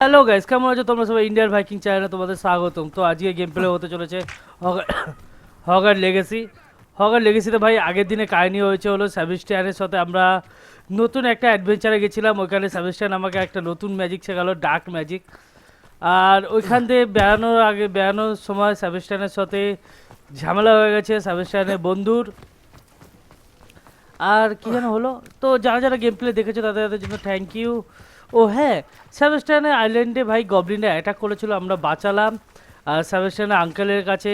Hello guys, কেমন আছো তোমরা সবাই? ইন্ডিয়ার ভাইকিং চ্যানেলে তোমাদের স্বাগতম। তো আজকে গেম প্লে হতে চলেছে হগার লেগেসি। হগার লেগেসিতে ভাই আগের দিনে কাহিনী হয়েছে হলো সেবাস্টিয়ানের সাথে আমরা নতুন একটা অ্যাডভেঞ্চারে গেছিলাম। ওইখানে সেবাস্টিয়ান আমাকে একটা নতুন ম্যাজিক শেখালো, ডার্ক ম্যাজিক। আর ওইখান থেকে বেড়ানোর সময় সেবাস্টিয়ানের সাথে ঝামেলা হয়ে গেছে সেবাস্টিয়ানের বন্ধুর। আর কি যেন হলো। তো যারা যারা গেম প্লে দেখেছো তাদের জন্য থ্যাংক ইউ। ও হ্যাঁ, সেবাস্টিয়ানের আইল্যান্ডে ভাই গবলিনরা অ্যাটাক করেছিল, আমরা বাঁচালাম। আর সেবাস্টিয়ানের আঙ্কেলের কাছে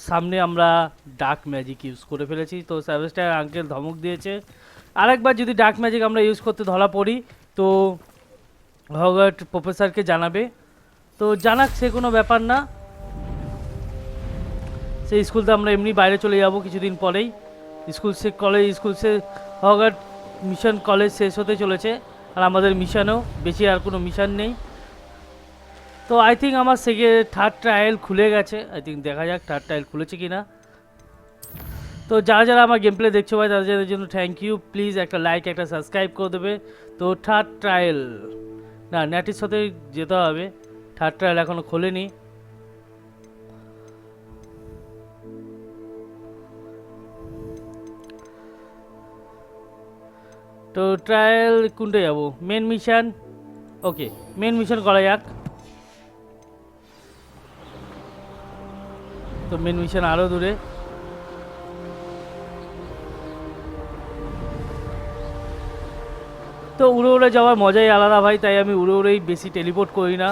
সামনে আমরা ডার্ক ম্যাজিক ইউজ করে ফেলেছি। তো সেবাস্টিয়ান আঙ্কেল ধমক দিয়েছে আরেকবার যদি ডার্ক ম্যাজিক আমরা ইউজ করতে ধরা পড়ি তো হগওয়ার্টস প্রফেসরকে জানাবে। তো জানাক, সে কোনো ব্যাপার না। সেই স্কুলতে আমরা এমনি বাইরে চলে যাব কিছুদিন পরেই। স্কুল সে হগওয়ার্টস মিশন কলেজ শেষ হতে চলেছে। আর আমাদের মিশনও বেশি আর কোনো মিশন নেই। তো আই থিঙ্ক আমার থার্ড ট্রায়াল খুলে গেছে। আই থিঙ্ক দেখা যাক থার্ড ট্রায়াল খুলেছে কি না। তো যারা যারা আমার গেম প্লে দেখছো ভাই তাদের জন্য থ্যাংক ইউ। প্লিজ একটা লাইক একটা সাবস্ক্রাইব করে দেবে। তো থার্ড ট্রায়াল না, নেটের সাথে যেতে হবে। থার্ড ট্রায়াল এখনও খোলেনি। তো ট্রায়াল কোনটা যাবো? Main mission. Okay, main mission করা যাক। তো মেন মিশন আরও দূরে। তো উড়ে উড়ে যাওয়ার মজাই আলাদা ভাই, তাই আমি উড়ে উড়েই বেশি টেলিপোর্ট করি না।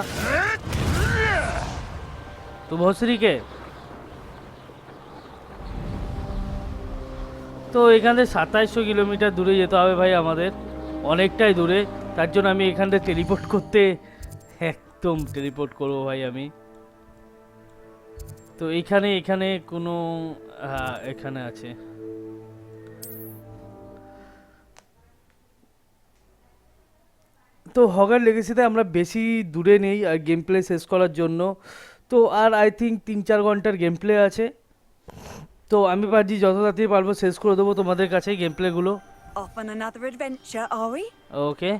তো ভস্রীকে তো এখান থেকে 2700 কিলোমিটার দূরে যেতে হবে ভাই আমাদের, অনেকটাই দূরে। তার জন্য আমি এখান থেকে টেলিপোর্ট করতে একদম টেলিপোর্ট করবো ভাই আমি। তো এখানে কোনো এখানে আছে। তো হগার লেগেসিতে আমরা বেশি দূরে নেই আর গেম প্লে শেষ করার জন্য। তো আর আই থিঙ্ক 3-4 ঘন্টার গেম প্লে আছে। তো আমি ভাবছি যত তাড়াতাড়ি পারবো শেষ করে দেবো তোমাদের কাছে গেম প্লেগুলো। Off on another adventure, are we? Okay,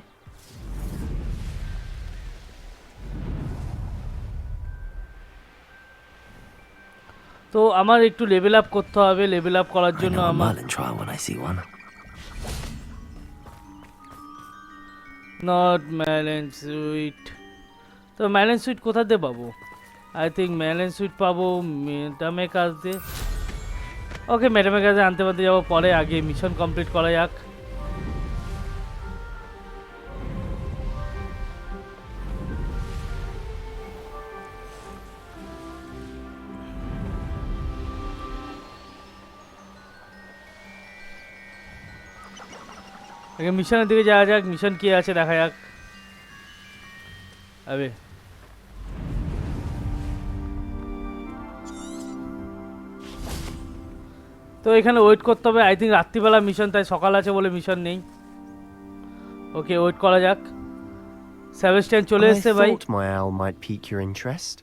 তো আমার একটু লেভেল আপ করতে হবে। লেভেল আপ করার I জন্য know a আমার Merlin trial when I see one. Not ম্যালেন সুইট। তো ম্যালেন সুইট কোথাতে পাবো? আই থিঙ্ক ম্যালেন সুইট পাবো মেটামেকাস দিয়ে। ওকে, মেটামেকাসে আনতে যাবো পরে, আগে মিশন কমপ্লিট করা যাক। আগে মিশনের দিকে যাওয়া যাক, মিশন কি আছে দেখা যাক। আবে তো এখানে ওয়েট করতে হবে। আই থিঙ্ক রাত্রিবেলা মিশন, তাই সকাল আছে বলে মিশন নেই। ওকে, ওয়েট করা যাক। সেবাস্টিয়ান চলে I এসেছে ভাই। thought my owl might pique your interest.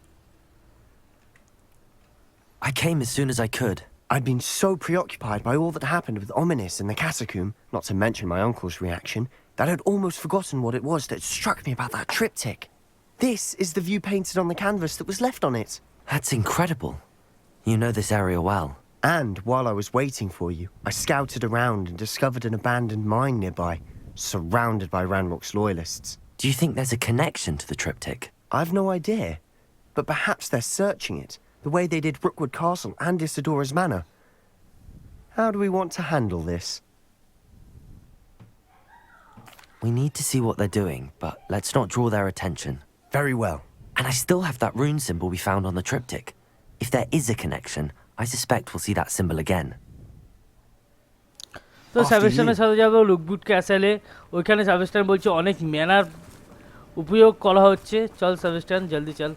I came as soon as I could. I'd been so preoccupied by all that happened with Ominis in the catacomb, not to mention my uncle's reaction, that I'd almost forgotten what it was that struck me about that triptych. This is the view painted on the canvas that was left on it. That's incredible. You know this area well. And while I was waiting for you, I scouted around and discovered an abandoned mine nearby, surrounded by Ranrock's loyalists. Do you think there's a connection to the triptych? I've no idea, but perhaps they're searching it, the way they did Rookwood Castle and Isidora's Manor. How do we want to handle this? We need to see what they're doing, but let's not draw their attention. Very well. And I still have that rune symbol we found on the triptych. If there is a connection, I suspect we'll see that symbol again. তো সেবাস্টিয়ানের সাথে যাবো লুকবুট ক্যাসেলে। ওইখানে Sebastian বলছে অনেক manner উপয়োগ করা হচ্ছে। চল Sebastian, জলদি চল।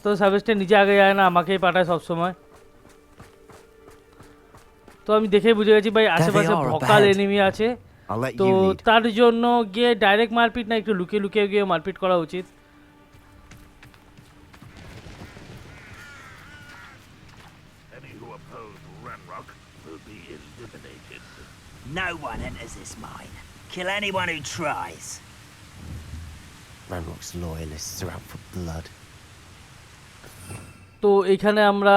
তো সেবাস্টিয়ান নিজে আগে যায় না, আমাকেই পাঠায় সবসময়। তো আমি দেখে বুঝে গেছি ভাই আশেপাশে ভকাল এনিমি আছে। I'll let তো you lead. তার জন্য গিয়ে ডাইরেক্ট মারপিট না, একটু লুকিয়ে লুকিয়ে গিয়ে মারপিট করা উচিত। Any who oppose Ranrock will be eliminated. No one enters this mine. Kill anyone who tries. Ranrock's loyalists are out for blood. তো এখানে আমরা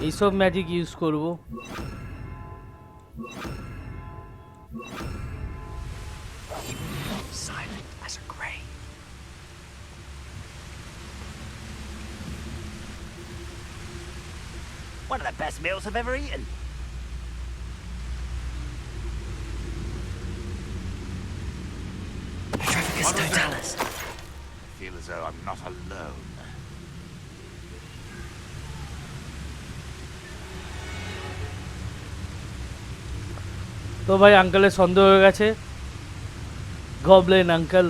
এইসব ম্যাজিক ইউজ করব। Silent as a grave. One of the best meals I've ever eaten. Petrificus What was that? totalis. I feel as though I'm not alone. তো ভাই আঙ্কেলের সন্দেহ হয়ে গেছে, Goblin uncle.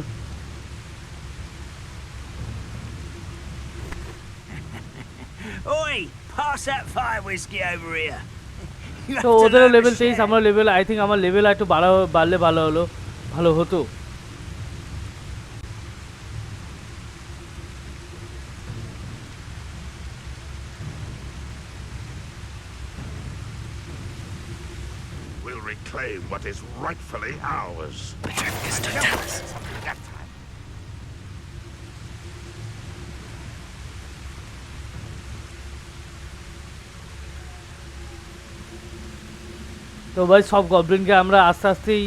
Oi! Pass that fire whiskey over here. You তো have to ওদেরও learn to level 23, share. আমার level I think আমার লেভেল একটু বাড়লে ভালো হতো। We'll reclaim what is rightfully ours. Petrificus I know totalis. something that time. তো ভাই সব গবলিনকে আমরা আস্তে আস্তেই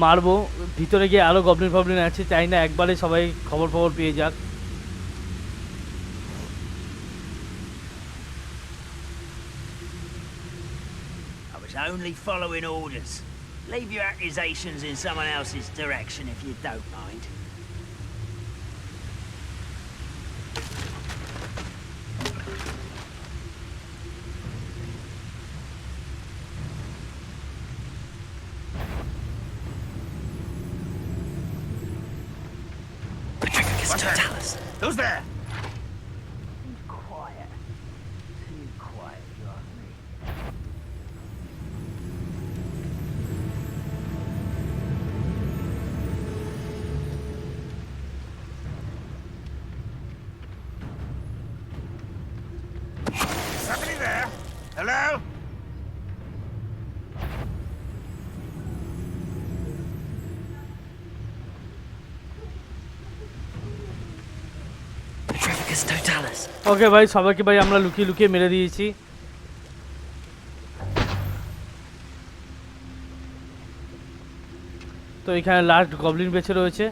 মারবো। ভিতরে গিয়ে আরও গবলিন আছে, চাই না একবারে সবাই খবর পেয়ে যাক। I was only following orders. Leave your accusations in someone else's direction if you don't mind. Petrificus What's that? totalis. Who's there? Quiet. Too quiet, you ask me. Somebody there? Hello? Petrificus totalis. ওকে ভাই, সবাইকে ভাই আমরা লুকিয়ে মেরে দিয়েছি। তো এখানে last Goblin বেঁচে রয়েছে।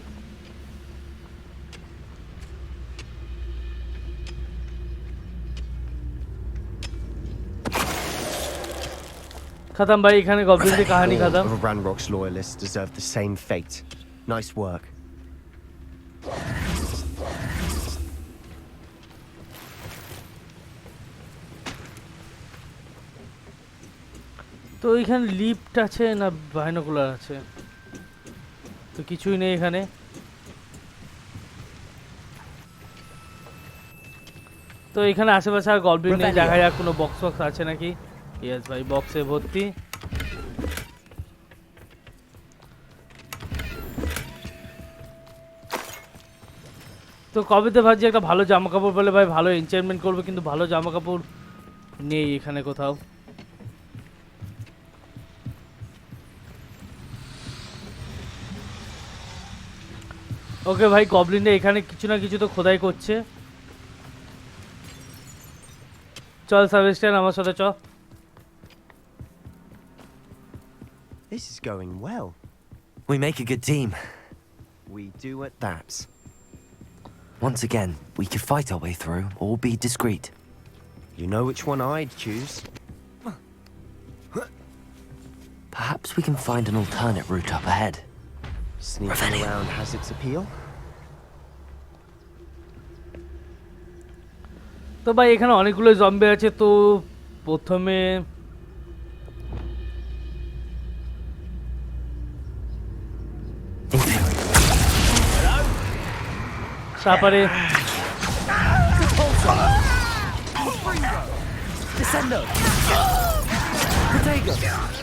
खत्म भाई, এখানে গবলিনদের কাহিনী All খতম। of Ranrock's loyalists deserve the same fate. Nice work. তো এখানে লিফট আছে না বাইনোকুলার আছে? তো কিছুই নেই এখানে। তো এখানে আশেপাশে আর গবলিন নেই, দেখা যাক কোনো বক্স আছে নাকি। ইয়েস ভাই, বক্সে ভর্তি। তো কবেতে ভাবছি একটা ভালো জামা কাপড় পেলে ভাই ভালো এনচার্টমেন্ট করবো, কিন্তু ভালো জামা কাপড় নেই এখানে কোথাও। ওকে ভাই, গবলিনটা এখানে কিছু না কিছু তো খোদাই করছে। চল সাবেস্টিয়ান, আমার সাথে চ। This is going well. We make a good team. We do at that. Once again, we could fight our way through or be discreet. You know which one I'd choose. Perhaps we can find an alternate route up ahead. Sneaking Revelio. around has its appeal. তো ভাই এখানে অনেকগুলো zombie আছে। তো প্রথমে তারপরে Descendo! Protego!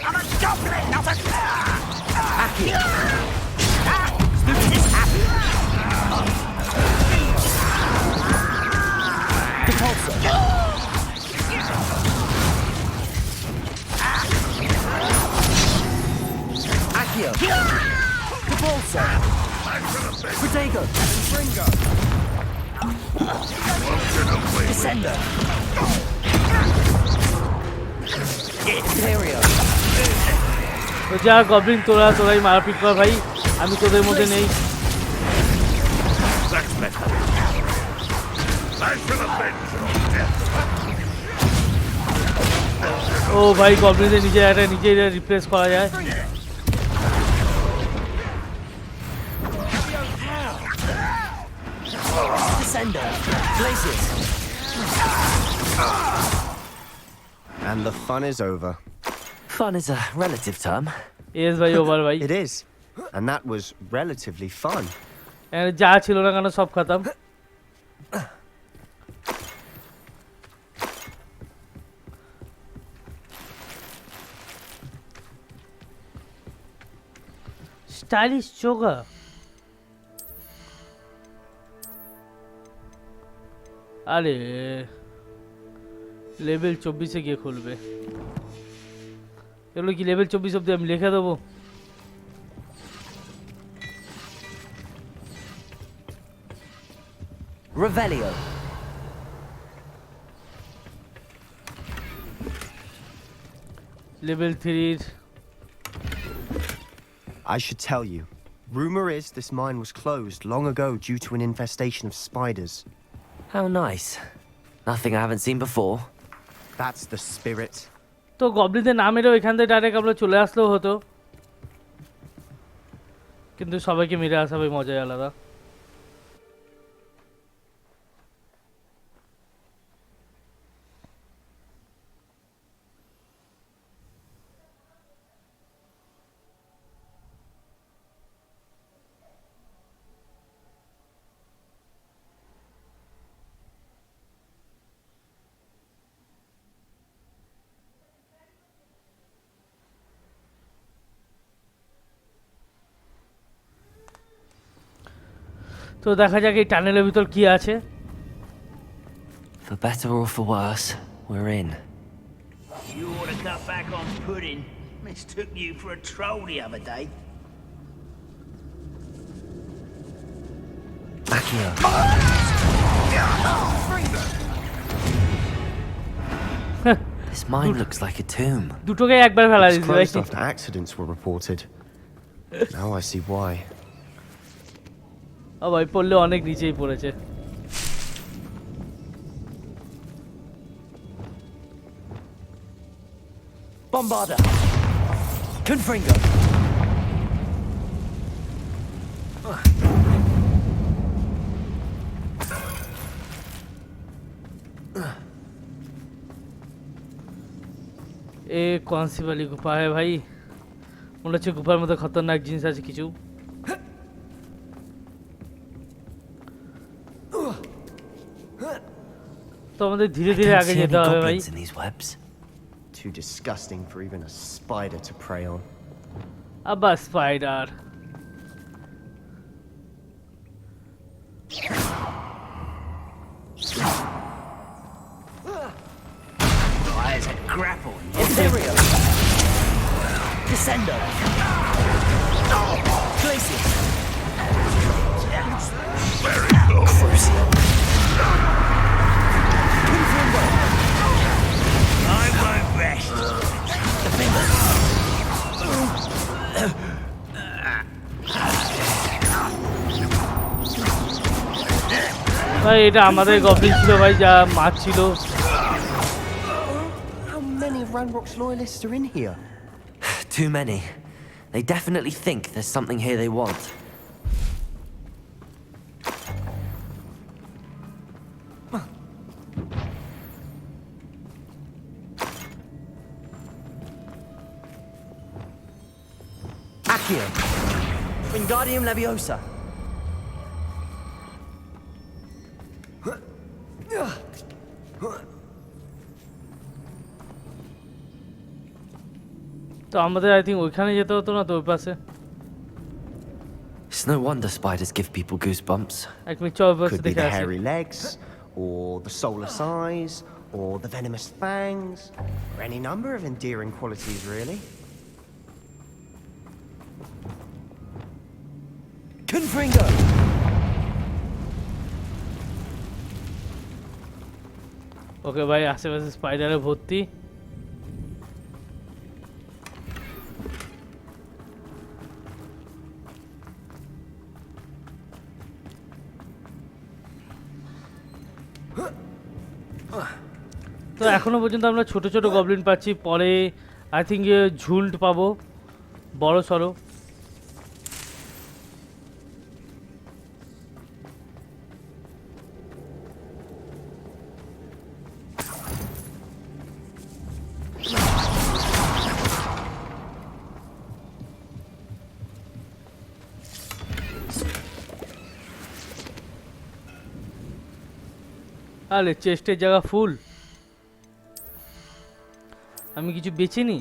I'm a goblin, not a... Aki! Aki! Protego! Descender! Imperio! তো যা গবলিন তোরাই মারপিট কর ভাই, আমি তোদের মধ্যে নেই। That's better. I shall avenge your death. ও ভাই গবলিনদের নিজেই রিপ্লেস করা যায়। Descender! Blazes! And the fun is over. Fun is a relative term. S ভাই ওভার ভাই, It is. And that was relatively fun. এখানে যা ছিল না কেন সব খতম। স্টাইলিশ চোগা, আরে লেভেল 24-এ গিয়ে খুলবে এগুলো কি? লেভেল 24 অব্দি আমি লিখে দেবো। Revelio. লেভেল 3-এর I should tell you. Rumor is this mine was closed long ago due to an infestation of spiders. How nice. Nothing I haven't seen before. That's the spirit. তো গবলিনদের নাম এলেও এখান থেকে ডাইরেক্ট আমরা চলে আসলেও হতো, কিন্তু সবাইকে মেরে আসা ভাই মজাই আলাদা। তো দেখা যাক এই টানেলের ভিতর কি আছে। For better or for worse, we're in. You ought to cut back on pudding. Mistook you for a troll the other day. Accio. This mine looks like a tomb. দুটোকে একবার ফেলা It's দিয়েছে ভাই। closed after accidents were reported. Now I see why. ও ভাই পড়লে অনেক নিচেই পড়েছে। Bombarda. Confringo. এ কনসি वाली गुफा है भाई, মনে হচ্ছে গুফার মধ্যে খতরনাক জিনিস আছে কিছু। তো আমাদের ধীরে I ধীরে don't আগে see any যেতে হবে ভাই। goblins in these webs. Too disgusting for even a spider to prey on. আবার spider. There's a grapple. Imperio. Descender. Glacius. Very cool. Crucio. Confringo. I won't rest. Defender. ভাই এটা আমাদের Goblin ছিল ভাই, যা মাছ ছিল। How many of Ranrock's loyalists are in here? Too many. They definitely think there's something here they want. Accio. Wingardium Leviosa. তো আমাদের I think ওইখানে যেতে হতো না তো, ওই পাশে। It's no wonder spiders give people goosebumps. এক মিনিট চল পাশে Could be দেখে the আসি। hairy legs, or the soulless eyes, or the venomous fangs, or any number of endearing qualities, really. Confringo! ওকে ভাই, আশেপাশে স্পাইডারে ভর্তি। তো এখনো পর্যন্ত আমরা ছোট ছোট গবলিন পাচ্ছি, পরে আই থিঙ্ক ঝুল্ট পাবো বড় সড়ো। আরে চেস্টের জায়গা ফুল, আমি কিছু বেচিনি।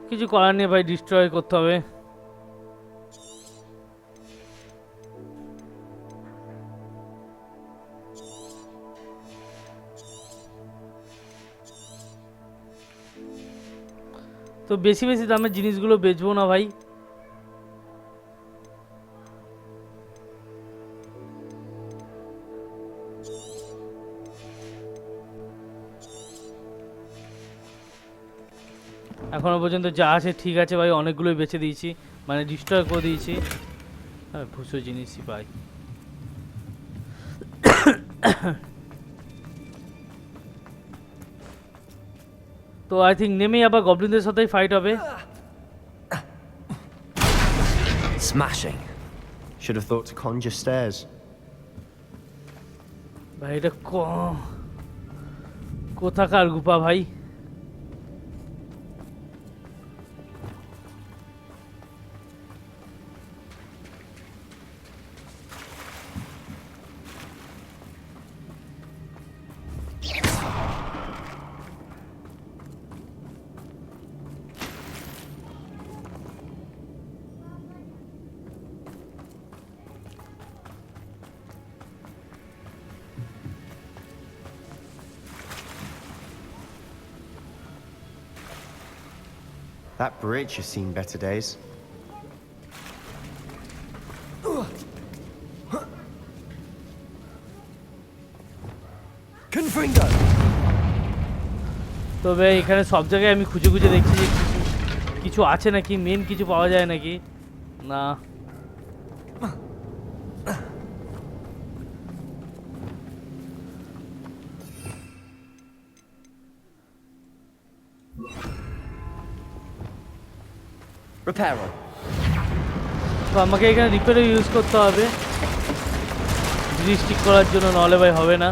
কিছু করার নেই ভাই, ডিস্ট্রয় করতে হবে। তো বেশি বেশি দামের জিনিসগুলো বেচবো না ভাই। এখনো পর্যন্ত যা আছে ঠিক আছে ভাই, অনেকগুলোই বেচে দিয়েছি, মানে ডিস্ট্রয় করে দিয়েছি। হ্যাঁ, ভুসো জিনিসই পাই। তো আই থিঙ্ক নেমেই আবার গবলিনদের সাথেই ফাইট হবে। Smashing. Should have thought to conjure stairs. ভাই এটা কোথাকার গুপা ভাই? That bridge has seen better days. Confringo! তবে এখানে সব জায়গায় আমি খুঁজে খুঁজে দেখছি যে কিছু আছে নাকি, মেন কিছু পাওয়া যায় নাকি না। Reparo. তো আমাকে এখানে রিপেয়ার ইউজ করতে হবে জিনিস ঠিক করার জন্য, নাহলে ভাই হবে না।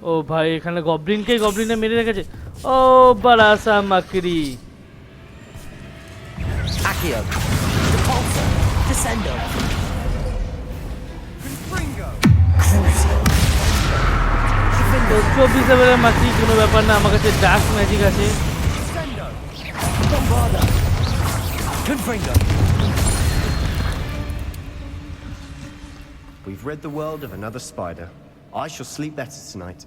ও ভাই, এখানে গবলিনে মেরে রেখেছে। ও বারাসা মাকড়ি। Accio. Repulsor. Descendo. তো 24 লেভেলের মাকড়ি কোনো ব্যাপার না, আমার কাছে ডার্ক ম্যাজিক আছে। Confringo! We've rid the world of another spider. I shall sleep better tonight.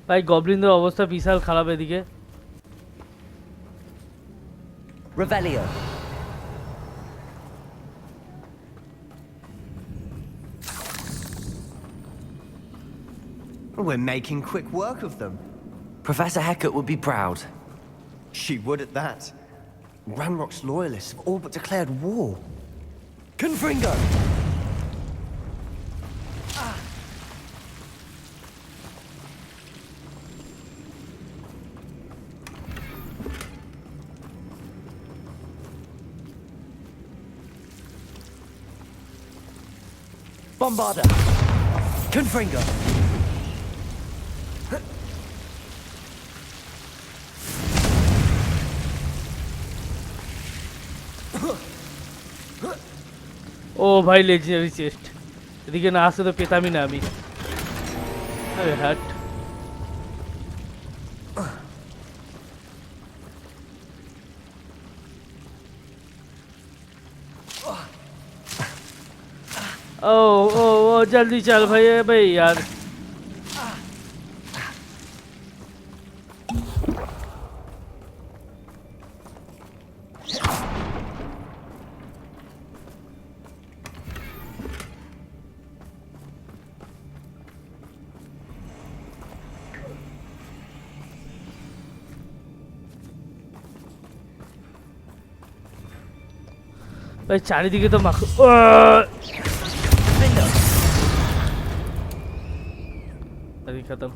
ভাই গবলিনদের অবস্থা বিশাল খারাপ এদিকে। Revelio. We're making quick work of them. Professor Hecat would be proud. She would at that. Ranrock's loyalists have all but declared war. Confringo! Bombarda. Confringo! ও ভাই legendary chest, এদিকে না আসতে তো পেতামই না আমি। আরে হাট। ओ ओ ओ जल्दी चल भाई भाई यार। भाई চারিদিকে তো মাখো আরে খতম।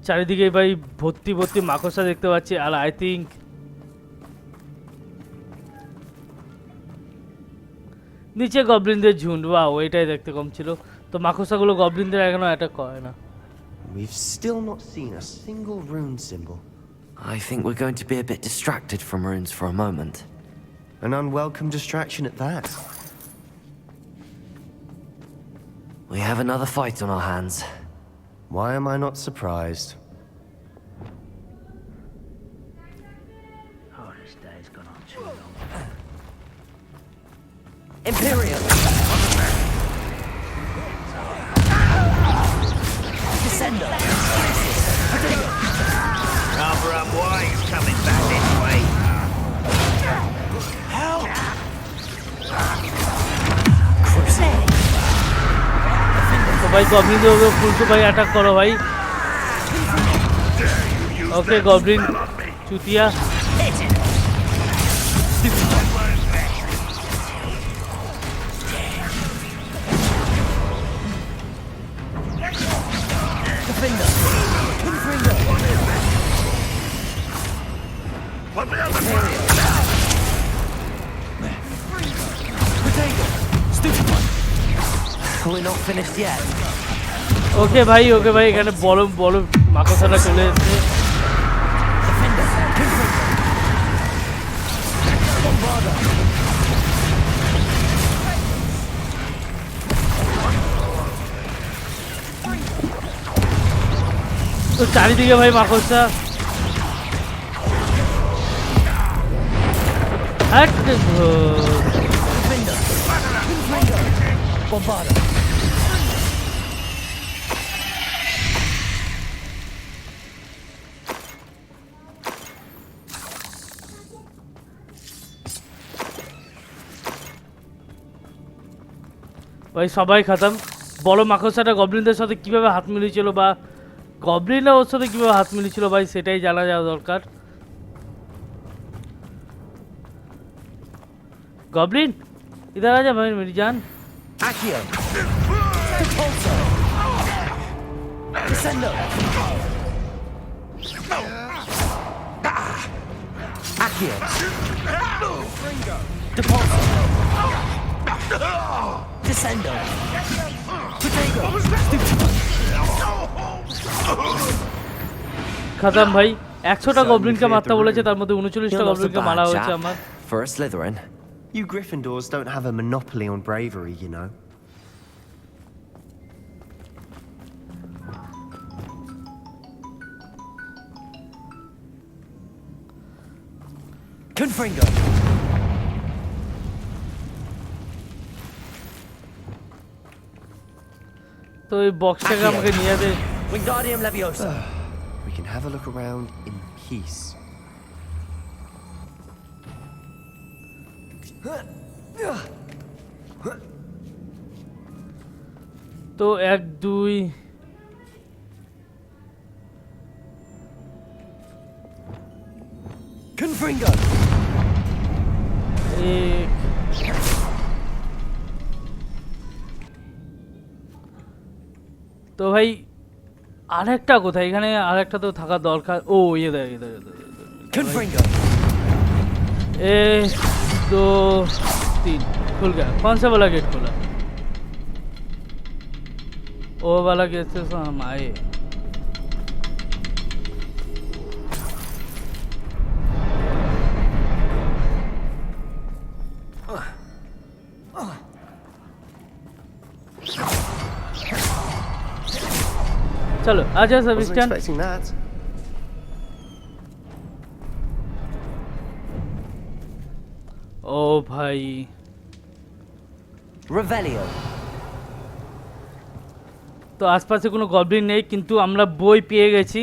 চারিদিকে ভাই ভর্তি ভর্তি মাকড়সা দেখতে পাচ্ছি। আর আই থিঙ্ক নিচে গবলিনদের ঝুন্ড। ওয়াও, এটাই দেখতে কম ছিল। তো মাকড়সাগুলো গবলিনদের এখনো অ্যাটাক করে না। We've still not seen a single rune symbol. I think we're going to be a bit distracted from runes for a moment. An unwelcome distraction at that. We have another fight on our hands. Why am I not surprised? Oh, this day's gone on too long. Imperial. Descender. Rather unwise coming back this way. Crusade. तो भाई goblin को full को भाई attack करो भाई। Okay goblin चूतिया। We're not finished yet. ওকে ভাই এখানে বড় বড় মাকড়সাটা চলে এসেছে। তো চারিদিকে ভাই মাকড়সা। Hat Bombarda. ভাই সবাই খতম। বড় মাকড়সাটা গবলিনদের সাথে কিভাবে হাত মিলিয়েছিল বা গবলিনরা ওর সাথে কিভাবে হাত মিলিয়েছিল ভাই সেটাই জানা যাওয়া দরকার। गॉब्लिन इधर आ जा भाई मेरी जान। Accio. Repulsor. Descender. Accio. Repulsor. Descender. Potato. खत्म भाई। 100টা গবলিনকে মারতে বলেছে, তার মধ্যে 39টা গবলিনকে মারা হয়েছে আমার। For a Slytherin. You Gryffindors don't have a monopoly on bravery, you know. Confringo. তো এই বক্সটাকে আমাকে নিয়ে যাবে। Wingardium Leviosa. We can have a look around in peace. তো 1 2 Confringo. 1 তো ভাই আরেকটা কোথায়? এখানে আরেকটা তো থাকা দরকার। ও ইধর Confringo. 1 2 3 खुल गया। कौन सा वाला गेट खुला? वो वाला गेट से हम आए। চলো আচ্ছা Wasn't সাবিস্টান expecting that. ও ভাই Revelio. তো আশপাশে কোনো গবলিন নেই কিন্তু আমরা বই পেয়ে গেছি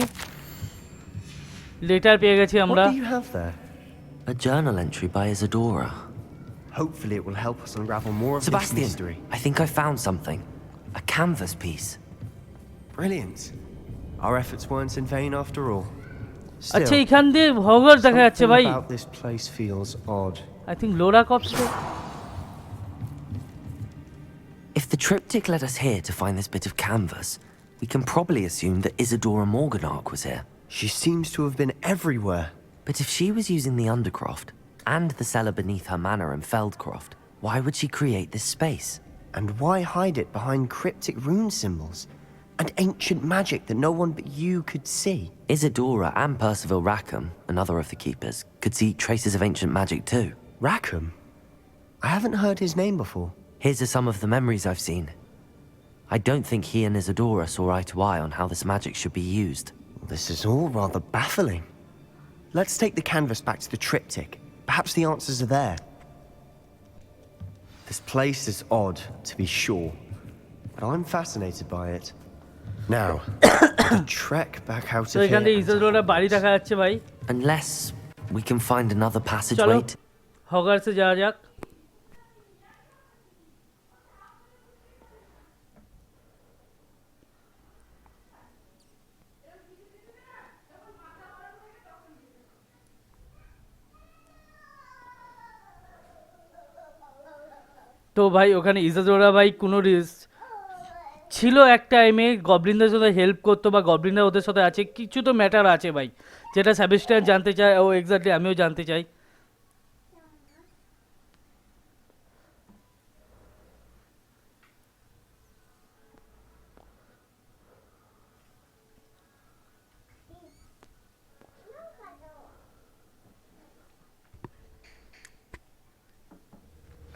লেটার পেয়ে গেছি আমরা What do you have there? A journal entry by Isadora. Hopefully it will help us unravel more of this Sebastian, mystery. I think I found something. A canvas piece. Brilliant. Our efforts weren't in vain after all. আচ্ছা Still, এখান দিয়ে Hogwarts দেখা যাচ্ছে something ভাই about this place feels odd. I think LORA corps If the triptych led us here to find this bit of canvas, we can probably assume that Isadora Morganark was here. She seems to have been everywhere. But if she was using the Undercroft and the cellar beneath her manor in Feldcroft, why would she create this space? And why hide it behind cryptic rune symbols and ancient magic that no one but you could see? Isadora and Percival Rackham, another of the keepers, could see traces of ancient magic too. Rackham? I haven't heard his name before. Here's are some of the memories I've seen. I don't think he and Isadora saw eye to eye on how this magic should be used. This is all rather baffling. Let's take the canvas back to the triptych. Perhaps the answers are there. This place is odd, to be sure, but I'm fascinated by it. Now, the trek back out তো of এখান থেকে here. ইজাজোরা বাড়ি দেখা যাচ্ছে ভাই Unless we can find another চলো passageway. হগার্সে যাওয়া যাক তো ভাই ওখানে ইজাজোরা ভাই কোনো ছিল এক টাইমে গবলিনদের সাথে হেল্প করতো বা গবলিনরা ওদের সাথে আছে কিছু তো ম্যাটার আছে ভাই যেটা সেবাস্টিয়ান জানতে চায় ও এক্স্যাক্টলি আমিও জানতে চাই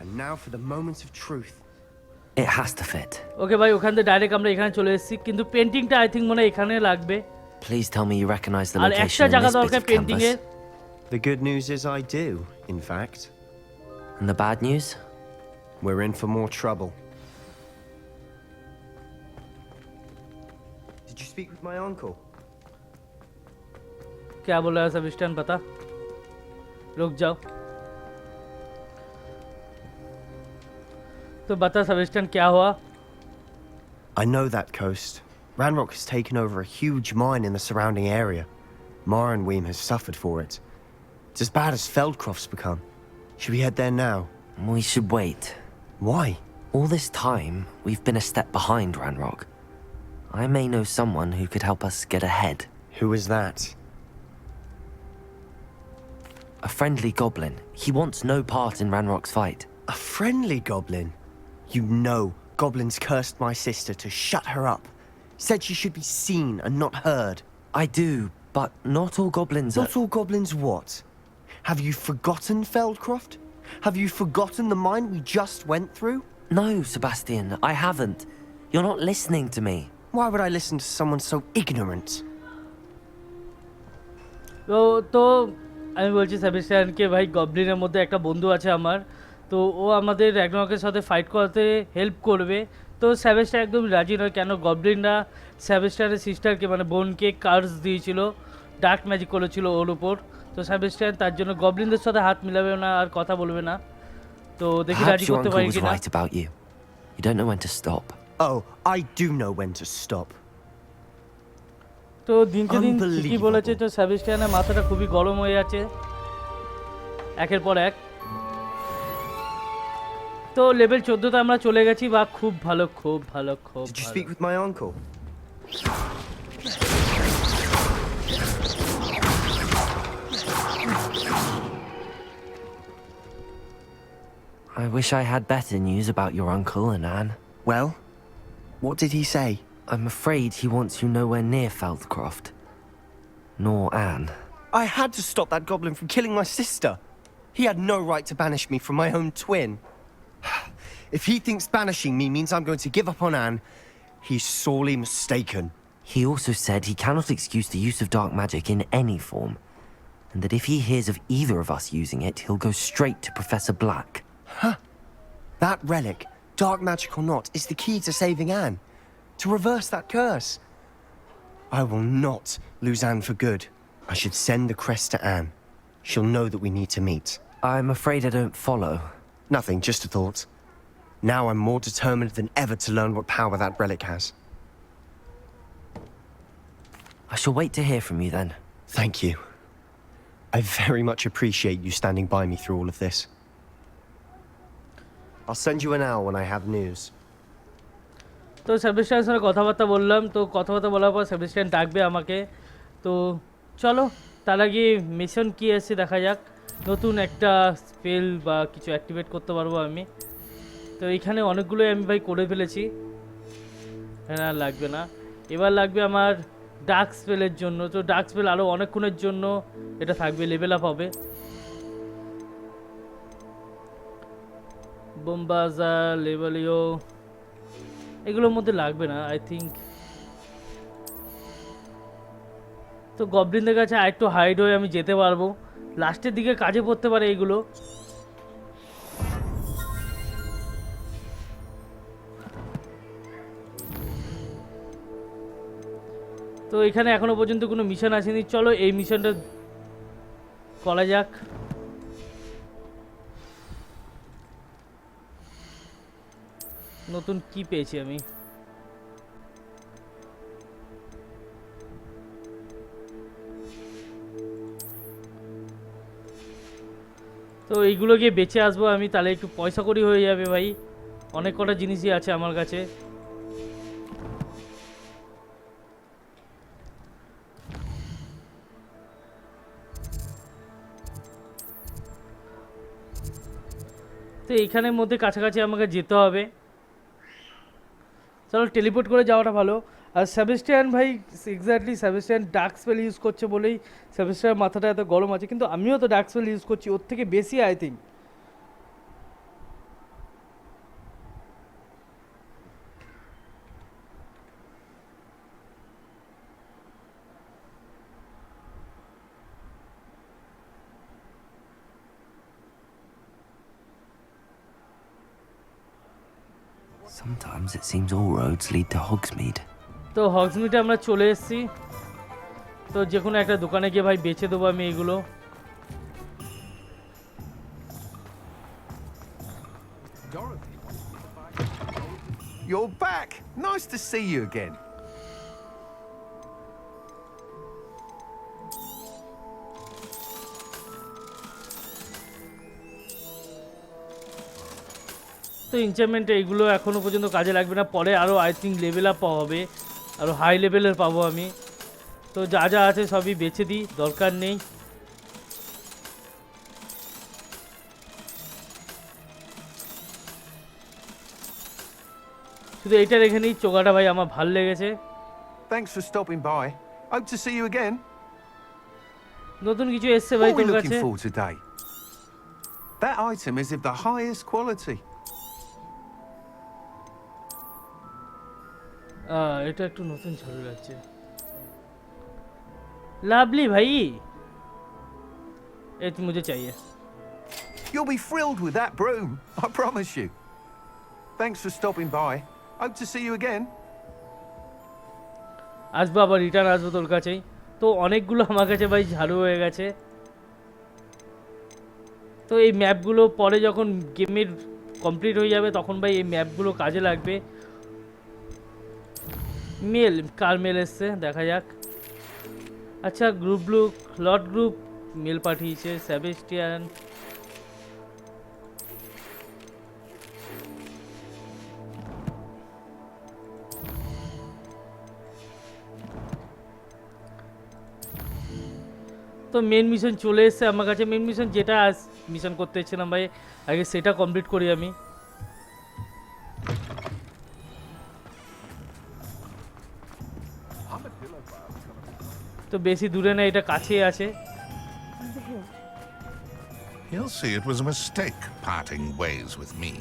And now for the moment of truth. It has to fit. ওকে ভাই ওখান থেকে ডাইরেক্ট আমরা এখানে চলে এসেছি কিন্তু পেন্টিংটা আই থিঙ্ক মনে হয় এখানে লাগবে Please tell me you recognize the আর location একটা in জায়গা this bit দরকার of পেন্টিং এর canvas. The good news is I do, in fact. And the bad news? We're in for more trouble. Did you speak with my uncle? क्या बोल रहा है Sebastian पता रुक जाओ तो बता सेबास्टियन क्या हुआ I know that coast. Ranrock has taken over a huge mine in the surrounding area. Marrenweem has suffered for it. It's as bad as Feldcroft's become. Should we head there now? We should wait. Why? All this time, we've been a step behind Ranrock. I may know someone who could help us get ahead. Who is that? A friendly goblin. He wants no part in Ranrock's fight. A friendly goblin? You know goblins cursed my sister to shut her up. Said she should be seen and not heard. I do, but not all goblins are... Not all goblins what? Have you forgotten Feldcroft? Have you forgotten the mine we just went through? No, Sebastian, I haven't. You're not listening to me. Why would I listen to someone so ignorant? তো আমি বলছি সেবাস্টিয়ানকে ভাই গবলিনের মধ্যে একটা বন্ধু আছে আমার তো ও আমাদের র্যাগনারকের সাথে ফাইট করতে হেল্প করবে তো সেবাস্টিয়ান একদম রাজি নয় কেন গবলিনরা সেবাস্টিয়ানের সিস্টারকে মানে বোনকে কার্স দিয়েছিল ডার্ক ম্যাজিক করেছিল ওর উপর তো সেবাস্টিয়ান তার জন্য গবলিনদের সাথে হাত মিলাবে না আর কথা বলবে না তো দেখি Perhaps রাজি your করতে uncle পারি was কিনা right about you. You don't know when to stop. Oh, I do know when to stop. তো দিনকে দিন ঠিকই Unbelievable. বলেছে তো সেবাস্টিয়ানের মাথাটা খুবই গরম হয়ে আছে একের পর এক তো লেভেল 14 তে আমরা চলে গেছি বা খুব ভালো খুব ভালো খুব Did you ভালো। speak with my uncle? I wish I had better news about your uncle and Anne. Well, what did he say? I'm afraid he wants you nowhere near Feldcroft. Nor Anne. I had to stop that goblin from killing my sister. He had no right to banish me from my own twin. If he thinks banishing me means I'm going to give up on Anne, he's sorely mistaken. He also said he cannot excuse the use of dark magic in any form, and that if he hears of either of us using it, he'll go straight to Professor Black. That relic, dark magic or not, is the key to saving Anne. To reverse that curse. I will not lose Anne for good. I should send the crest to Anne. She'll know that we need to meet. I'm afraid I don't follow. Nothing, just a thought. Now I'm more determined than ever to learn what power that relic has. I shall wait to hear from you then. Thank you. I very much appreciate you standing by me through all of this. I'll send you an owl when I have news. তো সেবাস্টিয়ানের সঙ্গে কথাবার্তা বললাম, তো কথাবার্তা বলার পর Sebastian ডাকবে আমাকে। তো চলো তার আগে মিশন কী এসে দেখা যাক। নতুন একটা স্পেল বা কিছু অ্যাক্টিভেট করতে পারবো আমি। তো এইখানে অনেকগুলোই আমি ভাই করে ফেলেছি, হ্যাঁ আর লাগবে না। এবার লাগবে আমার ডার্ক স্পেলের জন্য। তো ডার্ক স্পেল আরও অনেকক্ষণের জন্য এটা থাকবে, লেভেল আপ হবে। বোমবাজা লেভেলিও এগুলোর মধ্যে লাগবে না আই থিঙ্ক। তো গবলিনদের কাছে আরেকটু হাইড হয়ে আমি যেতে পারবো, লাস্টের দিকে কাজে পড়তে পারে এগুলো। তো এখানে এখনো পর্যন্ত কোনো মিশন আসেনি, চলো এই মিশনটা করা যাক। নতুন কি পেয়েছি আমি? তো এইগুলো গিয়ে বেঁচে আসবো আমি, তাহলে একটু পয়সা করি হয়ে যাবে ভাই। অনেক কটা জিনিসই আছে আমার কাছে। তো এইখানের মধ্যে কাছাকাছি আমাকে যেতে হবে। চলো টেলিপোর্ট করে যাওয়াটা ভালো। আর সেবাস্টিয়ান ভাই exactly Sebastian dark spell use করছে বলেই সেবাস্টিয়ানের মাথাটা এত গরম আছে, কিন্তু আমিও তো ডার্ক স্পেল ইউজ করছি, ওর থেকে বেশি I think. Sometimes it seems all roads lead to Hogsmeade. তো হগসমিডে আমরা চলে এসেছি। তো যে কোনো একটা দোকানে গিয়ে ভাই বেচে দেবো আমি এগুলো। You're back. Nice to see you again. তো ইনচারমেন্টে এগুলো এখনও পর্যন্ত কাজে লাগবে না, পরে আরও আই থিঙ্ক লেভেল আপ হবে, আরও হাই লেভেলের পাবো আমি। তো যা যা আছে সবই বেছে দিই, দরকার নেই। শুধু এইটা রেখে নিই, চোখাটা ভাই আমার ভাল লেগেছে। Thanks for stopping by. Hope to see you again. নতুন কিছু এসছে ভাই What are we তোর looking কাছে? for today? That item is of the highest quality. এটা একটু নতুন চালু লাগছে। লাভলি ভাই, এই তো মুঝে চাইয়ে। You'll be thrilled with that broom, I promise you. Thanks for stopping by. Hope to see you again. আসবো আবার, রিটার্ন আসবো তোর কাছেই। তো অনেকগুলো আমার কাছে ভাই ঝাড়ু হয়ে গেছে। তো এই ম্যাপগুলো পরে যখন গেমের কমপ্লিট হয়ে যাবে তখন ভাই এই ম্যাপগুলো কাজে লাগবে। মেল, কার মেল এসছে দেখা যাক। আচ্ছা গ্রুপ লট গ্রুপ মেল পাঠিয়েছে সেবাস্টিয়ান। তো মেন মিশন চলে এসছে আমার কাছে। মেন মিশন যেটা মিশন করতে এসেছিলাম ভাই, আগে সেটা কমপ্লিট করি আমি। তো বেশি দূরে না, এটা কাছেই আছে। He'll see it was a mistake parting ways with me.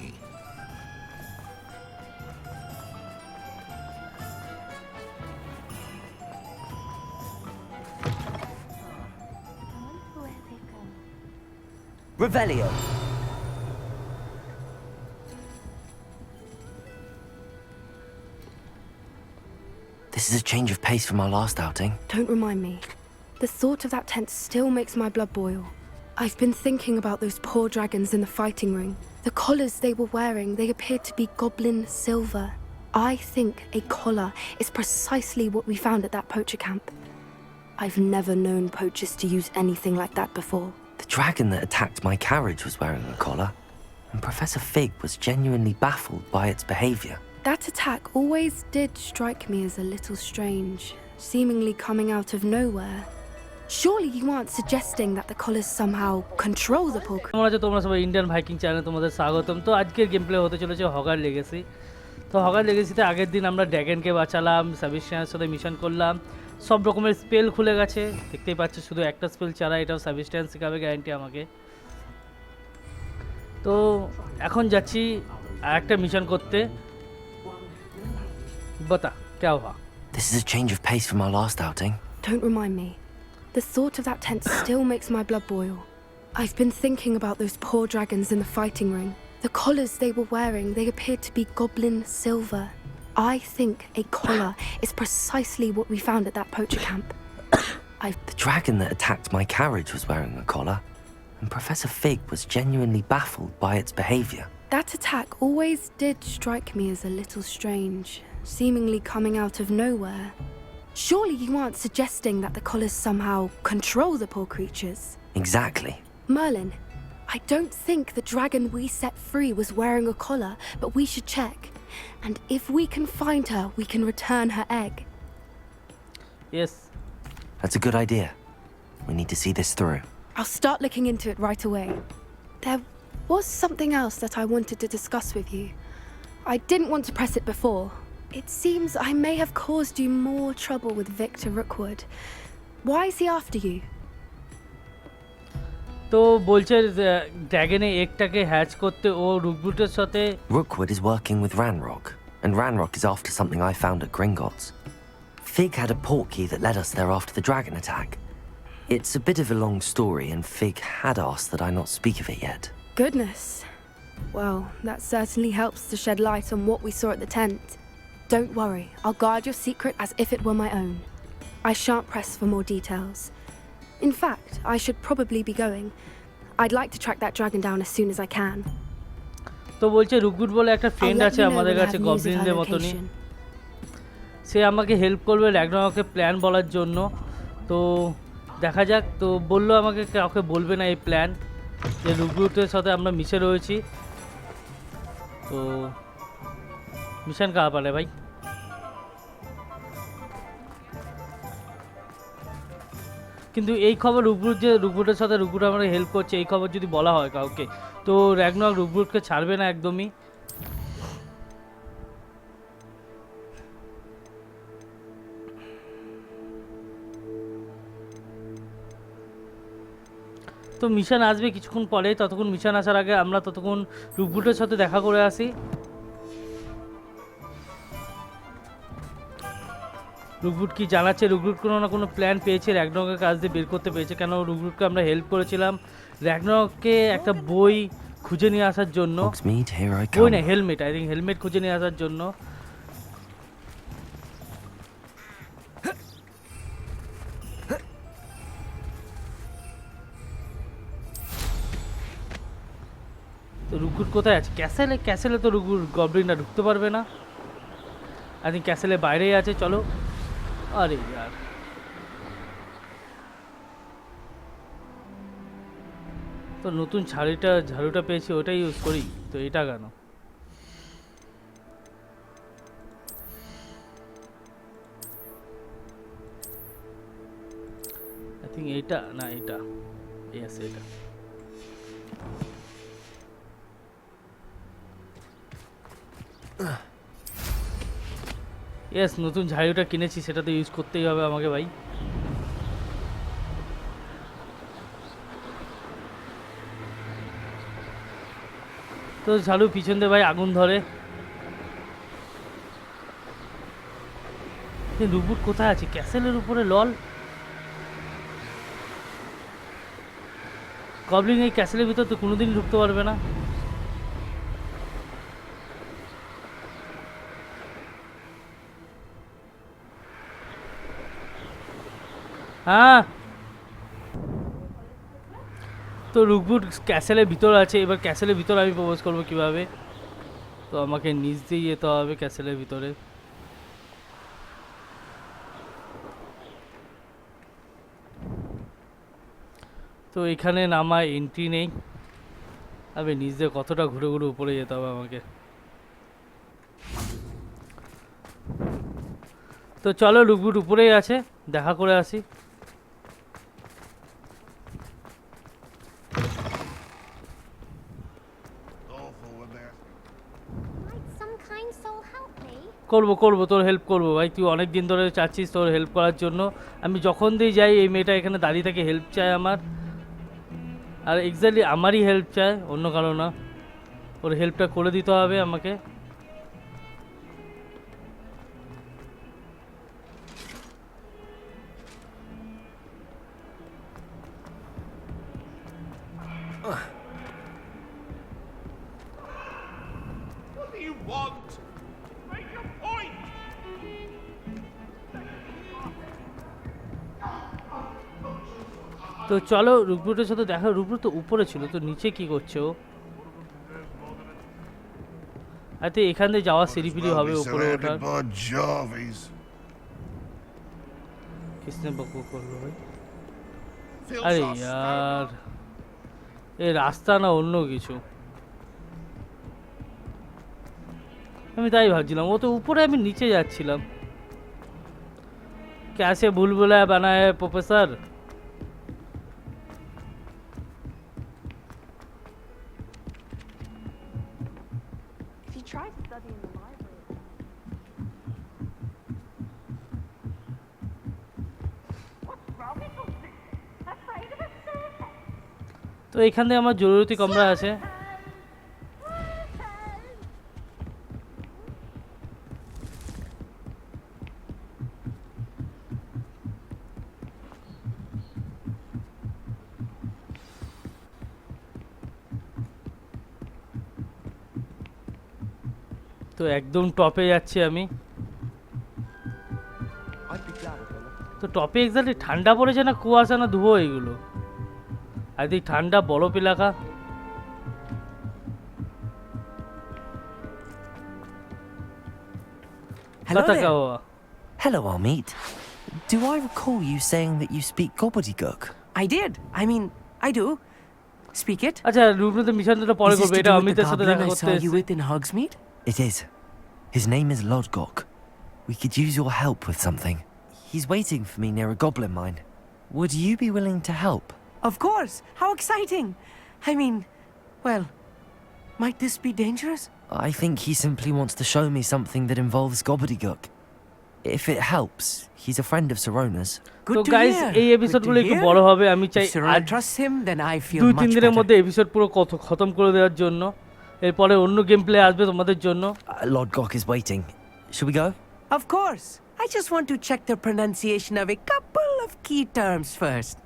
Revelio. This is a change of pace from our last outing. Don't remind me. The thought of that tent still makes my blood boil. I've been thinking about those poor dragons in the fighting ring. The collars they were wearing, they appeared to be goblin silver. I think a collar is precisely what we found at that poacher camp. I've never known poachers to use anything like that before. The dragon that attacked my carriage was wearing a collar, and Professor Fig was genuinely baffled by its behavior. That attack always did strike me as a little strange, seemingly coming out of nowhere. Surely you aren't suggesting that the collars somehow control the poor কেমন আছো তোমরা সবাই? Indian Viking চ্যানেলে তোমাদের স্বাগতম। তো আজকের game play হতে চলেছে হগার লেগেসি। তো হগার লেগেসিতে আগের দিন আমরা ড্র্যাগনকে বাঁচালাম, সাবিস্টিয়ানের সাথে মিশন করলাম, সব রকমের স্পেল খুলে গেছে। দেখতেই পাচ্ছ শুধু একটা স্পেল ছাড়া, এটাও সাবিস্টিয়ান শেখাবে গ্যারান্টি আমাকে। তো এখন যাচ্ছি আরেকটা মিশন করতে। বতা क्या हुआ? This is a change of pace from our last outing. Don't remind me. The thought of that tent still makes my blood boil. I've been thinking about those poor dragons in the fighting ring. The collars they were wearing, they appeared to be goblin silver. I think a collar is precisely what we found at that poacher camp. The dragon that attacked my carriage was wearing a collar, and Professor Fig was genuinely baffled by its behavior. That attack always did strike me as a little strange, seemingly coming out of nowhere. Surely you aren't suggesting that the collars somehow control the poor creatures? Exactly. Merlin, I don't think the dragon we set free was wearing a collar, but we should check. And if we can find her, we can return her egg. Yes. That's a good idea. We need to see this through. I'll start looking into it right away. There was something else that I wanted to discuss with you. I didn't want to press it before. It seems I may have caused you more trouble with Victor Rookwood. Why is he after you? তো বলছে ড্র্যাগনে একটাকে hatch করতে ও রুকবুটের সাথে Rookwood is working with Ranrock, and Ranrock is after something I found at Gringotts. Fig had a portkey that led us there after the dragon attack. It's a bit of a long story, and Fig had asked that I not speak of it yet. Goodness. Well, that certainly helps to shed light on what we saw at the tent. Don't worry, I'll guard your secret as if it were my own. I shan't press for more details. In fact, I should probably be going. I'd like to track that dragon down as soon as I can. তো বলছে রুকবুট বলে একটা I'll friend let আছে you know আমাদের when I কাছে have news of গবলিনদের her মতনই, location. সে আমাকে help করবে র্যাগনারকে প্ল্যান বলার জন্য। তো দেখা যাক। তো বললো আমাকে কাউকে বলবে না এই প্ল্যান, যে রুকবুটের সাথে আমরা মিশে রয়েছি। তো মিশন কাহা পারে ভাই? কিন্তু এই খবর রুকবুটের সাথে রুকবুট আমাকে হেল্প করছে, এই খবর যদি বলা হয় কাউকে, তো র্যাগনারক রুকবুটকে ছাড়বে না একদমই। তো মিশন আসবে কিছুক্ষণ পরে, ততক্ষণ মিশন আসার আগে আমরা ততক্ষণ রুকবুটের সাথে দেখা করে আসি। রুকবুট কি জানাচ্ছে? রুকবুট কোনো না কোনো প্ল্যান পেয়েছে র্যাগনারকের কাছ দিয়ে বের করতে পেরেছে, কেন রুকবুটকে আমরা হেল্প করেছিলাম র্যাগনারককে একটা বই খুঁজে নিয়ে আসার জন্য। Hogsmeade, here I বই come. না, হেলমেট, আই থিঙ্ক হেলমেট খুঁজে নিয়ে আসার জন্য। তো রুকবুট কোথায় আছে? ক্যাসেলে? ক্যাসেলে তো রুকবুট গবলিনরা ঢুকতে পারবে না। আই থিঙ্ক ক্যাসেলে বাইরেই আছে। চলো। আরে ইয়ার, তো নতুন ঝাড়ুটা পেয়েছি, ওটাই ইউজ করি। তো এটা কেন? আই থিঙ্ক এইটা না, এটা ইয়েস, এটা। ইয়েস, নতুন ঝাড়ুটা কিনেছি, সেটা তো ইউজ করতেই হবে আমাকে ভাই। তো ঝাড়ু পিছন দিয়ে ভাই আগুন ধরে। রুকবুট কোথায় আছে? ক্যাসেলের উপরে? লল। গবলিন এই ক্যাসেলের ভিতর তো কোনোদিন ঢুকতে পারবে না। হ্যাঁ, তো রুকবুট ক্যাসেলের ভিতর আছে। এবার ক্যাসেলের ভিতর আমি প্রবেশ করবো কিভাবে? তো আমাকে নিচ দিয়ে যেতে হবে ক্যাসেলের ভিতরে। তো এখানে নামা এন্ট্রি নেই। আমি নিচ দিয়ে কতটা ঘুরে ঘুরে উপরে যেতে হবে আমাকে। তো চলো, রুকবুট উপরেই আছে, দেখা করে আসি। করবো, তোর হেল্প করবো ভাই। তুই অনেক দিন ধরে চাচ্ছিস তোর হেল্প করার জন্য। আমি যখন দিয়ে যাই এই মেয়েটা এখানে দাঁড়িয়ে থাকে, হেল্প চায় আমার। আর এক্স্যাক্টলি আমারই হেল্প চায়, অন্য কারো না। ওর হেল্পটা করে দিতে হবে আমাকে। What do you want? Make a point! তো চলো রুকবুটের সাথে দেখা। রুকবুট তো উপরে ছিল, তো নিচে কি করছে ও? আরে এখান থেকে যাওয়া সিঁড়ি হবে উপরে ওঠার। কিসনে বকবক করলো ভাই? আরে ইয়ার, এই রাস্তা না অন্য কিছু। আমি তাই ভাবছিলাম, ও তো উপরে, আমি নিচে যাচ্ছিলাম। कैसे बुलबुला बना है professor? If you try to study in the library. What's wrong with you? Afraid of a serpent? তো এখানে আমার জরুরি কামরা আছে। তো একদম টপে যাচ্ছি আমি। তো টপে এক্স্যাক্টলি ঠান্ডা পড়েছে না কুয়াশা না ধুয়ো এগুলো? আই থিঙ্ক ঠান্ডা, বরফ এলাকা। Hello কথা there. Kahwa. Hello, Amit. Do I recall you saying that you speak gobbledygook? I did. I mean, I do. Speak it. আচ্ছা, রূপনাথ মিশনটা পরে Is this করবে, to এটা do with the অমিতের সাথে goblin দেখা I করতে saw you এসেছি। with in Hogsmeade? It is. His name is Lodgok. We could use your help with something. He's waiting for me near a goblin mine. Would you be willing to help? Of course. How exciting. I mean, well, might this be dangerous? I think he simply wants to show me something that involves gobbledygook. If it helps, he's a friend of Sorona's. Good তো to guys, hear. এই Good এপিসোডগুলো to একটু hear. বড় হবে। আমি চাই If Sirona আজ trusts him, then I feel 2-3 much দিনের better. মধ্যে এপিসোড পুরো খতম করে দেওয়ার জন্য। এরপরে অন্য গেম প্লে আসবে তোমাদের জন্য। Lodgok is waiting. Should we go? Of course. I just want to check the pronunciation of a couple of key terms first.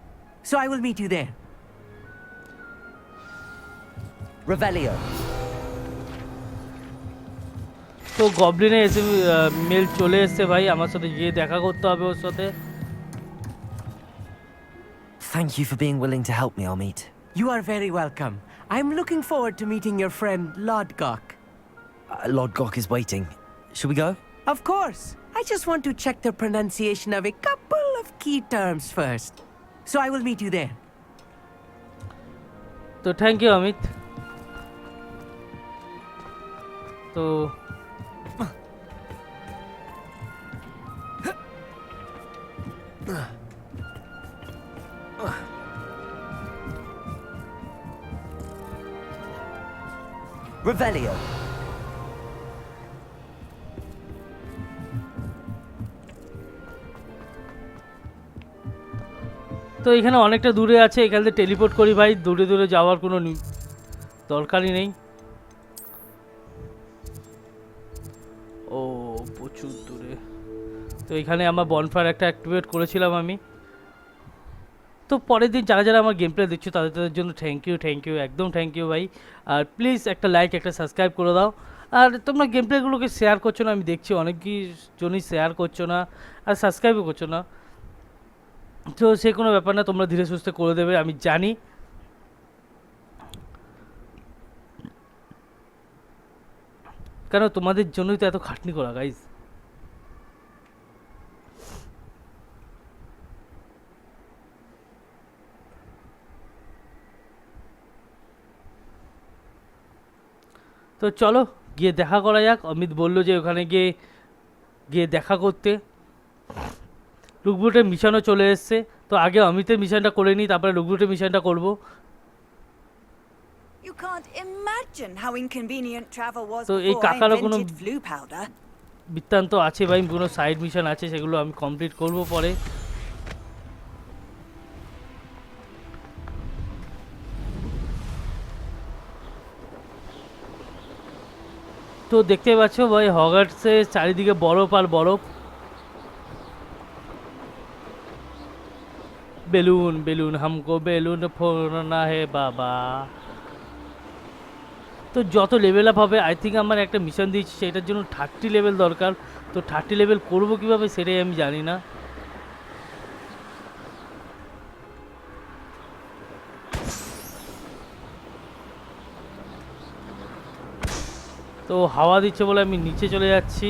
So I will meet you there. Revelio. তো গবলিনে এসে mail চলে এসেছে ভাই, আমার সাথে গিয়ে দেখা করতে হবে ওর সাথে। Thank you for being willing to help me, Amit. You are very welcome. I'm looking forward to meeting your friend Lodgok. Lodgok is waiting. Should we go? Of course. I just want to check the pronunciation of a couple of key terms first. So I will meet you there. তো thank you Amit. তো Revelio. তো এখানে অনেকটা দূরে আছে, এখান থেকে teleport করি ভাই। দূরে দূরে যাওয়ার কোনো দরকারই নেই। ও প্রচুর দূরে। তো এখানে আমার বনফায়ার একটা অ্যাক্টিভেট করেছিলাম আমি। তো তো পরের দিন যারা যারা আমার গেম প্লে দেখছো তাদের জন্য থ্যাংক ইউ একদম থ্যাংক ইউ ভাই। আর প্লিজ একটা লাইক একটা সাবস্ক্রাইব করে দাও। আর তোমরা গেম প্লেগুলোকে শেয়ার করছো না, আমি দেখছি অনেকই জনই শেয়ার করছো না আর সাবস্ক্রাইবও করছো না। তো সে কোনো ব্যাপার না, তোমরা ধীরে সুস্থে করে দেবে আমি জানি। কেন তোমাদের জন্যই তো এত খাটনি করা গাইজ। তো চলো গিয়ে দেখা করা যাক। অমিত বলল যে ওখানে গিয়ে গিয়ে দেখা করতে। রুকবুটের মিশনও চলে এসছে, তো আগে অমিতের মিশনটা করে নিই, তারপরে রুকবুটের মিশনটা করব। You can't imagine how inconvenient travel was তো এই before I কাকারও কোনো invented flu powder. বৃত্তান্ত আছে ভাই, কোনো সাইড মিশন আছে সেগুলো আমি কমপ্লিট করব পরে। তো দেখতে পাচ্ছ ভাই হগার্টসে চারিদিকে বরফ আর বরফ। বেলুন বেলুন হামকো বেলুন ফোড়না হে বাবা। তো যত লেভেল আপ হবে আই থিঙ্ক আমার একটা মিশন দিয়েছি সেটার জন্য 30 লেভেল দরকার। তো 30 লেভেল করবো কীভাবে সেটাই আমি জানি না। তো হাওয়া দিচ্ছে বলে আমি নিচে চলে যাচ্ছি।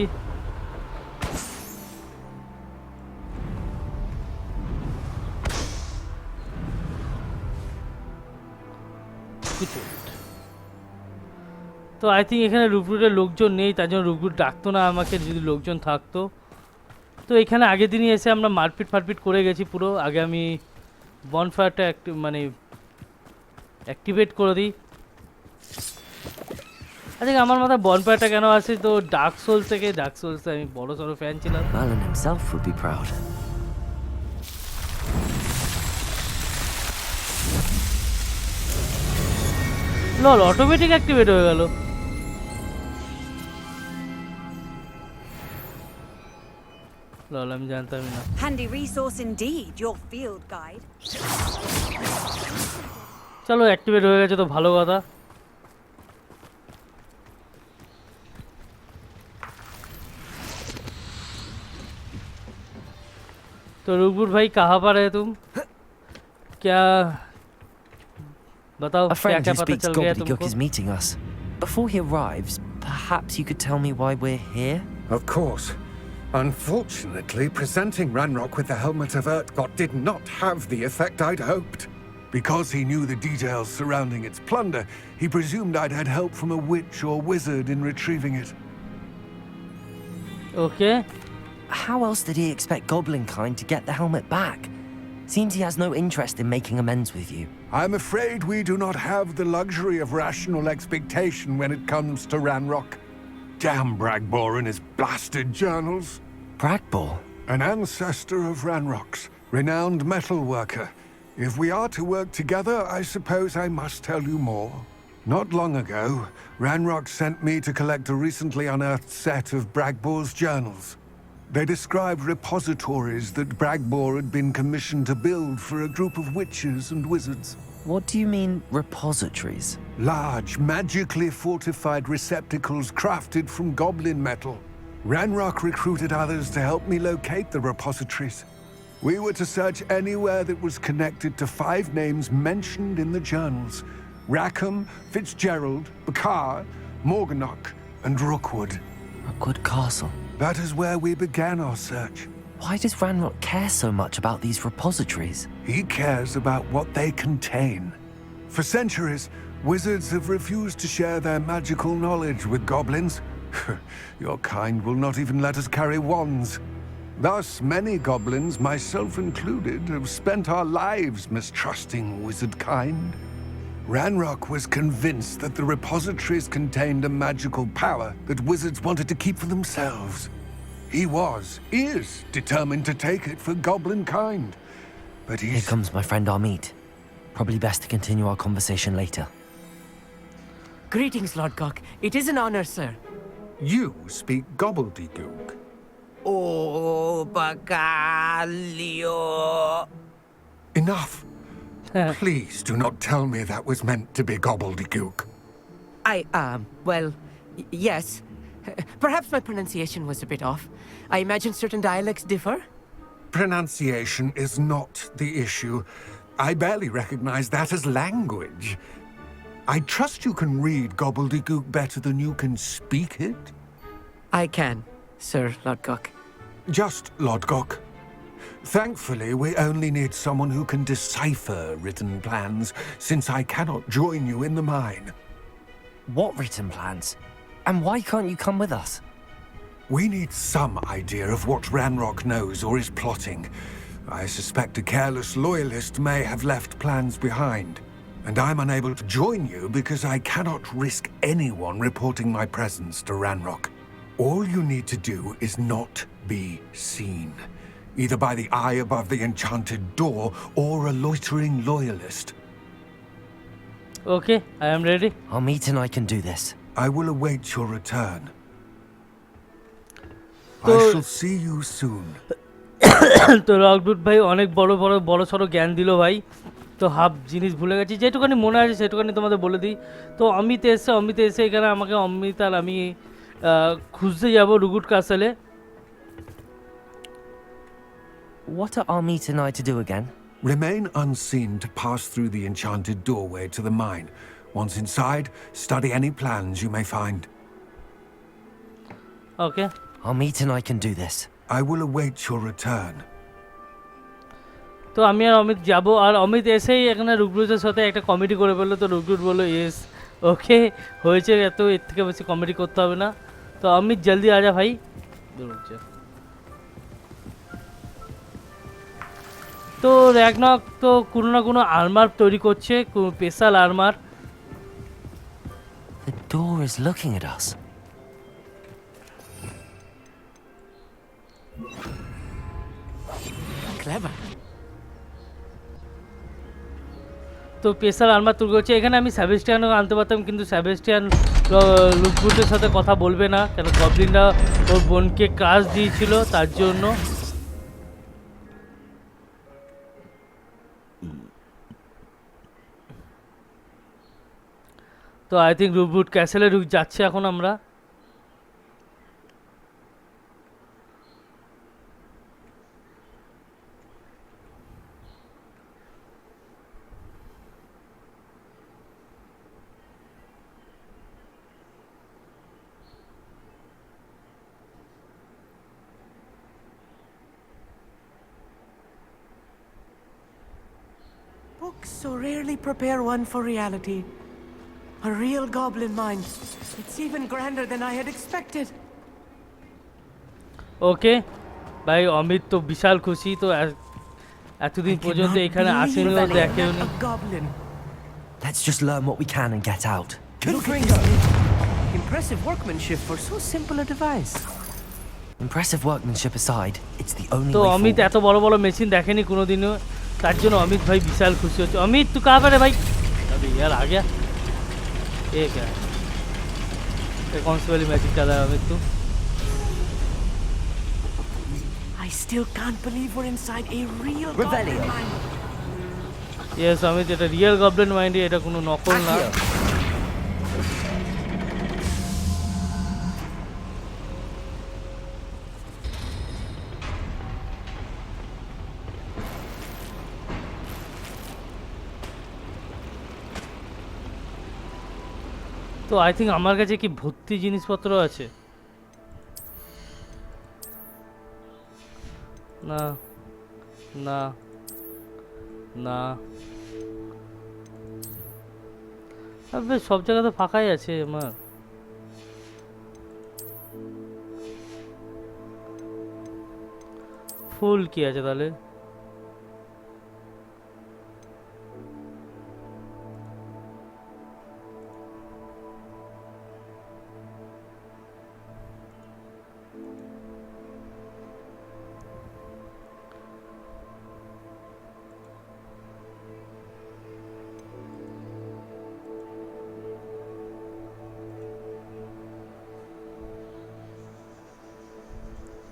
তো আই থিঙ্ক এখানে রুকরুটের লোকজন নেই, তার জন্য রুকরুট ডাকতো না আমাকে যদি লোকজন থাকতো। তো এখানে আগের দিনই এসে আমরা মারপিট ফারপিট করে গেছি পুরো। আগে আমি বনফায়ারটা মানে অ্যাক্টিভেট করে দিই। আচ্ছা আমার মাথায় বনফায়ারটা কেন আসে, তো ডার্ক সোলস থেকে, ডার্ক সোলসে আমি বড় সড়ো ফ্যান ছিলাম। Merlin himself would be proud. লল অটোমেটিক অ্যাক্টিভেট হয়ে গেল। লল আমি জানতামই না। Handy resource indeed, your field guide. চলো অ্যাক্টিভেট হয়ে গেছে তো ভালো কথা। तो रुकबुट भाई कहाँ पर है तुम? क्या बताओ A क्या friend क्या who पता speaks चल गया gobbledygook तुमको? is meeting us. Before he arrives, perhaps you could tell me why we're here? Of course. Unfortunately, presenting Ranrock with the Helmet of Urtkot did not have the effect I'd hoped. Because he knew the details surrounding its plunder, he presumed I'd had help from a witch or wizard in retrieving it. Okay. How else did he expect Goblinkind to get the helmet back? Seems he has no interest in making amends with you. I'm afraid we do not have the luxury of rational expectation when it comes to Ranrock. Damn Bragbor and his blasted journals. Bragbor? An ancestor of Ranrock's, renowned metalworker. If we are to work together, I suppose I must tell you more. Not long ago, Ranrock sent me to collect a recently unearthed set of Bragbor's journals. They described repositories that Bragbor had been commissioned to build for a group of witches and wizards. What do you mean, repositories? Large, magically fortified receptacles crafted from goblin metal. Ranrock recruited others to help me locate the repositories. We were to search anywhere that was connected to 5 names mentioned in the journals: Rackham, Fitzgerald, Bakar, Morganach, and Rookwood. Rookwood Castle. That is where we began our search. Why does Ranrock care so much about these repositories? He cares about what they contain. For centuries, wizards have refused to share their magical knowledge with goblins. Your kind will not even let us carry wands. Thus, many goblins, myself included, have spent our lives mistrusting wizard kind. Ranrock was convinced that the repositories contained a magical power that wizards wanted to keep for themselves. He is determined to take it for goblin kind. But Here comes my friend Amit. Probably best to continue our conversation later. Greetings, Lord Cock. It is an honor, sir. You speak gobbledygook. Oh, Bacalio. Enough. Please do not tell me that was meant to be gobbledygook. Well, yes. Perhaps my pronunciation was a bit off. I imagine certain dialects differ. Pronunciation is not the issue. I barely recognize that as language. I trust you can read gobbledygook better than you can speak it? I can, Sir Lodgok. Just Lodgok. Thankfully, we only need someone who can decipher written plans, since I cannot join you in the mine. What written plans? And why can't you come with us? We need some idea of what Ranrock knows or is plotting. I suspect a careless loyalist may have left plans behind. And I'm unable to join you because I cannot risk anyone reporting my presence to Ranrock. All you need to do is not be seen, either by the eye above the enchanted door or a loitering loyalist. Okay, I am ready. Armit and I can do this. I will await your return. So- I shall see you soon. তো রকডুট ভাই অনেক বড় সড়ো জ্ঞান দিল ভাই। তো half জিনিস ভুলে গেছি, যেটুখানি মনে আছে সেটুখানি তোমাদের বলে দিই। তো অমিত এসে এখানে আমাকে অমিত আর আমি খুঁজতে যাব রুগুট কাসেলে। What are Armit and I to do again? Remain unseen to pass through the enchanted doorway to the mine. Once inside, study any plans you may find. Okay, Armit and I can do this. I will await your return. তো আমি আর অমিত যাব, আর অমিত এসেই এখানে রুগরুজের সাথে একটা comedy করে ফেললো। তো রুগরুজ বললো ইয়েস ওকে হয়েছে, এর থেকে বেশি কমেডি করতে হবে না। তো অমিত জলদি আজা ভাই। তো র্যাগনক তো কোনো না কোনো আর্মার তৈরি করছে, special armour. The door is looking at us. Clever. তো স্পেশাল আর্মার তৈরি করছে। এখানে আমি সেবাস্টিয়ানও আনতে পারতাম, কিন্তু সেবাস্টিয়ান লুকবুটের সাথে কথা বলবে না, কেন গবলিনরা ওর বোনকে কাজ দিয়েছিল তার জন্য। তো আই থিঙ্ক রুবুট ক্যাসেলে যাচ্ছে এখন আমরা। Books so rarely prepare one for reality. A real goblin mind. It's even grander than I had expected. ওকে ভাই, অমিত তো বিশাল খুশি। তো এতদিন পর্যন্ত এখানে আসেনি, দেখেনি। A goblin. Let's just learn what we can and get out. Impressive workmanship for so simple a device. Impressive workmanship aside, it's the only তো way অমিত forward. এত বড় মেশিন দেখেনি কোনোদিনও, তার জন্য অমিত ভাই বিশাল খুশি হচ্ছে। অমিত তুই কাহা পে ভাই? अबे यार आ गया। ये क्या है? ये कौन सी वाली मैजिक कर रहा है अमित तू? I still can't believe we're inside a real Rebellion. goblin mind. Yes Amit, এটা রিয়েল গবলিন মাইন্ড, এটা কোনো নকল না। তো আই থিঙ্ক আমার কাছে কি ভর্তি জিনিসপত্র আছে না না না, বেশ সব জায়গাতে ফাঁকাই আছে আমার। ফুল কি আছে তাহলে?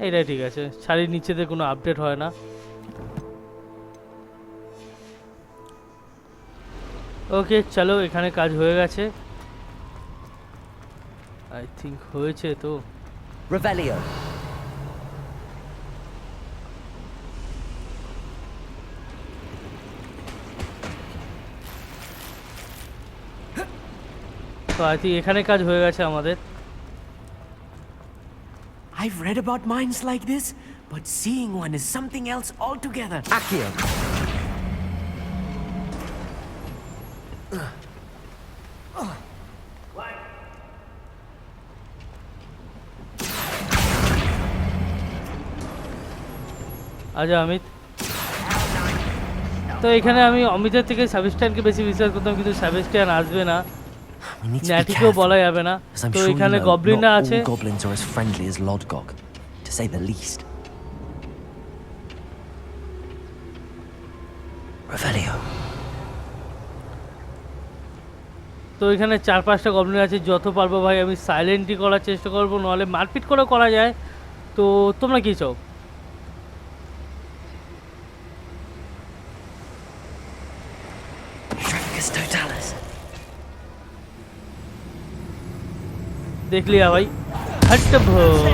এইটাই ঠিক আছে, শাড়ির নিচেতে কোনো আপডেট হয় না। ওকে চলো, এখানে কাজ হয়ে গেছে, আই থিঙ্ক হয়েছে তো। Revelio. তো আই থিঙ্ক এখানে কাজ হয়ে গেছে আমাদের। I've read about mines like this, but seeing one is something else altogether. Accio. আচ্ছা অমিত, তো এখানে আমি অমিতের থেকে সাবেস্টিয়ানকে বেশি বিশ্বাস করতাম, কিন্তু সাবেস্টিয়ান আসবে না, We need to be ন্যাটিকেও careful, বলা যাবে না। as I'm তো sure you এখানে know, গবলিনরা not আছে। all goblins are as friendly as Lodgok, to say the least. Revelio. তো এখানে 4-5টা গবলিন আছে, যত পারবো ভাই আমি সাইলেন্টই করার চেষ্টা করবো, নাহলে মারপিট করে করা যায়। তো তোমরা কি চাও? Trafficus totalis. देख लिया भाई, हट भोग।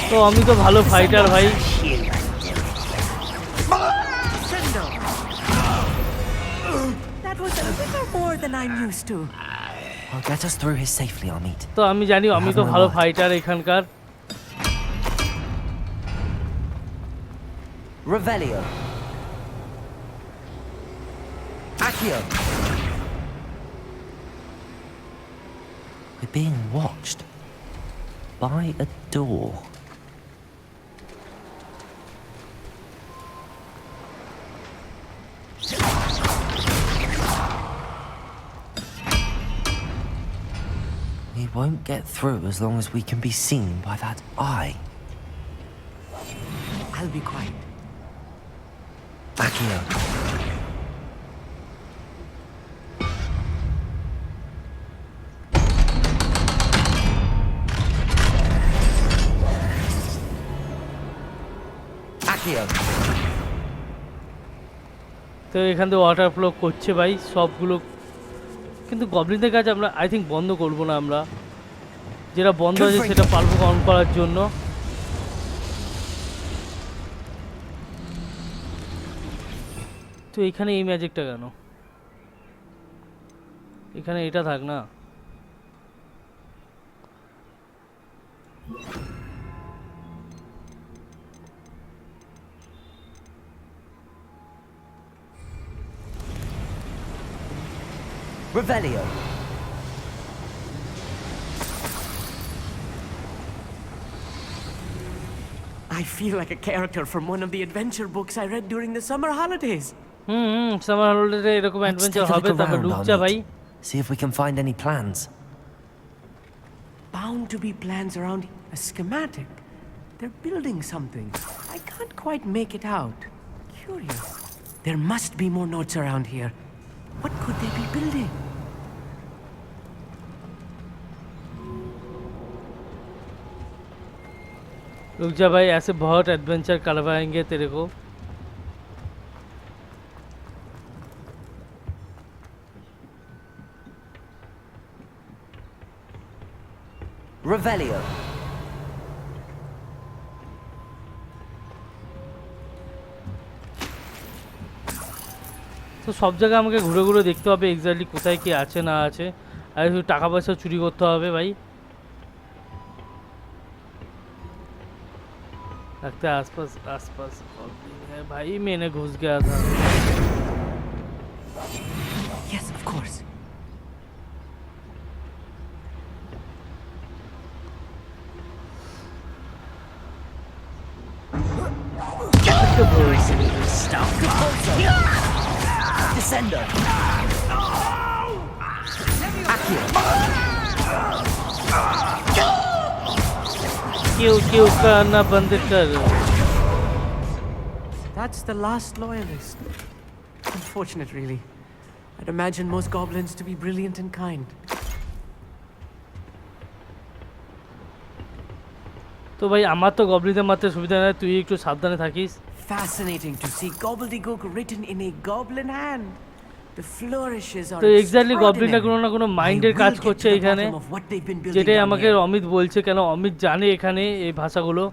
তো আমি তো ভালো ফাইটার ভাই। That was a little more than I'm used to. Well, get us through here safely, Amit. তো আমি জানি আমি তো ভালো ফাইটার এখানকার। Revelio. Accio. We're being watched by a door. We won't get through as long as we can be seen by that eye. I'll be quiet. Accio. Accio. তো এখান থেকে ওয়াটার ফ্লো করছে ভাই সবগুলো, কিন্তু গবলিনদের কাজ আমরা আই থিঙ্ক বন্ধ করব না, আমরা যেটা বন্ধ আছে সেটা পারবো অন করার জন্য। তো এখানে এই ম্যাজিকটা কেন? এখানে এটা থাক না। Revelio. I feel like a character from one of the adventure books I read during the summer holidays. Summer holiday এরকম Let's অ্যাডভেঞ্চার take a হবে, look তারপর around, ঢুকছা ভাই। Amit. See if we can find any plans. Bound to be plans around a schematic. They're building something. I can't quite make it out. Curious. There must be more notes around here. What could they be building? रुक जा भाई, ऐसे बहुत adventure करवाएंगे तेरे को। Revelio. তো সব জায়গায় আমাকে ঘুরে ঘুরে দেখতে হবে এক্স্যাক্টলি কোথায় কি আছে না আছে, আর একটু টাকা পয়সা চুরি করতে হবে ভাই। लगता है आसपास है भाई, मैंने घुस गया था। Yes, of course. Descendo. Accio. क्यों करना बंद कर। That's the last loyalist. Unfortunate, really. I'd imagine most goblins to be brilliant and kind. তো ভাই আমার তো গবলিনদের মারতে সুবিধা নেই, তুই একটু সাবধানে থাকিস। fascinating to see gobbledygook written in a goblin hand. The flourishes are তো এক্স্যাক্টলি গবলিনটা কোনো না কোনো মাইন্ডের কাজ করছে এখানে, যেটাই আমাকে অমিত বলছে। কেন অমিত জানে এখানে এই ভাষাগুলো।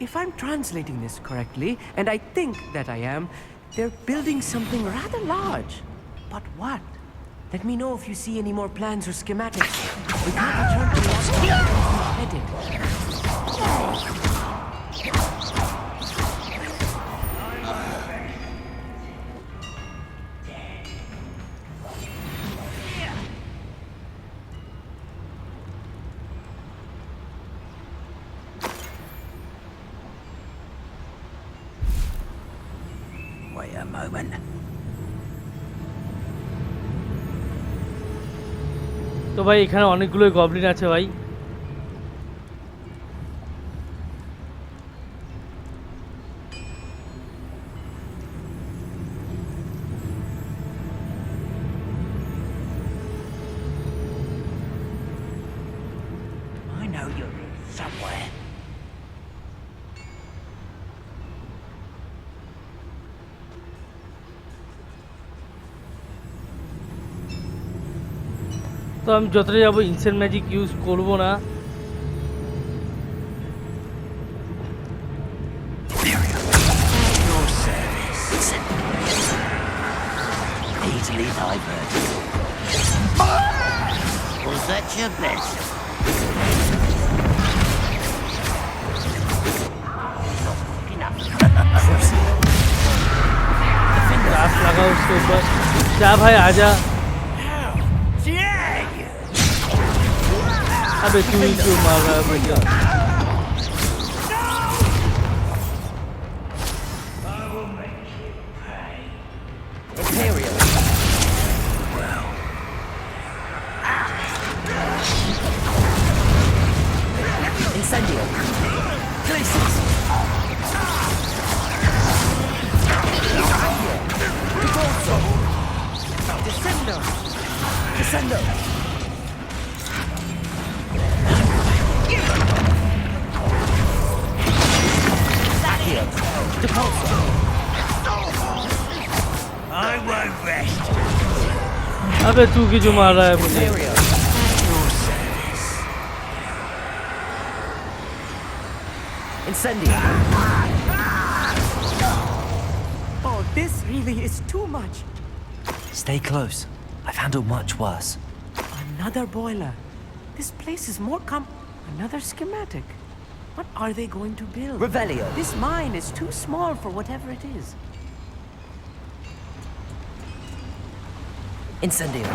If I'm translating this correctly, and I think that I am, they're building something rather large. But what? Let me know if you see any more plans or schematics. We can't return to lost time. Headed. Wait a moment. তো ভাই এখানে অনেকগুলো Goblin আছে ভাই। I know you're somewhere. তো আমি যতটা যাবো ইনসেন্ট ম্যাজিক ইউজ করব না। Your service. Easily diverted. Was that your best? गाछ लगाओ उसके ऊपर। जा भाई आजा। अबे तू ही क्यों मार रहा है भैया? Incendio. Places. Ricorso. Descendo. Descendo. I won't rest. अबे तू की जो मार रहा है मुझे? Your service. Incendio. Oh, this really is too much. Stay close. I've handled much worse. Another boiler. This place is more Another schematic. What are they going to build? Revelio. This mine is too small for whatever it is. Incendio.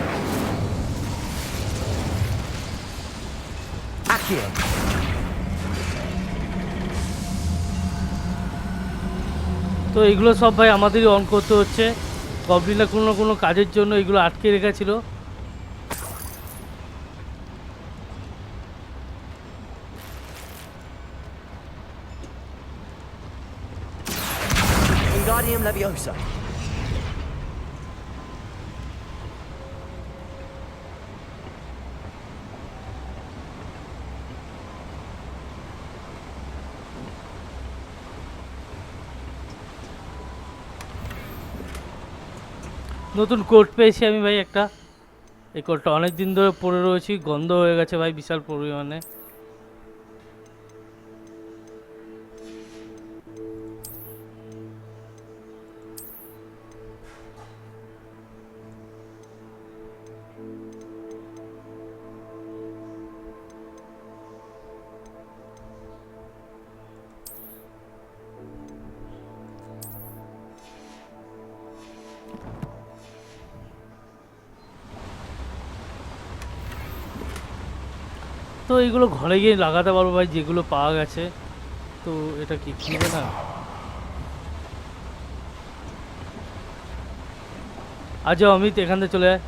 Accio. তো এগুলো সব ভাই আমাদেরই on করতে হচ্ছে। গবলিনরা কোনো না কোনো কাজের জন্য এগুলো আটকে রেখেছিল। Wingardium Leviosa. নতুন কোট পেয়েছি আমি ভাই একটা। এই কোটটা অনেক দিন ধরে পরে রয়েছি, গন্ধ হয়ে গেছে ভাই বিশাল পরিমাণে। তো এইগুলো ঘরে গিয়ে লাগাতে পারবো ভাই, যেগুলো পাওয়া গেছে। তো এটা কি কিনবে না? আজ অমিত এখান থেকে চলে যায়।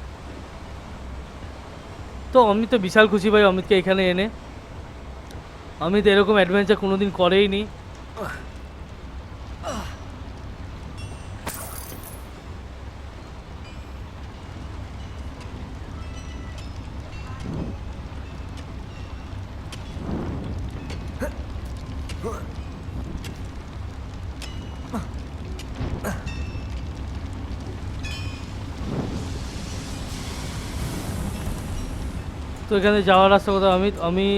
তো অমিত তো বিশাল খুশি ভাই অমিতকে এখানে এনে। অমিত এরকম অ্যাডভেঞ্চার কোনোদিন করেই নি। তো এখানে যাওয়ার রাস্তা কোথাও আমি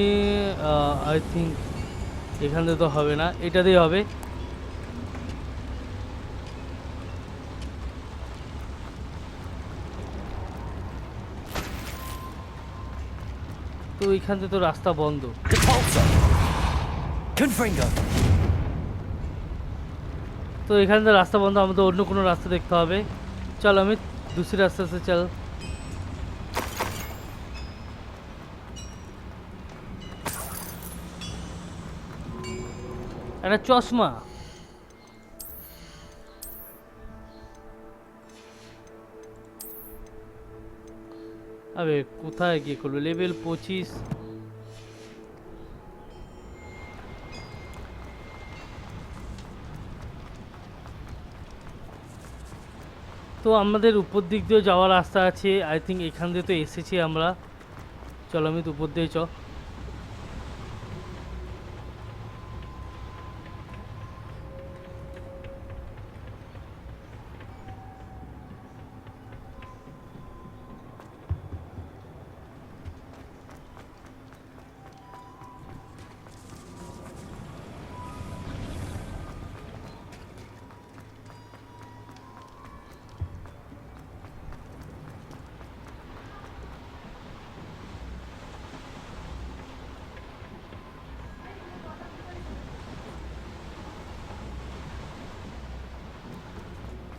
আই থিঙ্ক এখানে তো হবে না, এটা দিয়ে হবে। তো এখান থেকে তো রাস্তা বন্ধ। তো এখান থেকে রাস্তা বন্ধ, আমাদের অন্য কোনো রাস্তা দেখতে হবে। চল আমি दूसरी रास्ते से चल। একটা চশমা, আবে কোথায় গিয়ে করলো? লেভেল 25। তো আমাদের উপর দিক দিয়ে যাওয়ার রাস্তা আছে, আই থিঙ্ক এখান দিয়ে তো এসেছি আমরা। চলো আমি তো উপর দিয়ে চ।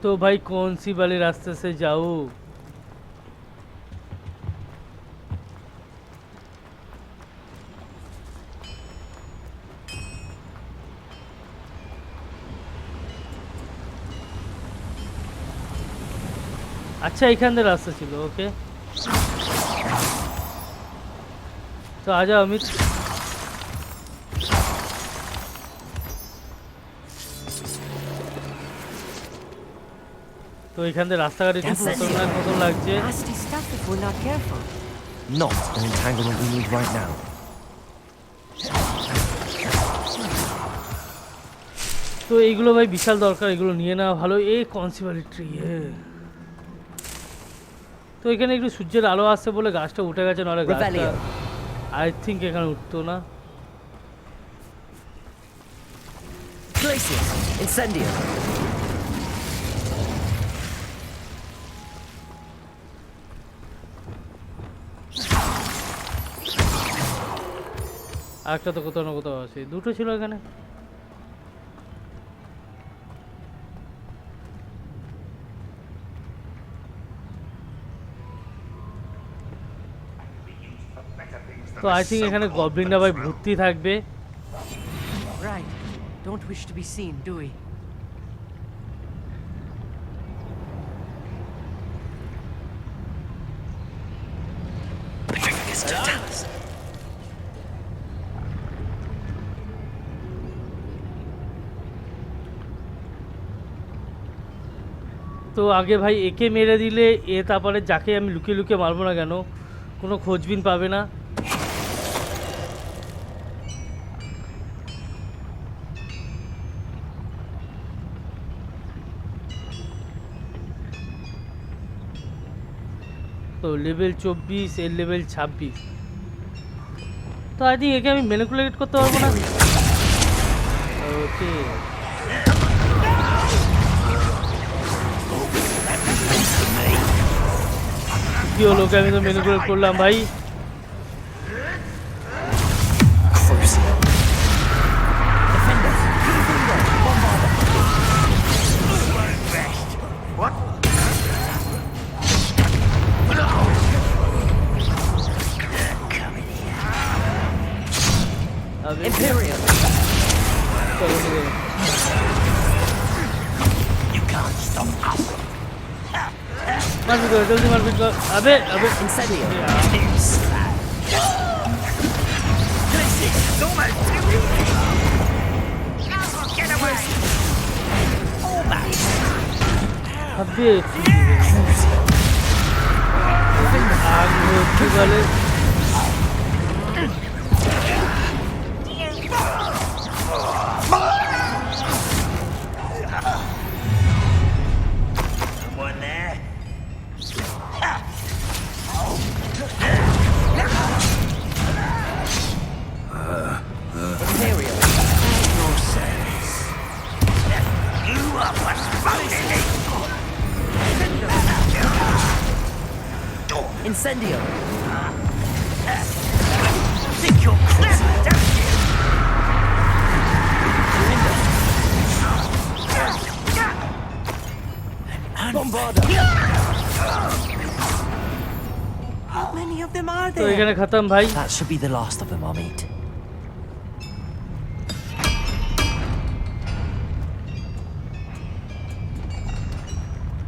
तो भाई कौन सी वाले रास्ते से जाऊँ? अच्छा এখানে রাস্তা ছিল, ওকে। তো আজা অমিত, তো এখান থেকে রাস্তাঘাট একটু খতরনাক মতন লাগছে। Nasty stuff if we're not careful. Not an entanglement we need right now. তো এইগুলো ভাই বিশাল দরকার, এগুলো নিয়ে নেওয়া ভালো। এই কনসিভারি ট্রি, তো এখানে একটু সূর্যের আলো আসছে বলে গাছটা উঠে গেছে, নাহলে গাছটা আই থিঙ্ক এখানে উঠতো না। Incendio. একটা তো কোথাও না কোথাও আছে, দুটো ছিল এখানে। তো আই থিঙ্ক এখানে গবলিনটা ভাই ভর্তি থাকবে। Right. Don't wish to be seen, do we? তো আগে ভাই একে মেরে দিলে এ তারপরে যাকে আমি লুকিয়ে লুকিয়ে মারবো না কেন কোনো খোঁজবিন পাবে না। তো লেভেল 24 এর লেভেল 26। তো আই থিঙ্ক একে আমি ম্যানিপুলেট করতে পারবো না। ওকে, কি হলো? ওকে আমি তো ম্যানিপুলেট করলাম ভাই। Imperial. You can't stop us. मारपीट करो, जल्दी मारपीट करो। अबे अबे Incendio. अबे आग होती वाले। Someone there? Incendio! Think you're clever, don't you? How many of them are তো there? এখানে খতম ভাই। That should be the last of them, Amit.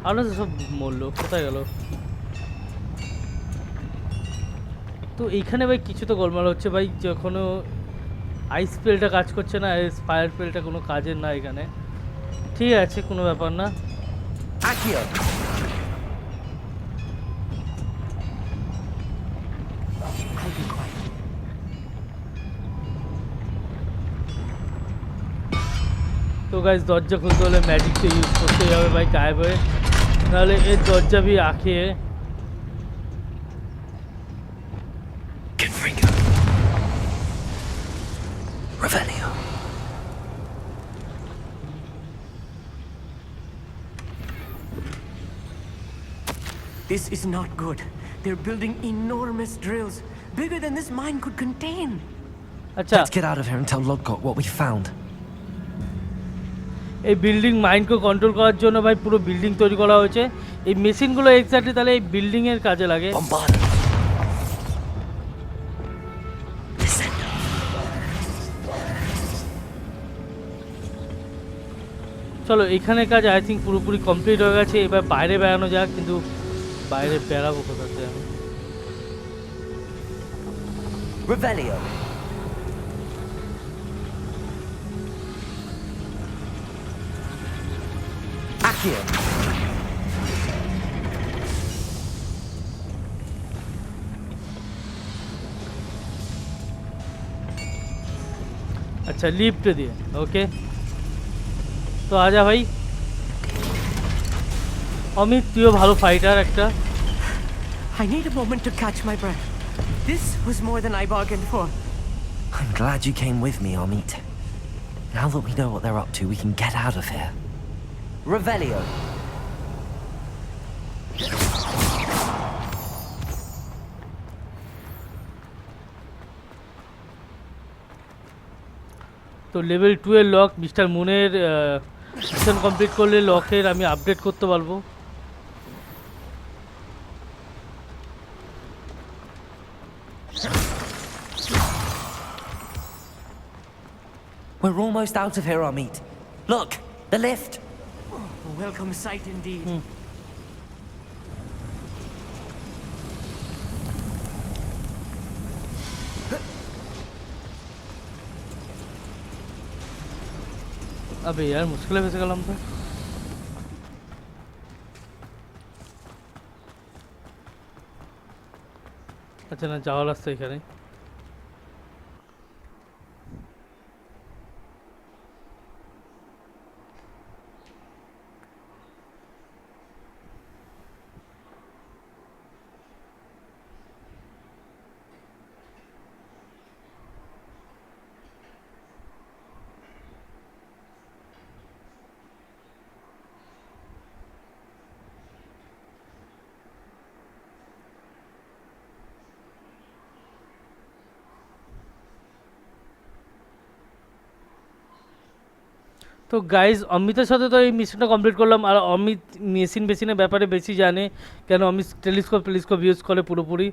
আরো সব মরলো, কোথায় গেল? তো এইখানে ভাই কিছু তো গোলমাল হচ্ছে ভাই, যখনও আইস স্পেলটা কাজ করছে না, ফায়ার স্পেলটা কোনো কাজের না এখানে। ঠিক আছে, কোনো ব্যাপার না। Accio! I'll be quiet. তো গাইস দরজা খুলতে হলে ম্যাজিকটা ইউজ করতেই হবে ভাই, গায়েব হয়ে, নাহলে এর দরজা भी আঁকে। Revelio. This is not good. They're building enormous drills, bigger than this mine could contain. আচ্ছা, Let's get out of here and tell Lodgok what we found. এই বিল্ডিং মাইন্ডকে কন্ট্রোল করার জন্য ভাই পুরো বিল্ডিং তৈরি করা হয়েছে। এই মেশিনগুলো এক্স্যাক্টলি তাহলে এই বিল্ডিং এর কাজে লাগে। Bombard. চলো, এখানে কাজ আই থিঙ্ক পুরোপুরি কমপ্লিট হয়ে গেছে। এবার বাইরে বেড়ানো যাক, কিন্তু বাইরে বেড়াবো কোথাতে আমি? Revelio. Accio. আচ্ছা, লিফট দিয়ে ওকে। তো আজা ভাই, অমিত তুইও ভালো ফাইটার একটা। I need a moment to catch my breath. This was more than I bargained for. I'm glad you came with me, Amit. Now that we know what they're up to, we can get out of here. Revelio. তো level 2 এর lock mister মুনের mission complete করলে লকের আমি update করতে পারবো। We're almost out of here, Amit. Look, the lift. A welcome sight indeed. अबे यार मुश्किल है वैसे कलम तो। अच्छा ना जाओ रास्ते करें। তো গাইজ অমিতের সাথে তো এই মিশনটা কমপ্লিট করলাম। আর অমিত মেশিনের ব্যাপারে বেশি জানে, কেন অমিত টেলিস্কোপ ইউজ করে পুরোপুরি।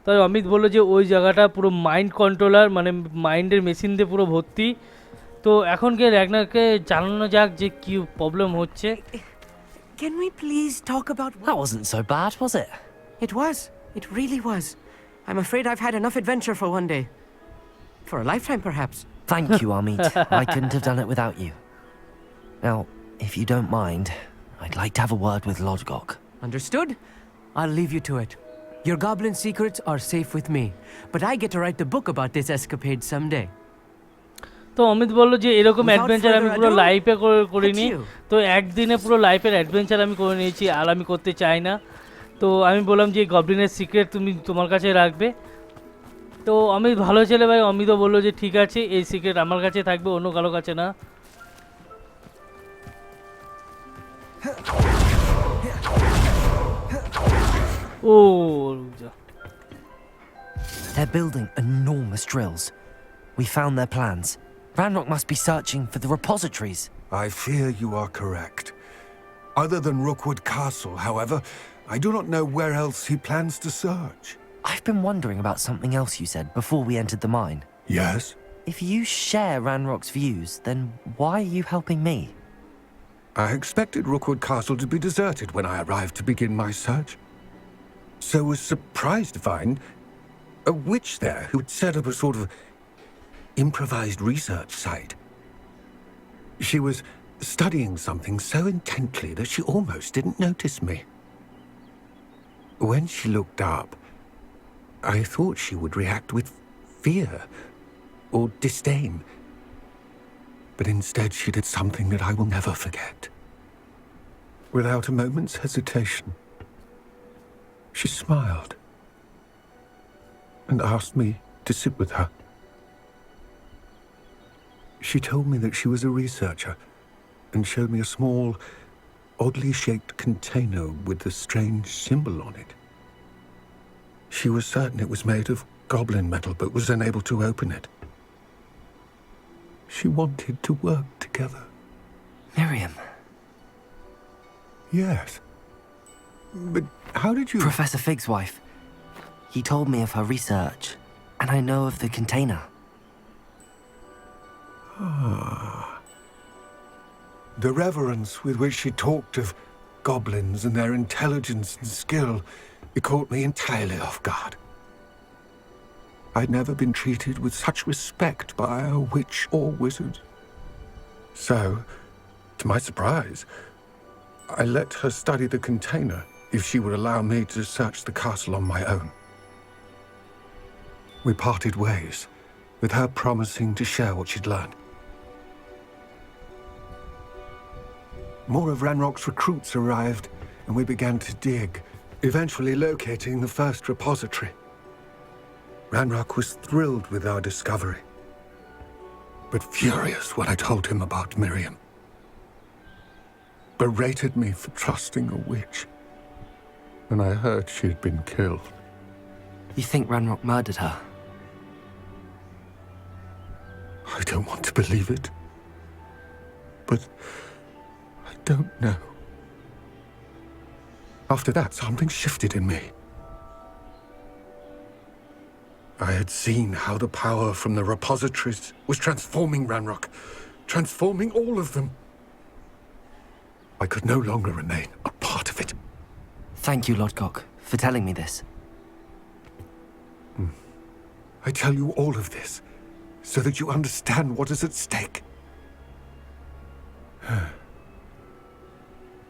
তাই অমিত বললো যে ওই জায়গাটা পুরো মাইন্ড কন্ট্রোলার, মানে মাইন্ডের মেশিন দিয়ে পুরো ভর্তি। তো এখন কি র্যাগনারকে জানানো যাক যে কি প্রবলেম হচ্ছে। Can we please talk about That wasn't so bad, was it? It was. It really was. I'm afraid I've had enough adventure for one day. For a lifetime, perhaps. Thank you, Amit. I couldn't have done it without you. Now, if you don't mind, I'd like to have a word with Lodgok. Understood? I'll leave you to it. Your goblin secrets are safe with me, but I get to write the book about this escapade someday. তো অমিত বললো যে এরকম adventure আমি পুরো লাইফে করিনি। তো একদিনে পুরো লাইফের অ্যাডভেঞ্চার আমি করে নিয়েছি, আর আমি করতে চাই না। তো আমি বললাম যে গবলিনের সিক্রেট তুমি তোমার কাছে রাখবে। তো অমিত ভালো ছেলে ভাই, অমিতও বললো যে ঠিক আছে, এই সিক্রেট আমার কাছে থাকবে, অন্য কারো কাছে না। Oh, They're building enormous drills. We found their plans. Ranrock must be searching for the repositories. I fear you are correct. Other than Rookwood Castle, however, I do not know where else he plans to search. I've been wondering about something else you said before we entered the mine. Yes? If you share Ranrock's views, then why are you helping me? I expected Rookwood Castle to be deserted when I arrived to begin my search. So was surprised to find a witch there who had set up a sort of improvised research site. She was studying something so intently that she almost didn't notice me. When she looked up, I thought she would react with fear or disdain. But instead she did something that I will never forget. Without a moment's hesitation, she smiled and asked me to sit with her. She told me that she was a researcher and showed me a small, oddly shaped container with a strange symbol on it. She was certain it was made of goblin metal, but was unable to open it. She wanted to work together. Miriam. Yes. But how did you... Professor Fig's wife. He told me of her research, and I know of the container. The reverence with which she talked of goblins and their intelligence and skill, it caught me entirely off guard. I'd never been treated with such respect by a witch or wizard. So, to my surprise, I let her study the container if she would allow me to search the castle on my own. We parted ways, with her promising to share what she'd learned. More of Ranrock's recruits arrived, and we began to dig, eventually locating the first repository. Ranrock was thrilled with our discovery, but furious when I told him about Miriam. Berated me for trusting a witch, and I heard she had been killed. You think Ranrock murdered her? I don't want to believe it, but I don't know. After that, something shifted in me. I had seen how the power from the repositories was transforming Ranrock, transforming all of them. I could no longer remain a part of it. Thank you, Lodgok, for telling me this. I tell you all of this so that you understand what is at stake.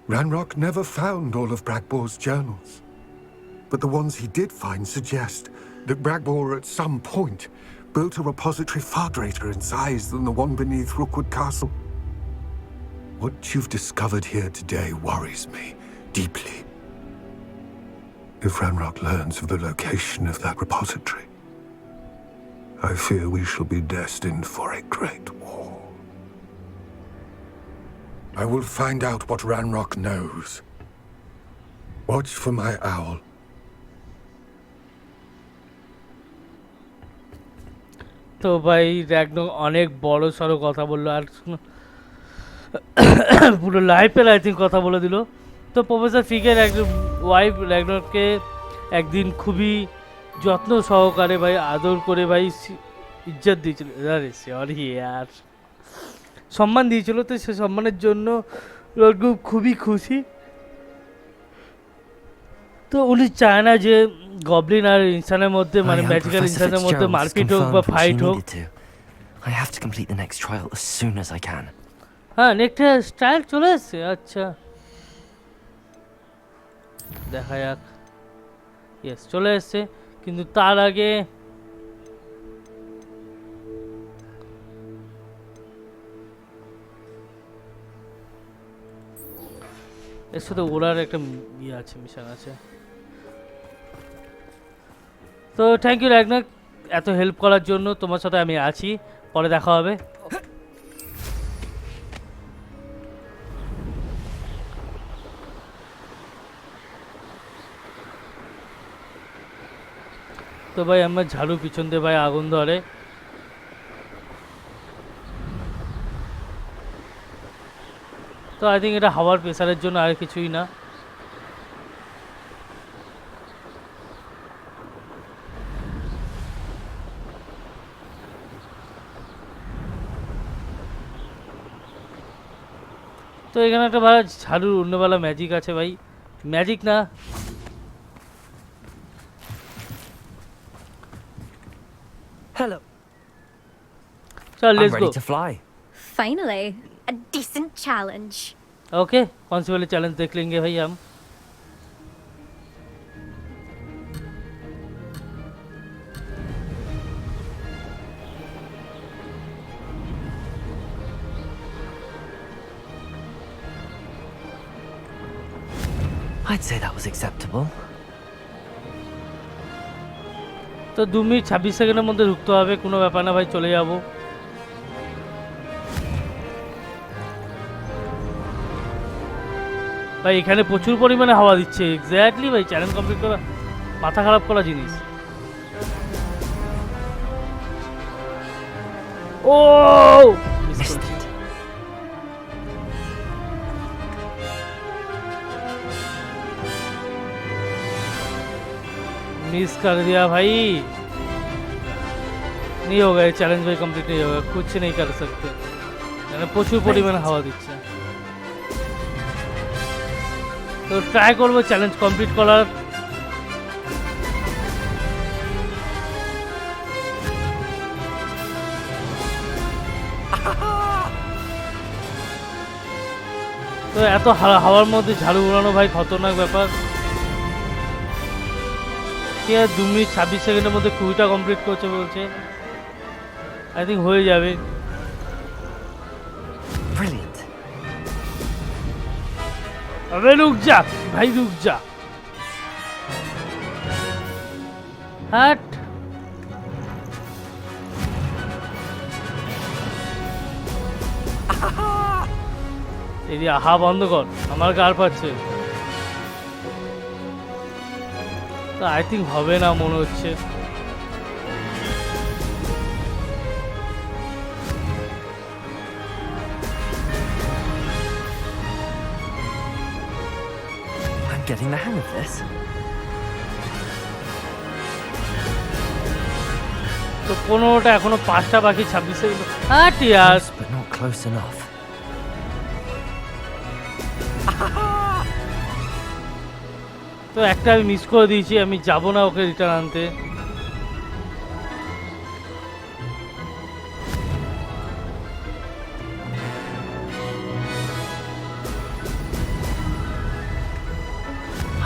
Ranrock never found all of Bragbor's journals, but the ones he did find suggest that Bragbor at some point built a repository far greater in size than the one beneath Rookwood Castle. What you've discovered here today worries me deeply. If Ranrock learns of the location of that repository, I fear we shall be destined for a great war. I will find out what Ranrock knows. Watch for my owl. তো ভাই র্যাগনক অনেক বড় সড়ো কথা বললো আর পুরো লাইফের I think কথা বলে দিল। তো প্রফেসর ফিগের একজন ওয়াইফ র্যাগনককে একদিন খুবই যত্ন সহকারে ভাই আদর করে ভাই ইজ্জত দিয়েছিল, আরে সরি আর সম্মান দিয়েছিল। তো সে সম্মানের জন্য র্যাগনক খুবই খুশি। তো উনি চায় না যে গবলিন আর ইনসানের মধ্যে মানে ম্যাজিক্যাল ইনসানের মধ্যে মারপিট হোক বা ফাইট হোক। I have to complete the next trial as soon as I can. হ্যাঁ, নেক্সট ট্রায়াল চলে এসছে। আচ্ছা দেখা যাক। ইয়েস চলে এসছে, কিন্তু তার আগে এর সাথে ওরার একটা ইয়ে আছে, মিশন আছে। তো থ্যাংক ইউ র্যাগনাক এত হেল্প করার জন্য, তোমার সাথে আমি আছি, পরে দেখা হবে। তো ভাই আমার ঝাড়ু পিছন দিয়ে ভাই আগুন ধরে। তো আই থিঙ্ক এটা হাওয়ার প্রেসারের জন্য, আর কিছুই না। তো এখানে একটা ভালো ঝাড়ুর অন্যবেলা ম্যাজিক আছে ভাই, ম্যাজিক না Hello. চল I'm let's go. ready to fly. Finally, a decent challenge. Okay कौन सी वाली चैलेंज देख लेंगे भाई हम। I'd say that was acceptable. তো 2 মিনিট 26 সেকেন্ডের মধ্যে ঢুকতে হবে, কোনো ব্যাপার না ভাই, চলে যাব। ভাই এখানে প্রচুর পরিমাণে হাওয়া দিচ্ছে, এক্স্যাক্টলি ভাই চ্যালেঞ্জ কমপ্লিট করা মাথা খারাপ করা জিনিস। ও Missed it. मिस कर दिया भाई, नहीं होगा ये चैलेंज भाई, कंप्लीट नहीं होगा, कुछ नहीं कर सकते, मैंने প্রচুর পরিমাণে হাওয়া দিচ্ছে। তো ট্রাই করব চ্যালেঞ্জ কমপ্লিট করার। তো এত হাওয়ার মধ্যে ঝাড়ু উড়ানো ভাই খতরনাক ব্যাপার। ঠিক আছে 2 মিনিট 26 সেকেন্ডের মধ্যে 20টা কমপ্লিট করছে বলছে, আই থিঙ্ক হয়ে যাবে। Brilliant. अबे रुक जा भाई, रुक जा, हट। এই আহা বন্ধ কর, আমার কার পাচ্ছে। তো আই থিঙ্ক হবে না মনে হচ্ছে। I'm getting the hang of this. তো 15টা এখনো 5টা বাকি, 26 সেকেন্ড। হ্যাঁ টিয়াস, But not close enough. তো একটা আমি মিস করে দিয়েছি, আমি যাব না ওকে রিটার্ন আনতে।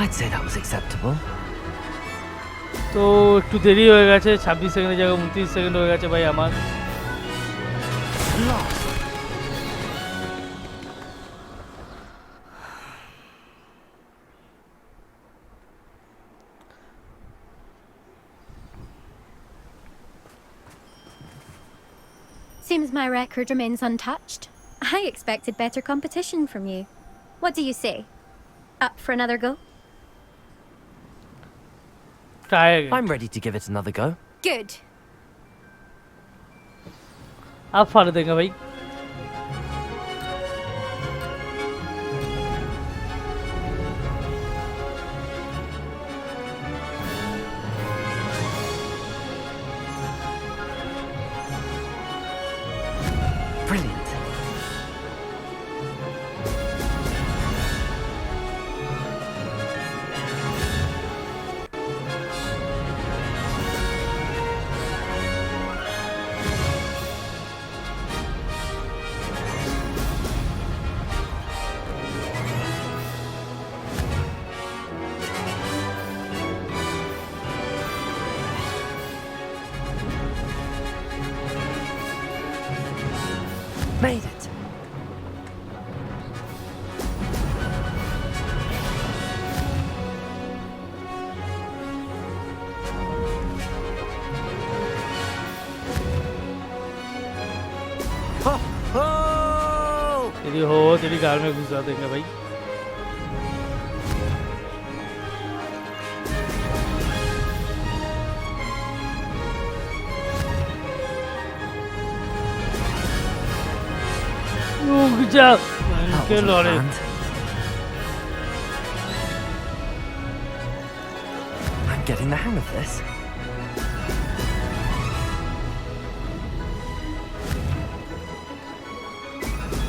I'd say that was acceptable. তো একটু দেরি হয়ে গেছে, 26 সেকেন্ডের জায়গায় 29 সেকেন্ড হয়ে গেছে ভাই আমার। Seems my record remains untouched. I expected better competition from you. What do you say? Up for another go? Try again. I'm ready to give it another go. Good. आप फाड़ देंगे भाई। Brilliant. Made it. तेरी हो तेरी car में घुसा देंगे भाई। যা That কে wasn't লড়ে planned. I'm getting the hang of this.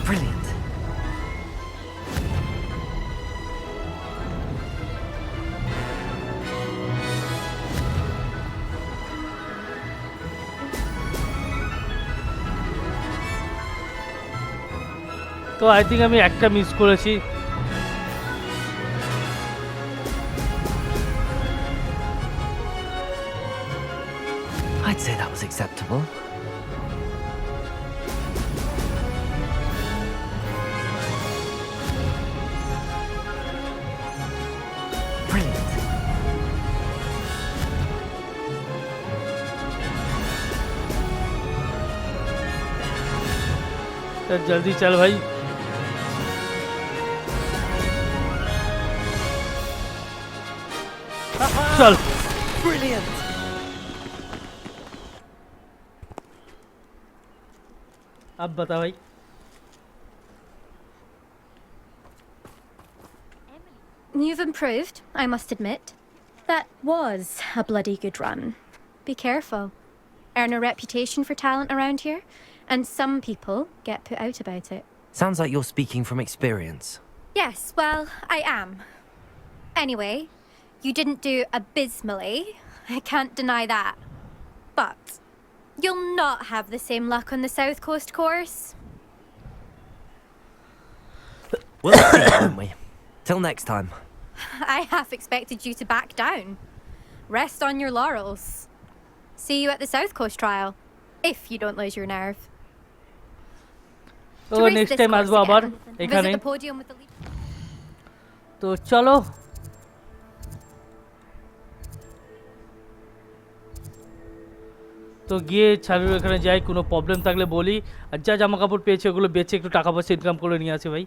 Brilliant. তো আই থিঙ্ক আমি একটা মিস করেছি I'd say that was acceptable. Brilliant. जल्दी चल भाई चल Brilliant. अब बता भाई You've improved, I must admit. That was a bloody good run. Be careful. Earn a reputation for talent around here, and some people get put out about it. Sounds like you're speaking from experience. Yes, well, I am. Anyway, you didn't do abysmally. I can't deny that. But you'll not have the same luck on the South Coast course. We'll see, won't we? Till next time. I half expected you to back down. Rest on your laurels. See you at the South Coast trial, if you don't lose your nerve. তো next time আসবো আবার এখানে Visit the podium with the lead. তো চলো তো গিয়ে ছাড়ুর এখানে যাই কোনো প্রবলেম থাকলে বলি আর যা জামা কাপড় পেয়েছে ওগুলো বেচে একটু টাকা পয়সা ইনকাম করে নিয়ে আসি ভাই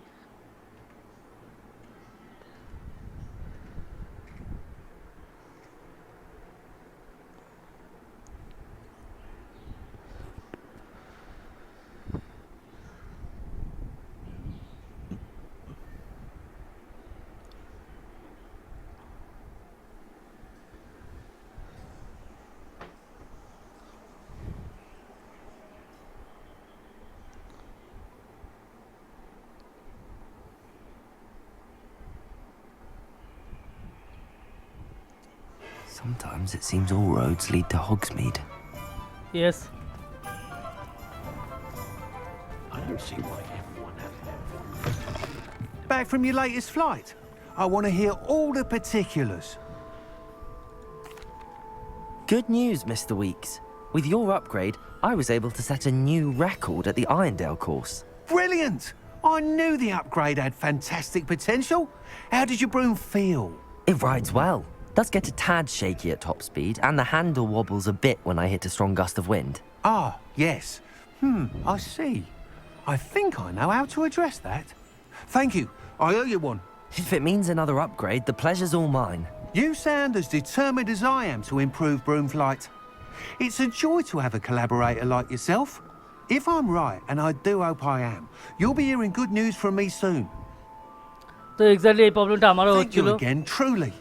Sometimes it seems all roads lead to Hogsmeade. Yes. I don't see why everyone has. Back from your latest flight? I want to hear all the particulars. Good news, Mr. Weeks. With your upgrade, I was able to set a new record at the Irondale course. Brilliant! I knew the upgrade had fantastic potential. How did your broom feel? It rides well. Does get a tad shaky at top speed, and the handle wobbles a bit when I hit a strong gust of wind. Ah, yes. I see. I think I know how to address that. Thank you. I owe you one. If it means another upgrade, the pleasure's all mine. You sound as determined as I am to improve broom flight. It's a joy to have a collaborator like yourself. If I'm right, and I do hope I am, you'll be hearing good news from me soon. তো exactly এই প্রবলেমটা আমারও Thank হচ্ছিল you again, truly.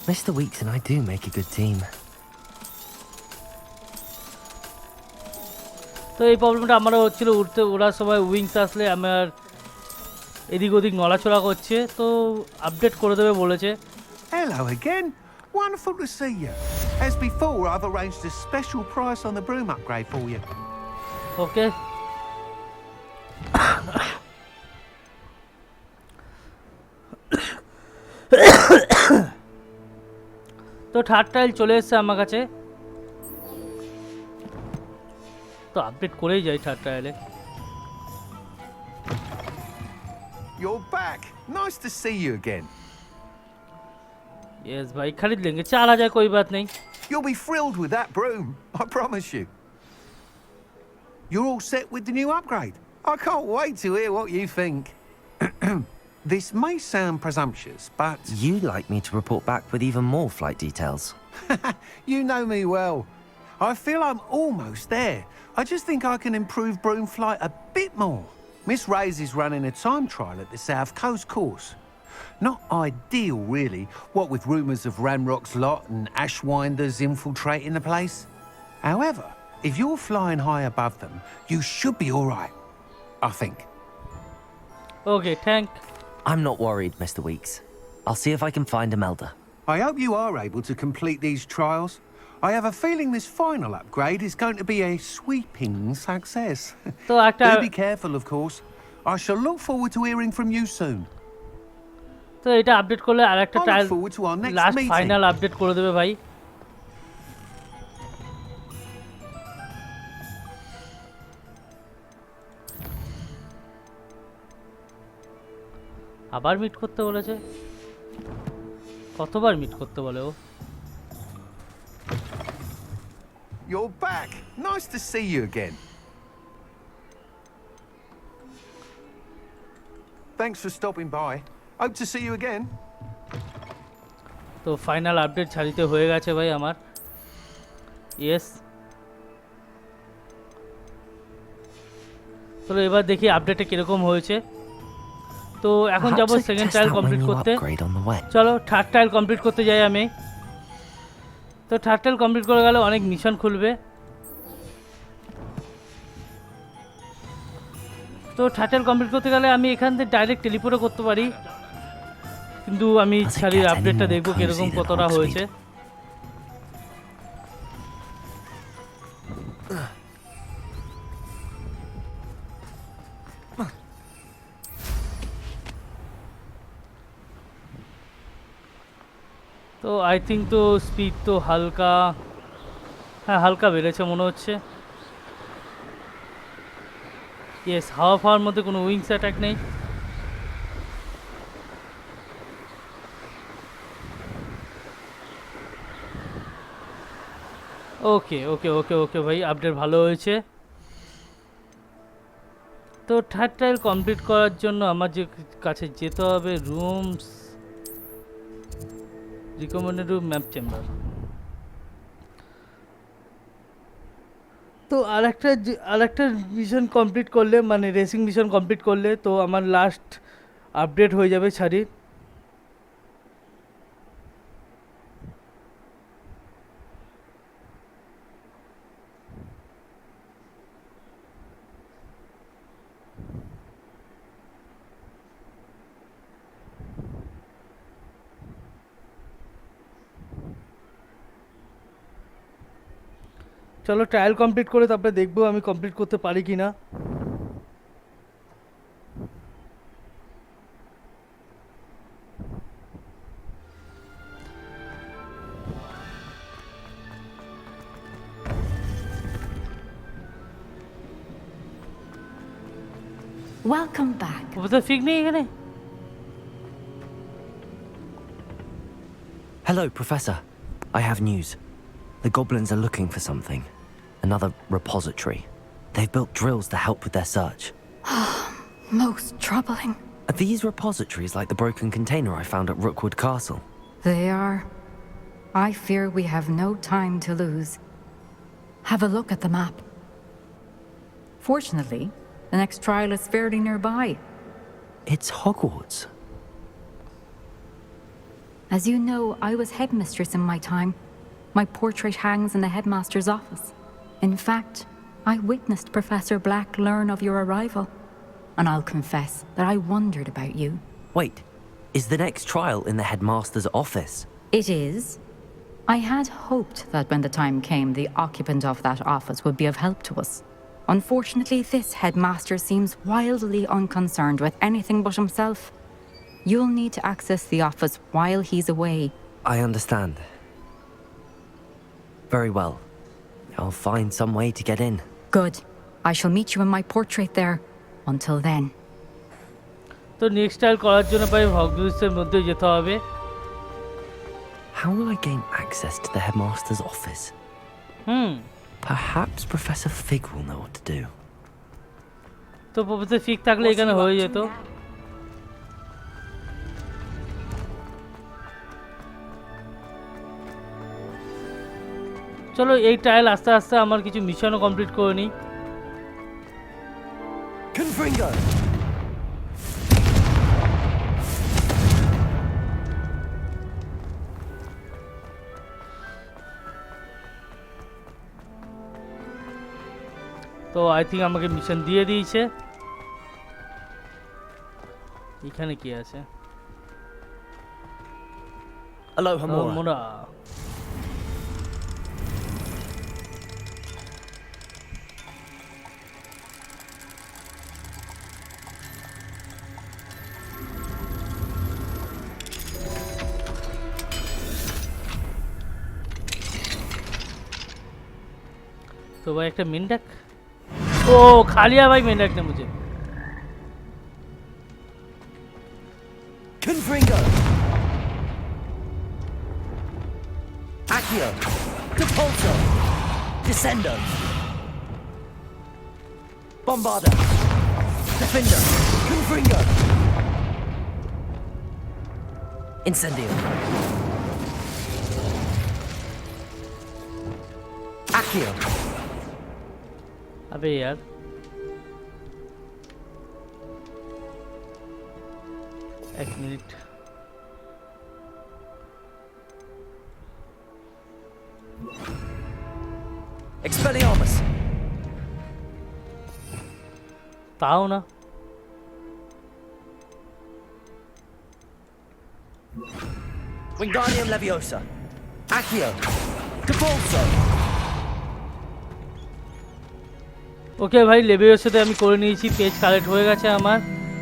Mr. Weeks and I do make a good team. তো এই প্রবলেমটা আমারও হচ্ছিল উঠতে ওড়ার সময় উইংস আসলে আমার এদিক ওদিক নড়াচড়া করছে তো আপডেট করে দেবে বলেছে Hello again. Wonderful to see you. As before, I've arranged a special price on the broom upgrade for you. ওকে তো থার্ড টাইল চলে এসেছে আমার কাছে তো আপডেট করেই যাই থার্ড টাইলে You're back. Nice to see you again. Yes भाई खरीद लेंगे 4000 कोई बात नहीं You'll be thrilled with that broom, I promise you. You're all set with the new upgrade. I can't wait to hear what you think. This may sound presumptuous, but You like me to report back with even more flight details. you know me well. I feel I'm almost there. I just think I can improve broom flight a bit more. Miss Reyes is running a time trial at the South Coast course. Not ideal, really, what with rumours of Ranrock's lot and Ashwinders infiltrating the place. However, if you're flying high above them, you should be all right, I think. Okay, thank. I'm not worried, Mr. Weeks. I'll see if I can find Imelda. I hope you are able to complete these trials. I have a feeling this final upgrade is going to be a sweeping success. তো একটা Do be careful, of course. I shall look forward to hearing from you soon. তো এটা update করলে আরেকটা I look trial forward to our next last meeting. Final update করে দেবে ভাই। আবার মিট করতে বলেছে, কতবার মিট করতে বলে ও? You're back. Nice to see you again. Thanks for stopping by. Hope to see you again. তো ফাইনাল আপডেট ছাড়িতে হয়ে গেছে ভাই আমার। ইয়েস, চলো এবার দেখি আপডেটে কিরকম হয়েছে। তো এখন যাব Perhaps I second test trial out my complete new করতে। upgrade on the way. চলো থার্ড ট্রায়াল কমপ্লিট করতে যাই আমি। তো থার্ড ট্রায়াল কমপ্লিট করে গেলে অনেক মিশন খুলবে। তো থার্ড ট্রায়াল কমপ্লিট করতে গেলে আমি এখান থেকে ডাইরেক্ট টেলিপোর্টও করতে পারি, কিন্তু আমি Does it শাড়ির get any আপডেটটা more দেখবো cozy কিরকম than কতটা Hogsmeade? হয়েছে। তো আই থিঙ্ক তো স্পিড তো হালকা, হ্যাঁ হালকা বেড়েছে মনে হচ্ছে। ইয়েস, হাওয়া ফাওয়ার মধ্যে কোনো উইংস অ্যাটাক নেই। ওকে ওকে ওকে ওকে ভাই, আপডেট ভালো হয়েছে। তো থার্ড ট্রায়াল কমপ্লিট করার জন্য আমার যে কাছে যেতে হবে rooms, recommended room, map chamber. তো আরেকটা মিশন কমপ্লিট করলে, মানে রেসিং মিশন কমপ্লিট করলে তো আমার লাস্ট আপডেট হয়ে যাবে ছাড়ির। চলো ট্রায়াল কমপ্লিট করে তারপরে দেখবো আমি কমপ্লিট করতে পারি কি না। Welcome back. প্রফেসর ফিগ নেই এখানে? Hello, Professor. I have news. The goblins are looking for something. Another repository. They've built drills to help with their search. Most troubling. Are these repositories like the broken container I found at Rookwood Castle? They are. I fear we have no time to lose. Have a look at the map. Fortunately, the next trial is fairly nearby. It's Hogwarts. As you know, I was headmistress in my time. My portrait hangs in the headmaster's office. In fact, I witnessed Professor Black learn of your arrival. And I'll confess that I wondered about you. Wait, is the next trial in the headmaster's office? It is. I had hoped that when the time came, the occupant of that office would be of help to us. Unfortunately, this headmaster seems wildly unconcerned with anything but himself. You'll need to access the office while he's away. I understand. Very well. I'll find some way to get in. Good. I shall meet you in my portrait there. Until then. তো next trial করার জন্য ভাই হগওয়ার্টসের মধ্যে যেতে হবে। How will I gain access to the headmaster's office? Perhaps Professor Fig will know what to do. তো professor fig থাকলে এখানে হয়ে যেত। চলো এই ট্রায়াল আস্তে আস্তে আমার কিছু মিশনও কমপ্লিট করে নিই। Confringo! তো আই থিঙ্ক আমাকে মিশন দিয়ে দিয়েছে। এখানে কি আছে? Aloha Mora. মোরা। तो भाई एक मेंढक ओ खा लिया भाई मेंढक ने मुझे। Confringo! Accio! Depulso! Descendo! Bombarda! Defender! Confringo! Incendio! Accio! अबे यार एक मिनट Expelliarmus! ताओ ना Wingardium Leviosa! Accio! Depulso! ওকে ভাই লেভেলের সাথে আমি করে নিয়েছি, পেজ কালেক্ট হয়ে গেছে আমার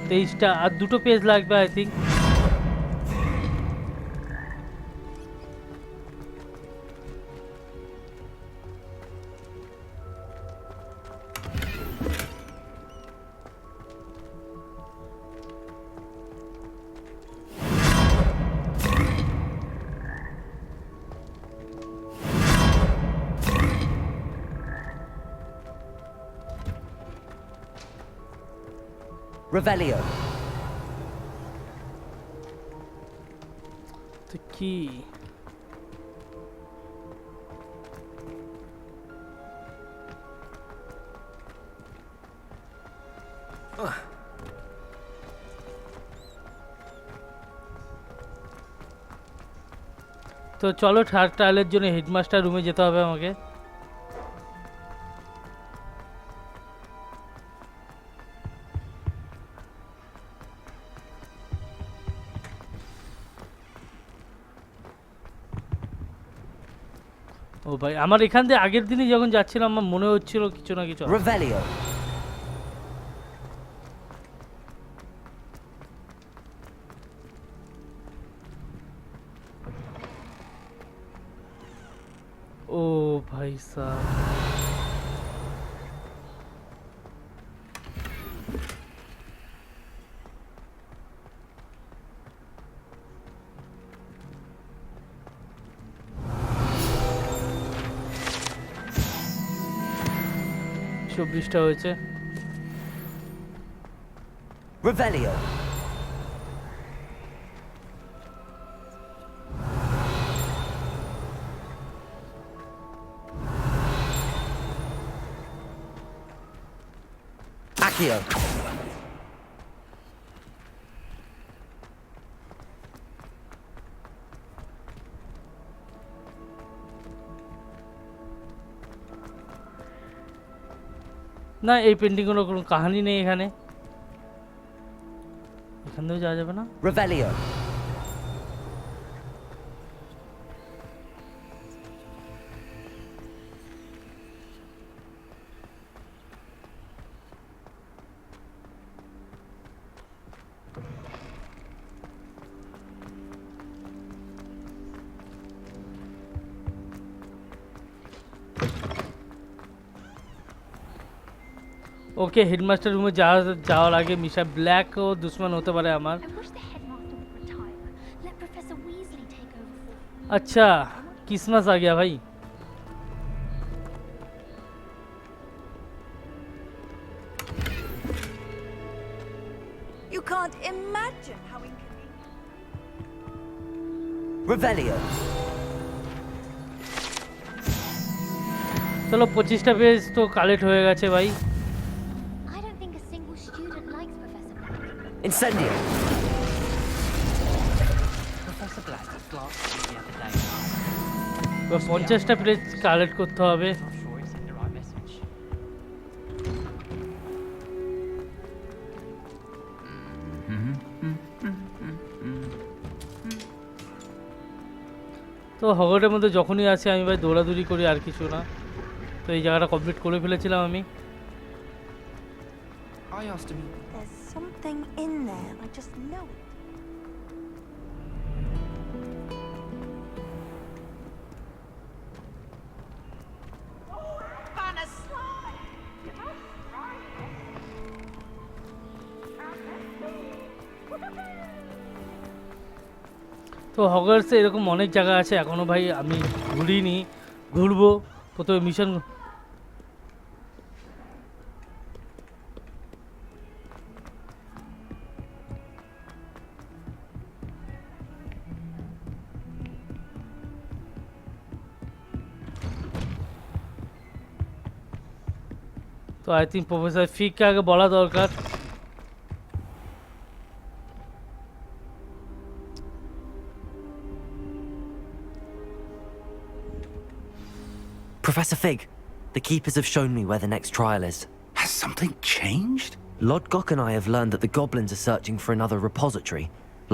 23টা, আর দুটো পেজ লাগবে আই থিঙ্ক। Revelio! তো কি তো চলো থার্ড ট্রায়ালের জন্য হেডমাস্টার রুমে যেতে হবে আমাকে। ও ভাই আমার এখান দিয়ে আগের দিনই যখন যাচ্ছিলাম আমার মনে হচ্ছিল কিছু না কিছু। Revelio! ও ভাই সাহেব চব্বিশটা হয়েছে। Revelio! Accio! না এই পেন্টিংগুলোর কোনো কাহিনী নেই এখানে, এখান থেকেও যাওয়া যাবে না। Revelio! ওকে হেডমাস্টার রুমে যাওয়ার আগে মিশা ব্ল্যাক ও দুশ্মন হতে পারে আমার। अच्छा क्रिसमस आ गया भाई। You can't imagine how inconvenient. Revelio! চলো 25টা পেজ তো কালেক্ট হয়ে গেছে ভাই। I don't think a single student likes Professor Black. Incendio! Professor Black was lost the other day. 50টা পেজ কালেক্ট করতে হবে। Not sure he sent the right message. তো হগওয়ার্টসের মধ্যে যখনই আসি আমি ভাই দৌড়াদৌড়ি করি, আর কিছু না। তো এই জায়গাটা কমপ্লিট করে ফেলেছিলাম আমি। I asked him. There's something in there. I just know it. তো হগওয়ার্টসে এরকম অনেক জায়গা আছে এখনো ভাই আমি ঘুরিনি, ঘুরবো। প্রথমে মিশন তো আই থিঙ্ক প্রফেসর ফিককে আগে বলা দরকার। Professor Fig, the keepers have shown me where the next trial is. Has something changed? Lodgok and I have learned that the goblins are searching for another repository,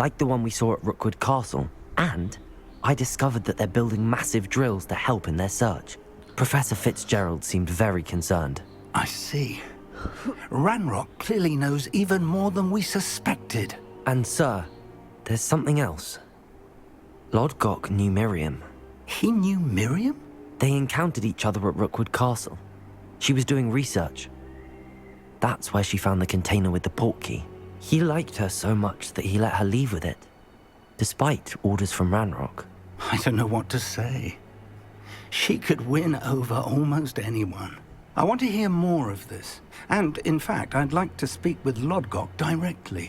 like the one we saw at Rookwood Castle, and I discovered that they're building massive drills to help in their search. Professor Fitzgerald seemed very concerned. I see. Ranrock clearly knows even more than we suspected. And sir, there's something else. Lodgok knew Miriam. He knew Miriam? They encountered each other at Rookwood Castle. She was doing research. That's where she found the container with the portkey. He liked her so much that he let her leave with it, despite orders from Ranrock. I don't know what to say. She could win over almost anyone. I want to hear more of this. And, in fact, I'd like to speak with Lodgok directly.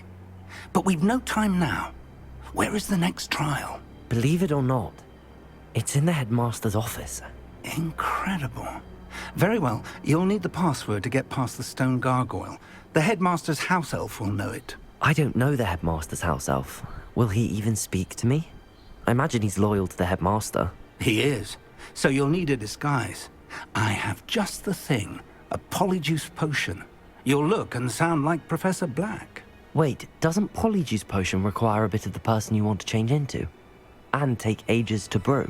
But we've no time now. Where is the next trial? Believe it or not, it's in the headmaster's office. Incredible. Very well. You'll need the password to get past the stone gargoyle. The headmaster's house elf will know it. I don't know the headmaster's house elf. Will he even speak to me? I imagine he's loyal to the headmaster. He is. So you'll need a disguise. I have just the thing. A polyjuice potion. You'll look and sound like Professor Black. Wait, doesn't Polyjuice Potion require a bit of the person you want to change into? And take ages to brew?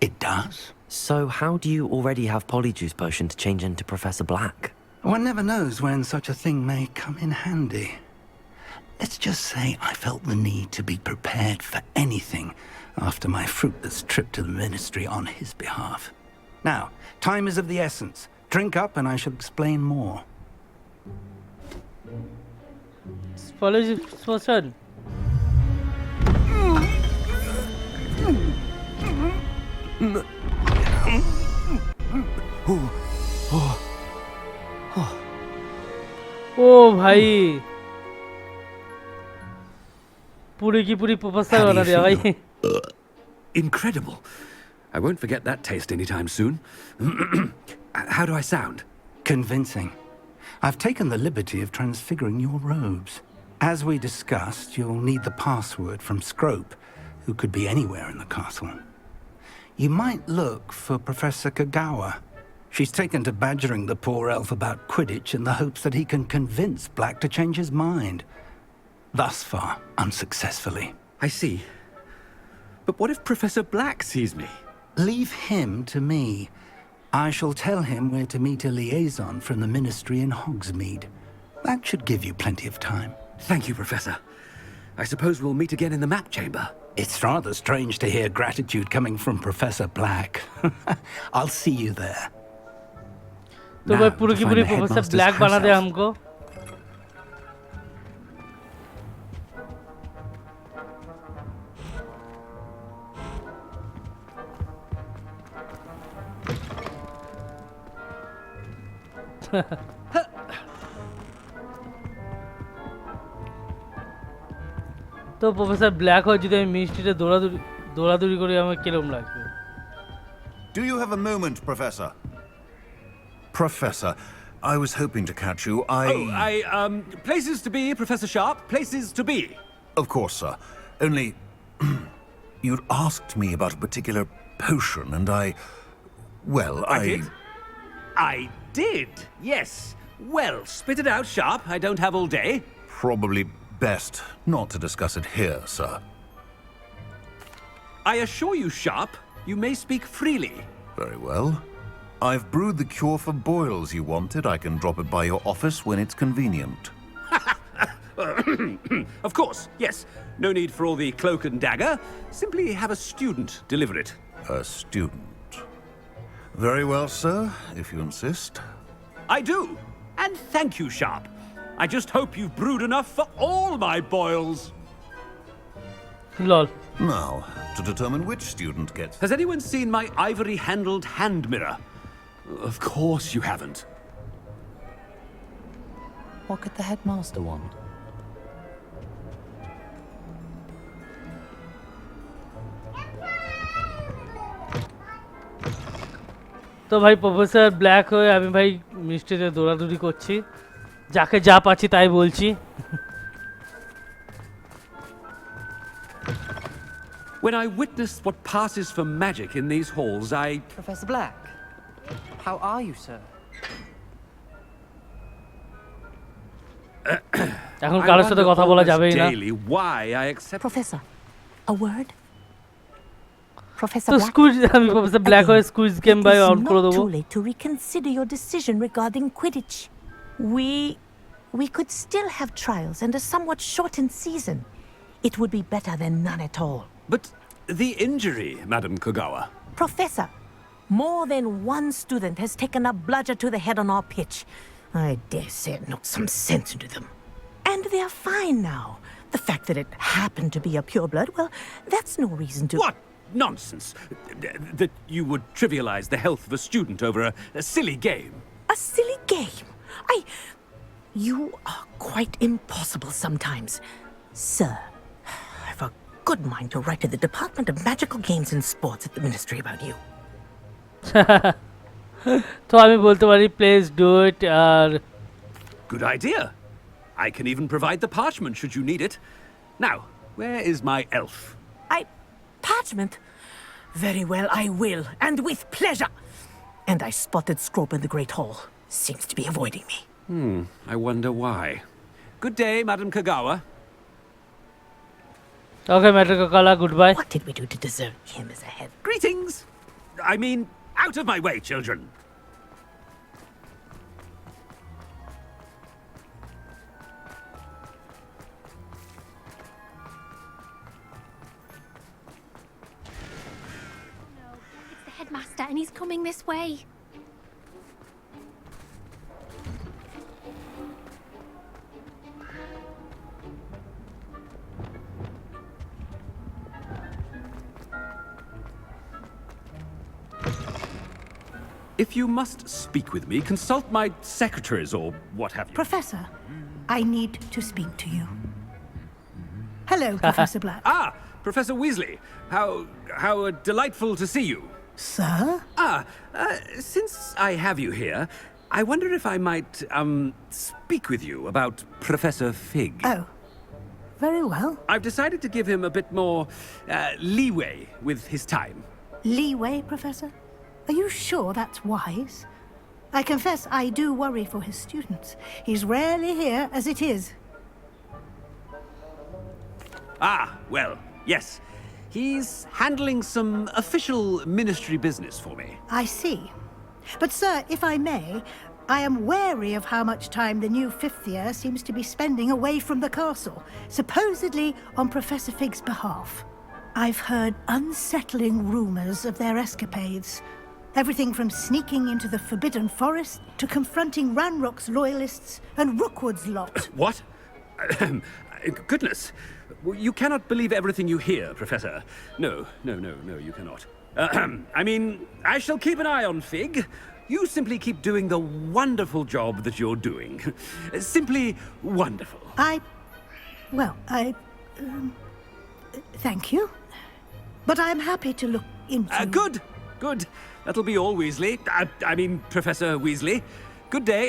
It does. So how do you already have Polyjuice Potion to change into Professor Black? One never knows when such a thing may come in handy. Let's just say I felt the need to be prepared for anything after my fruitless trip to the Ministry on his behalf. Now, time is of the essence. Drink up and I shall explain more. Polyjuice Potion. ओ भाई पूरी की पूरी professor बना दिया भाई। Incredible. I won't forget that taste anytime soon. How do I sound? Convincing. I've taken the liberty of transfiguring your robes. As we discussed, you'll need the password from Scrope, who could be anywhere in the castle. You might look for Professor Kagawa. She's taken to badgering the poor elf about Quidditch in the hopes that he can convince Black to change his mind. Thus far, unsuccessfully. I see. But what if Professor Black sees me? Leave him to me. I shall tell him where to meet a liaison from the Ministry in Hogsmeade. That should give you plenty of time. Thank you, Professor. I suppose we'll meet again in the map chamber. It's rather strange to hear gratitude coming from Professor Black. I'll see you there. तो भाई पूरी की पूरी professor black बना दे हमको। তো professor black হয় যদি আমি মিনিস্ট্রিতে দৌড়াদৌড়ি করে আমার কিরকম লাগবে? Do you have a moment, Professor? Professor, I was hoping to catch you. Places to be, Professor Sharp. Places to be. Of course, sir. Only... you'd asked me about a particular potion, and well, I did, yes. Well, spit it out, Sharp. I don't have all day. Probably best not to discuss it here, sir. I assure you, Sharp, you may speak freely. Very well. I've brewed the cure for boils you wanted. I can drop it by your office when it's convenient. Of course, yes. No need for all the cloak and dagger. Simply have a student deliver it. A student. Very well, sir, if you insist. I do. And thank you, Sharp. I just hope you've brewed enough for all my boils. Lol. Now, to determine which student gets... Has anyone seen my ivory-handled hand mirror? Of course you haven't. What could the headmaster want? তো ভাই professor black হয়ে আমি ভাই মিষ্টিতে দৌড়াদৌড়ি করছি, যাকে যা পাচ্ছি তাই বলছি। When I witnessed what passes for magic in these halls, Professor Black, how are you, sir? এখন কারোর সাথে কথা বলা যাবেই না। Why I accept... Professor, a word? Professor তো Black, স্কুইজ আমি প্রফেসর ব্ল্যাক হয়ে স্কুইজ গেম বাই অন করে it's দেবো। not too late to reconsider your decision regarding Quidditch. We could still have trials and a somewhat shortened season. It would be better than none at all. But the injury, Madam Kogawa. Professor, more than one student has taken a bludger to the head on our pitch. I dare say it knocked some sense into them. And they're fine now. The fact that it happened to be a pureblood, well, that's no reason to... What nonsense! That you would trivialize the health of a student over a silly game. A silly game? You are quite impossible sometimes. Sir, I've a good mind to write to the Department of Magical Games and Sports at the Ministry about you. তো আমি বলতে পারি please do it আর Good idea. I can even provide the parchment should you need it. Now, where is my elf? Parchment? Very well, I will, and with pleasure. And I spotted Scrope in the Great Hall. Seems to be avoiding me. I wonder why. Good day, Madam Kogawa. Okay matric কালা good bye. What did we do to deserve him as a head? Greetings! I mean, out of my way, children. It's the headmaster, and he's coming this way. If you must speak with me, consult my secretaries or what have you. Professor, I need to speak to you. Hello, Professor Black. Professor Weasley. How delightful to see you. Sir? Since I have you here, I wonder if I might, speak with you about Professor Fig. Oh, very well. I've decided to give him a bit more, leeway with his time. Leeway, Professor? Are you sure that's wise? I confess I do worry for his students. He's rarely here as it is. Well, yes. He's handling some official ministry business for me. I see. But, sir, if I may, I am wary of how much time the new fifth year seems to be spending away from the castle, supposedly on Professor Fig's behalf. I've heard unsettling rumors of their escapades. Everything from sneaking into the Forbidden Forest to confronting Ranrock's loyalists and Rookwood's lot. What? Goodness. You cannot believe everything you hear, Professor. No, you cannot. I mean, I shall keep an eye on Fig. You simply keep doing the wonderful job that you're doing. Simply wonderful. Thank you. But I'm happy to look into... Good. good. That'll be all, Weasley. I mean, Professor Weasley. Good day.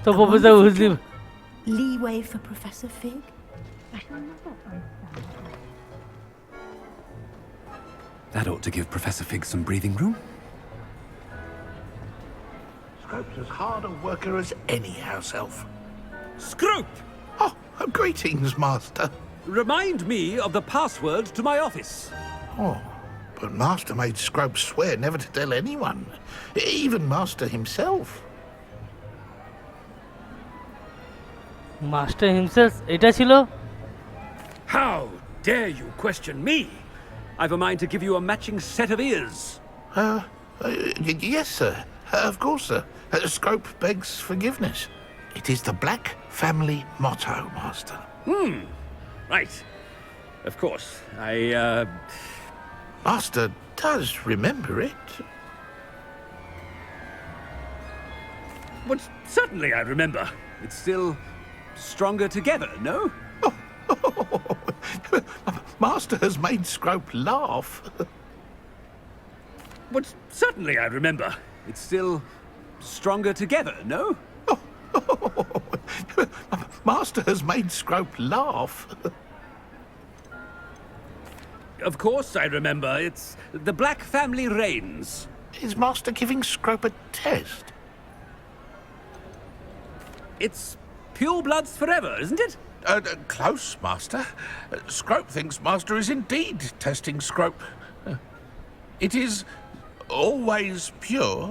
তো professor Weasley Leeway for Professor Fig? That ought to give Professor Fig some breathing room. Scrope's as hard a worker as any house elf. Scrope! Oh, greetings, Master. Remind me of the password to my office. Oh, but Master made Scrope swear never to tell anyone, even Master himself. Master himself এটা ছিল How dare you question me? I've a mind to give you a matching set of ears. Yes, sir. Of course, sir. Scrope begs forgiveness. It is the Black family motto, Master. Right. Of course. Master does remember it. But certainly I remember. It's still stronger together, no? Master has made Scrope laugh. But certainly I remember. It's still stronger together, no? Master has made Scrope laugh. Of course I remember. It's the Black family reigns. Is Master giving Scrope a test? It's pure bloods forever, isn't it? Close, Master. Scrope thinks Master is indeed testing Scrope. It is always pure.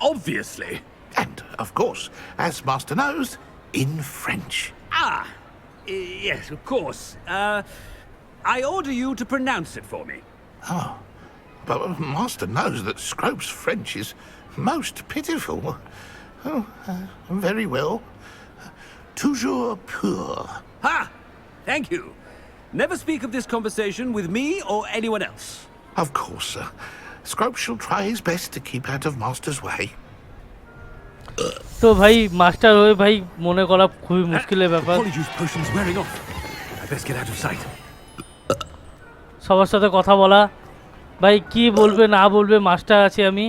Obviously. And, of course, as Master knows, in French. Yes, of course. I order you to pronounce it for me. Oh, but Master knows that Scrope's French is most pitiful. Oh, very well. Toujours pur. Ha! Thank you. Never speak of this conversation with me or anyone else. Of course, sir. Scrope shall try his best to keep out of Master's way. তো ভাই master হয়ে ভাই মনে করা খুবই মুশকিলের ব্যাপার Polyjuice potion's wearing off. I best get out of sight. সবার সাথে কথা বলা ভাই কি বলবে না বলবে মাস্টার আছে আমি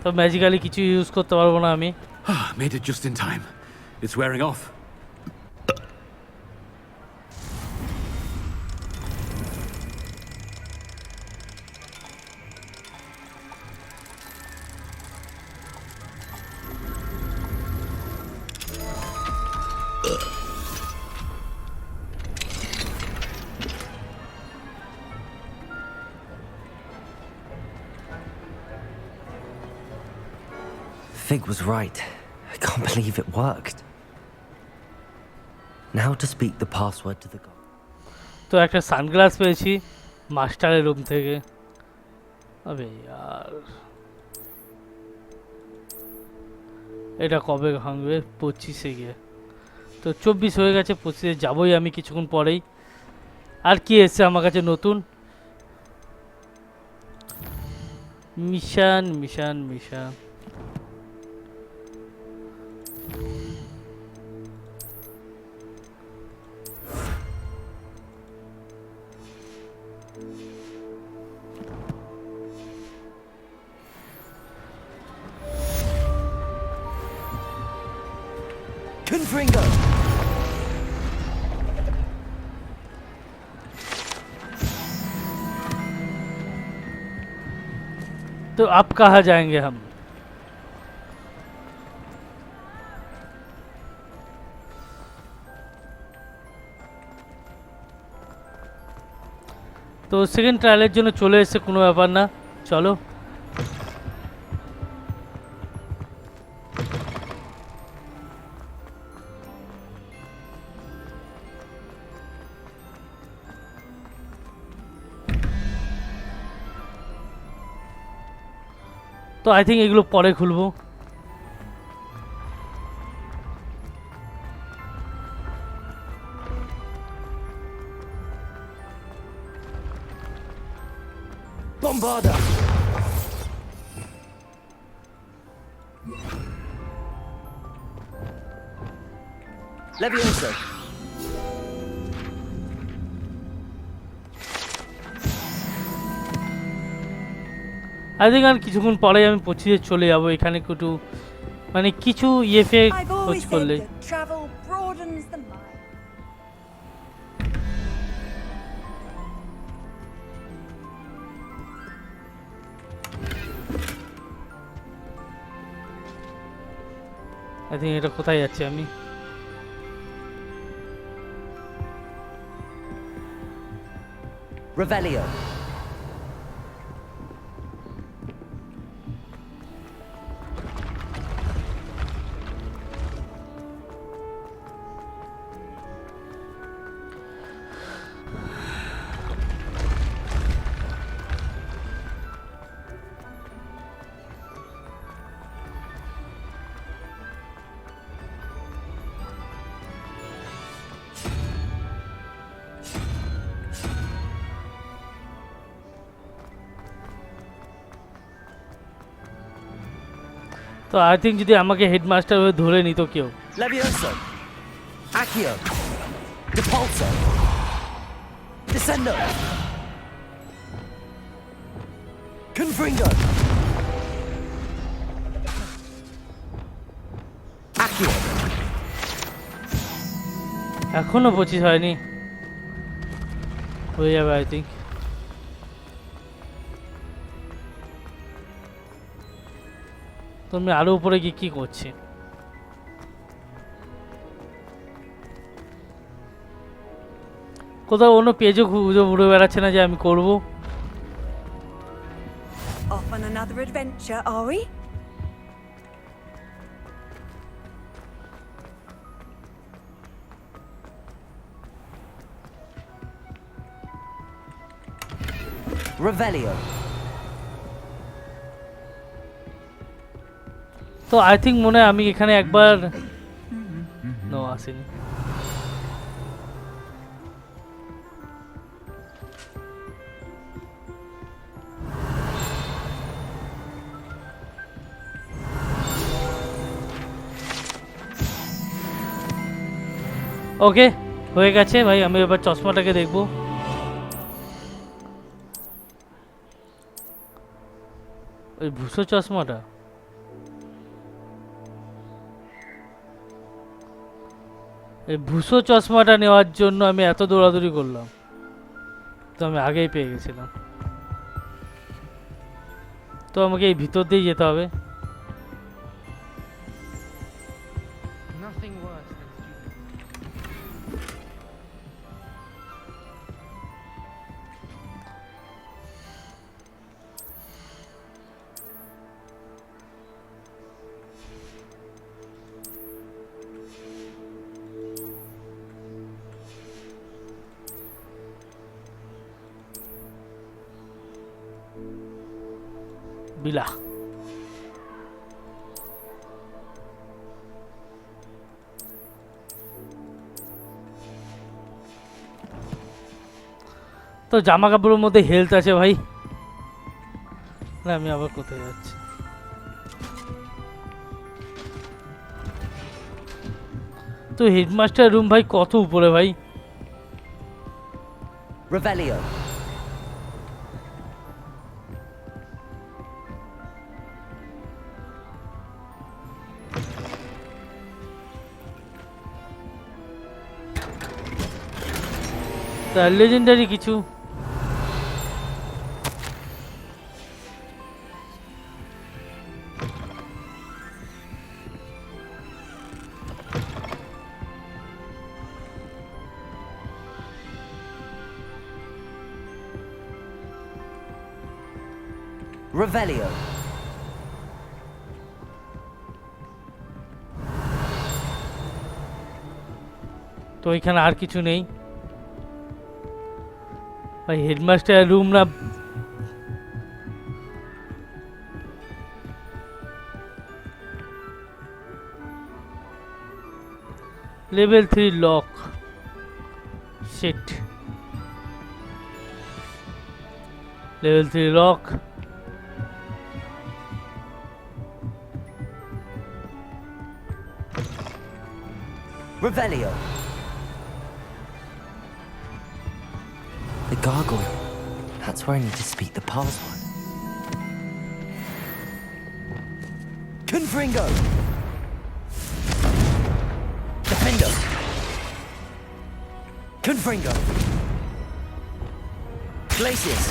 তো ম্যাজিক্যালি কিছু ইউজ করতে পারবো না আমি Made it just in time. It's wearing off. Fig was right. I can't believe it worked. Now to speak the password to the god. তো একটা সানগ্লাস পেয়েছি মাস্টারের রুম থেকে আবে यार এটা কবে ভাঙবে 25 এ গিয়ে তো 24 হয়ে গেছে 25 এ যাবই আমি কিছুক্ষণ পরেই আর কি এসেছে আমার কাছে নতুন মিশন Confringo! तो अब कहाँ जाएंगे हम তো সেকেন্ড ট্রায়ালের জন্য চলে এসেছে কোনো ব্যাপার না চলো তো আই থিঙ্ক এগুলো পরে খুলবো Bombarda! Levioso! আই থিঙ্ক আর কিছুক্ষণ পরে আমি পৌঁছে চলে যাবো এখানে একটু মানে কিছু ইএফএ খোঁজ করলে। Travel broadens the mind. I think এটা কোথায় যাচ্ছি আমি? Revelio. তো আই থিঙ্ক যদি আমাকে হেডমাস্টার হয়ে ধরে নিত কেউ। Levioso. Accio. Depulso. Descendo. Confringo. Accio. এখনো 25 হয়নি, হয়ে যাবে আই থিঙ্ক। তুমি আরো উপরে গিয়ে কি করছি? কোথাও অন্য পেজও ঘুরে বেড়াচ্ছে না যে আমি করব। Off on another adventure, are we? Revelio. তো আই থিঙ্ক মনে হয় আমি এখানে একবার নো আসেনি। ওকে হয়ে গেছে ভাই, আমি এবার চশমাটাকে দেখবো। ওই ভুসো চশমাটা, এই ভুসো চশমাটা নেওয়ার জন্য আমি এত দৌড়াদৌড়ি করলাম, তো আমি আগেই পেয়ে গেছিলাম। তো আমাকে এই ভিতর দিয়ে যেতে হবে। Nothing worse than বিলা তো জামা কাপড়ের মধ্যে হেলথ আছে ভাই। না আমি আবার কোথায় যাচ্ছি? তো হেডমাস্টার রুম ভাই কত উপরে ভাই? Revelio. তার লেজেন্ডারি কিছু Revelio. তো এখানে আর কিছু নেই ভাই। হেডমাস্টার রুম না level 3 lock shit. Level 3 lock. Revelio. The gargoyle. That's where I need to speak the password. Confringo. Defendo. Confringo. Glacius.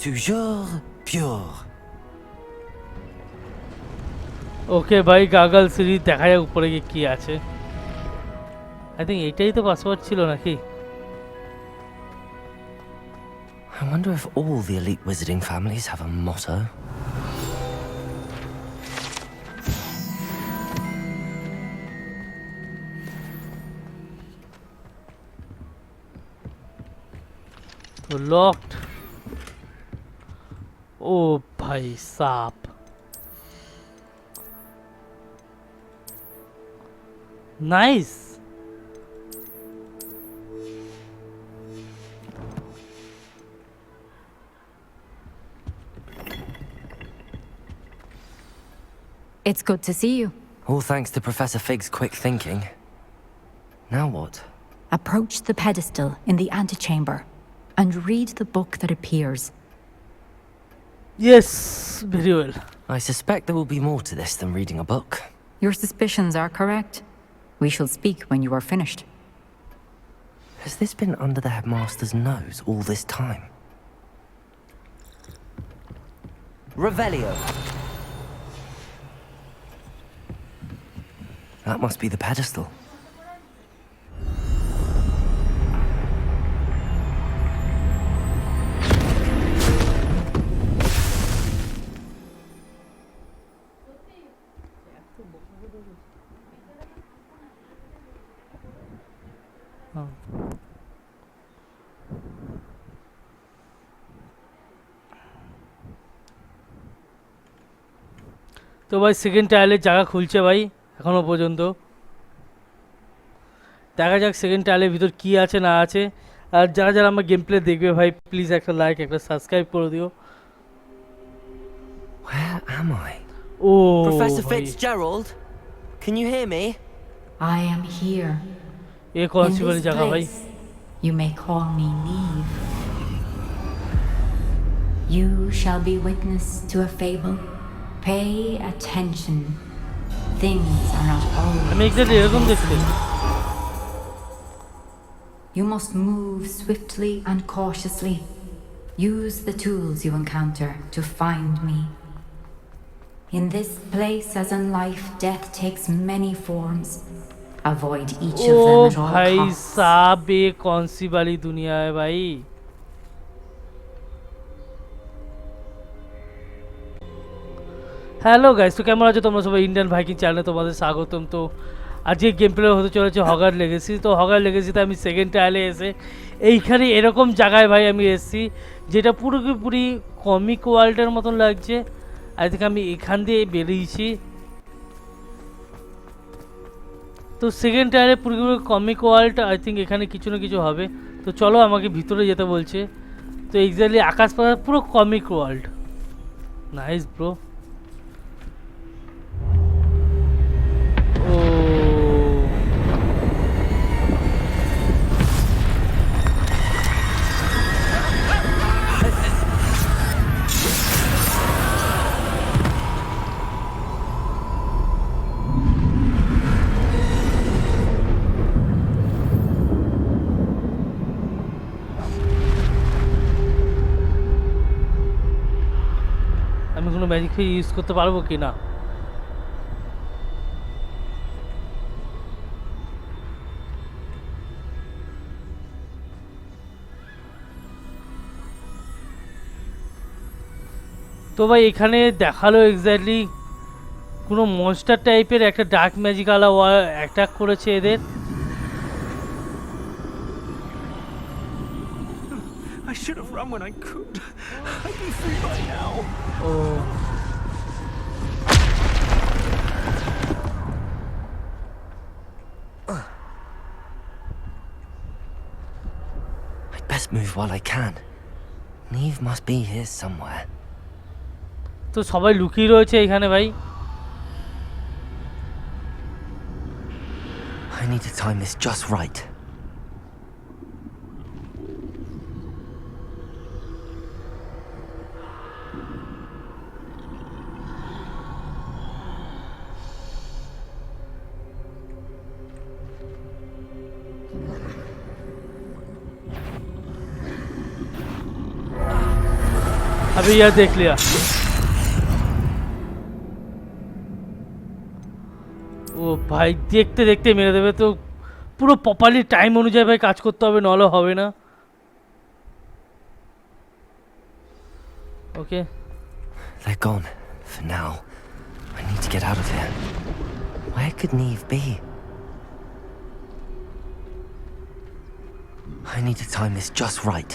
Toujours pure. ওকে ভাই গাগল সিরিজ দেখা যাক উপরে গিয়ে কি আছে। আই থিঙ্ক এটাই তো পাসওয়ার্ড ছিল নাকি? I wonder if all the elite wizarding families have a motto. Locked. Oh, bhai saap. Nice. It's good to see you. All thanks to Professor Fig's quick thinking. Now what? Approach the pedestal in the antechamber and read the book that appears. Yes, very well. I suspect there will be more to this than reading a book. Your suspicions are correct. We shall speak when you are finished. Has this been under the headmaster's nose all this time? Revelio. That must be the pedestal. তো ভাই second ট্রায়ালের জায়গা খুলছে ভাই এখনো পর্যন্ত। দেখা যাক second ট্রায়ালের ভিতর কি আছে না আছে। আর যারা যারা আমার গেম প্লে দেখবে ভাই প্লিজ একটা লাইক একটা সাবস্ক্রাইব করে দিও। Where am I? Oh, Professor Fitzgerald, can you hear me? I am here. এ কোন সি वाली জায়গা ভাই? You may call me Neve. You shall be witness to a fable. Pay attention. Things are not always. আমি exactly এরকম দেখতে। You must move swiftly and cautiously. Use the tools you encounter to find me. In this place, as in life, death takes many forms. Avoid each of them at all भाई costs. साहब ये कौन सी वाली दुनिया है भाई? Hello guys, তো কেমন আছো তোমরা সবাই? ইন্ডিয়ান ভাইকিং চ্যানেলে তোমাদের স্বাগতম। তো আজকে গেম প্লে হতে চলেছে হগার লেগেসি। তো হগার লেগেসিতে আমি সেকেন্ড ট্রায়ালে এসে এইখানে এরকম জায়গায় ভাই আমি এসেছি যেটা পুরোপুরি কমিক ওয়ার্ল্ডের মতন লাগছে। আই থিঙ্ক আমি এখান দিয়ে বেরিয়েছি। তো সেকেন্ড ট্রায়ালে পুরোপুরি কমিক ওয়ার্ল্ড, আই থিঙ্ক এখানে কিছু না কিছু হবে। তো চলো আমাকে ভিতরে যেতে বলছে। তো এক্স্যাক্টলি আকাশ পাতাল পুরো কমিক ওয়ার্ল্ড। Nice bro. আমি কোনো ম্যাজিক ফি ইউজ করতে পারবো কি না? তো ভাই এখানে দেখালো এক্স্যাক্টলি কোনো মনস্টার টাইপের একটা ডার্ক ম্যাজিকালা অ্যাটাক করেছে এদের। I should have run when I could. I'd be free by now. Oh. move while I can. Neve must be here somewhere. তো সবাই লুকিয়ে রয়েছে এখানে ভাই। I need to time this just right. अभी यह देख लिया। ও ভাই দেখতে দেখতে মেরে দেবে, তো পুরো প্রপারলি টাইম অনুযায়ী ভাই কাজ করতে হবে, নাহলে হবে না। ওকে, They're gone for now. I need to get out of here. Where could Neve be? I need to time this just right.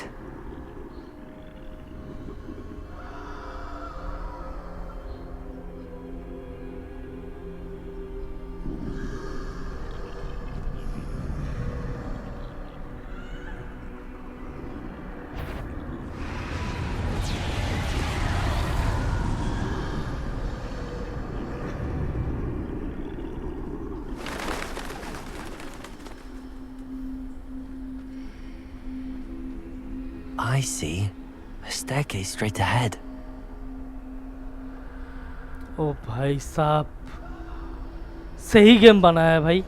I see a staircase straight ahead. ओ भाई साहब सही गेम बनाया है भाई।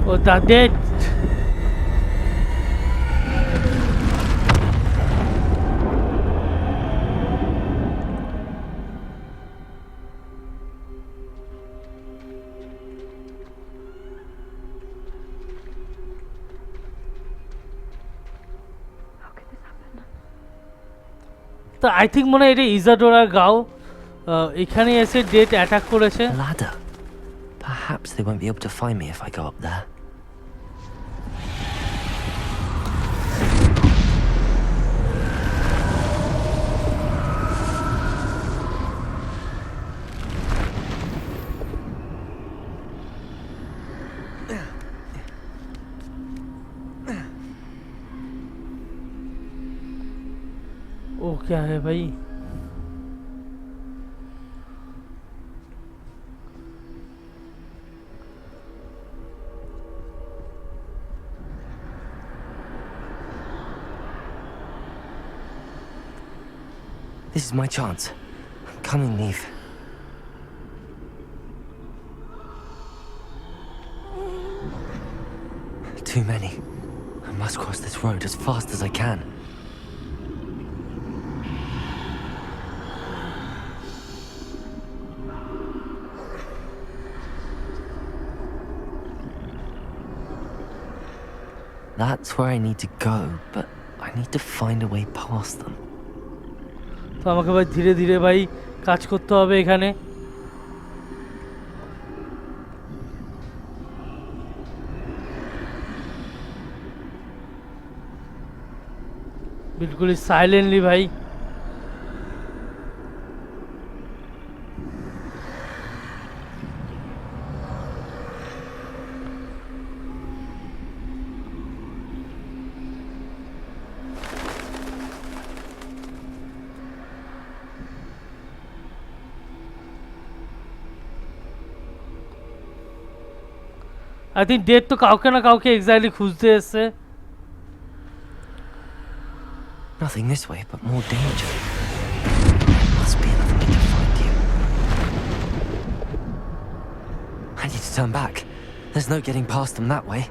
ओ द डेड তো I think মনে হয় এটা ইজাডোরার গাঁও, এখানে এসে ডেট অ্যাটাক করেছে। Ladder. Perhaps they won't be able to find me if I go up there. ओ क्या है भाई? This is my chance. I'm coming, Neve. Too many. I must cross this road as fast as I can. That's where I need to go, but I need to find a way past them. তো আমাকে ভাই ধীরে ধীরে ভাই কাজ করতে হবে এখানে। बिल्कुल ही साइलेंटली भाई। आई थिंक डेट तो काउके ना काउके exactly खुजते एससे। Nothing this way, but more danger. Must be another way to find you. I need to turn back. There's no getting past them that way.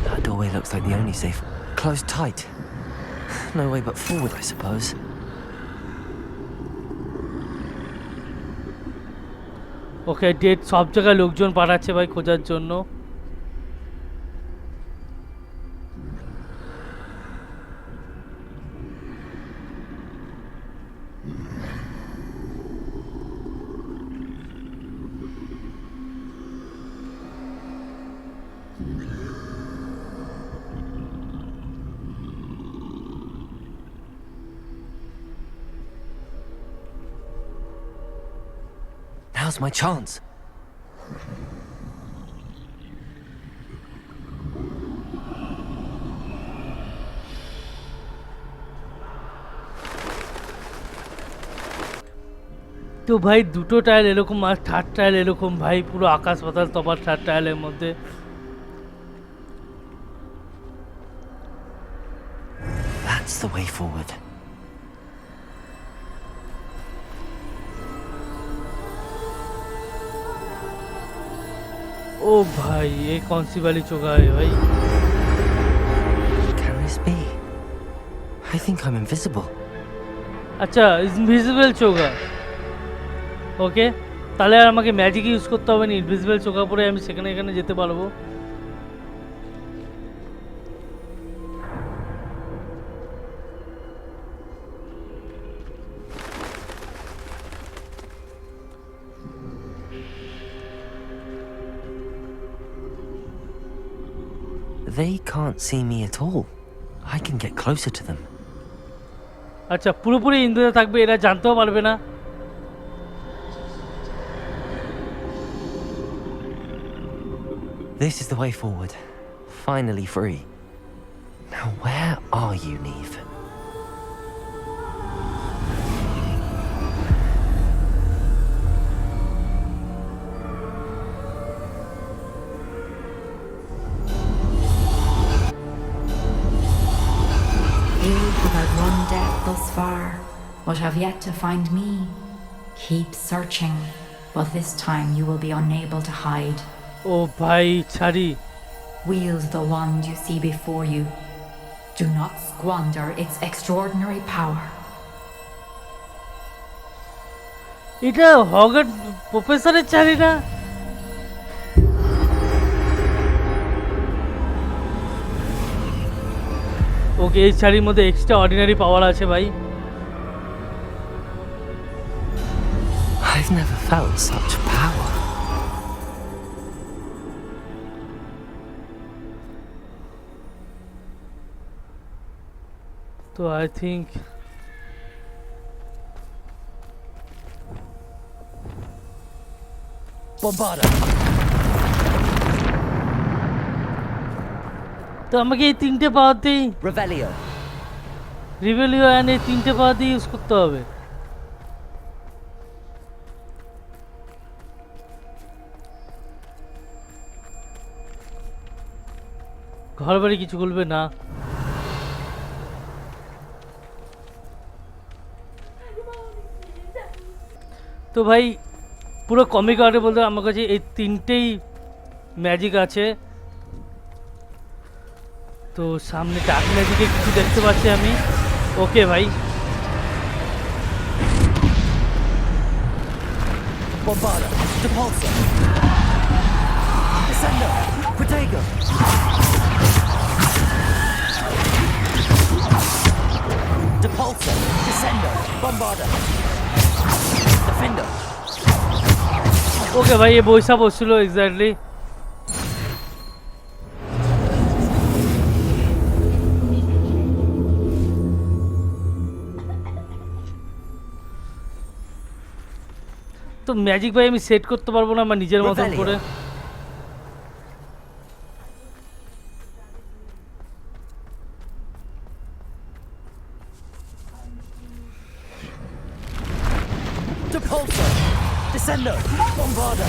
That doorway looks like the only safe. Closed tight. No way but forward, I suppose. Okay, date সব জায়গায় লোকজন পাঠাচ্ছে ভাই খোঁজার জন্য। Now's my chance. তো ভাই দুটো টায়ার এরকম আর থার্ড টায়ার এরকম ভাই পুরো আকাশ পাতাল তফাৎ থার্ড টায়ারের মধ্যে। That's the way forward. ও ভাই ये कौन सी वाली जगह है भाई? Can this be? I think I'm invisible. আচ্ছা ইনভিজিবল চোগা। ওকে তাহলে আর আমাকে ম্যাজিক ইউজ করতে হবে না, ইনভিজিবল চোগা পরে আমি সেখানে এখানে যেতে পারবো। They can't see me at all. I can get closer to them. আচ্ছা পুরোপুরি ইন্দ্রিয় থাকবে, এরা জানতেও পারবে না। This is the way forward. Finally free. Now where are you, Neve? You who have run death thus far, but have yet to find me. Keep searching, but this time you will be unable to hide. Oh, bhai, chari. Wield the wand you see before you. Do not squander its extraordinary power. এটা হগওয়ার্ট প্রফেসরের চারি না? ওকে এই চারির মধ্যে extra ordinary পাওয়ার আছে ভাই। I've never felt such power. তো I think Bombarda. তো আমাকে এই তিনটে পাওয়াতেই Revelio. রিভেলিও অ্যান্ড এই তিনটে পাওয়াতেই ইউজ করতে হবে। ঘর বাড়ি কিছু খুলবে না। তো ভাই পুরো কমিক আর্টে বলতে আমার কাছে এই তিনটেই ম্যাজিক আছে। তো সামনে ডার্ক ম্যাজিকে কিছু দেখতে পাচ্ছি আমি। ওকে ভাই Bombarda. Depulso. Descendo. Protego. Depulso. Descendo. Bombarda. Defender. ওকে ভাই এ বৈশা বসছিল এক্স্যাক্টলি। তো ম্যাজিক ভাই আমি সেট করতে পারবো না আমার নিজের মতন করে। Depulso. Descendo. Bombarda.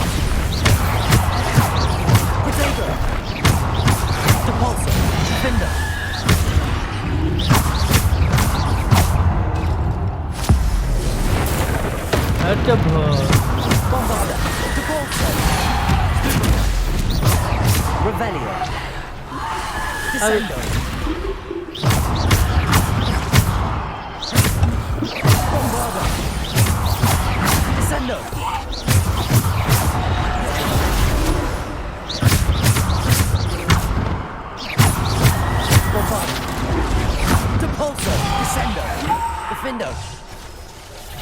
Protego. Depulso. Defender. আচ্ছা Bombarda. Depulso. Revelio. Descendo. Bombarda. Descendo. Bombarda. Depulso. Descendo. Defendo.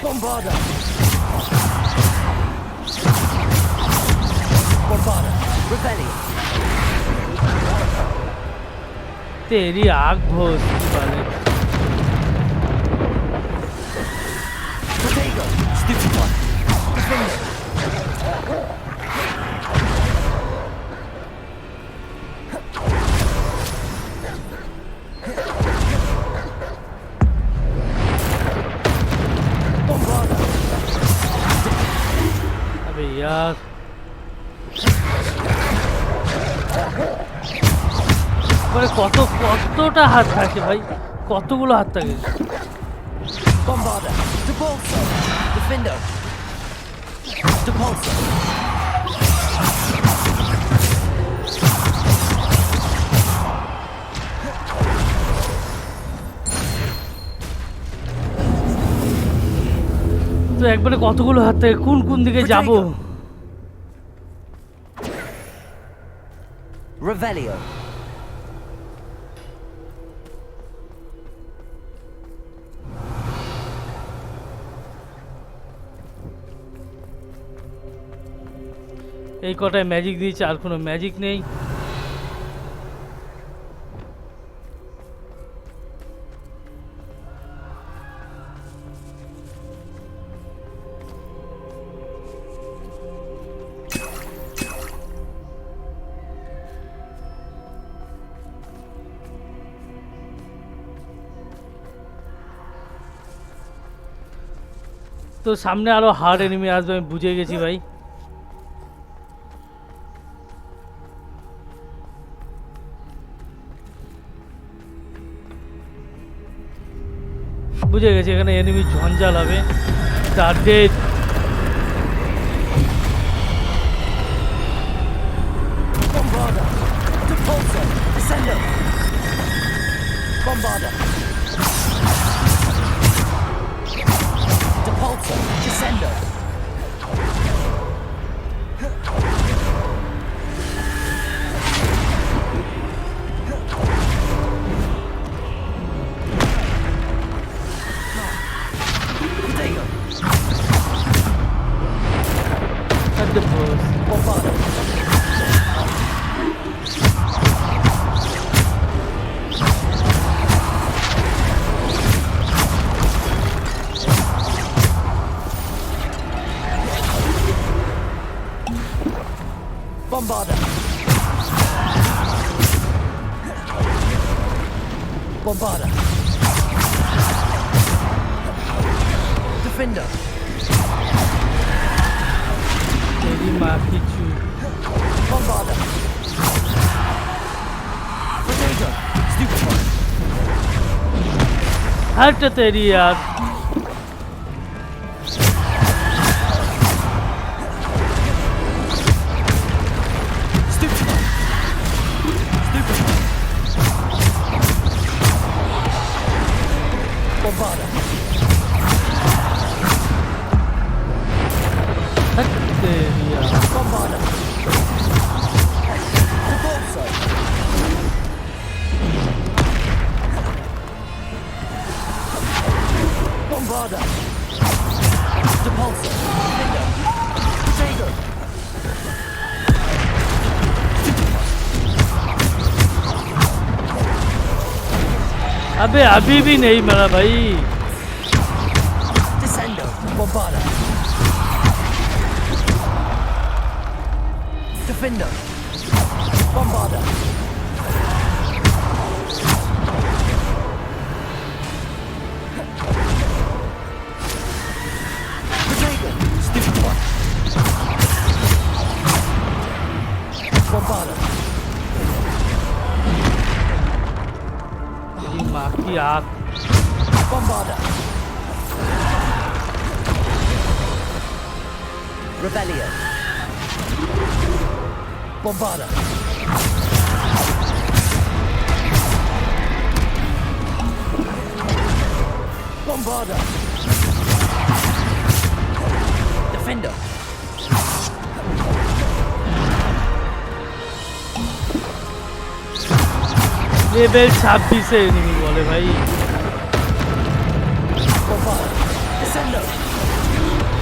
Bombarda. Bombarda. Revelio. तेरी आग भोज वाले। Protego. Stupefy. Defender. মানে কতটা হাত থাকে ভাই, কতগুলো হাত থাকে। Bombarder, Depulso, Defender, Depulso. তো একবারে কতগুলো হাত থাকে, কোন দিকে যাব? Revelio. এই কটায় ম্যাজিক দিয়েছে, আর কোনো ম্যাজিক নেই। তো সামনে আরো হার্ড এনিমি আসবে, আমি বুঝে গেছি ভাই। বুঝে গেছি এখানে এনিমি ঝঞ্ঝাল হবে। তার date Bombarder, Depulso, Descendo. Bombarder. Depulso, Descendo. Bombarder. Bombarder. Defender. तेरी माँ की चू। Bombarder. Potato. Stupefy. हट तेरी यार। Bombarder. हट तेरी यार। Bombarder. Depulso. Bombarder. Depulso. Defender. Potato. अबे अभी भी नहीं मरा भाई। Descendo. Bombarder. Defender. Bombarder. Potato. Stupefy. Bombarder. तेरी माँ की आँख। Bombarder. Rebellion. Bombarder. Bombarder. Defender. Level 26 से एनिमी बोले भाई। Bombarder. Descendo.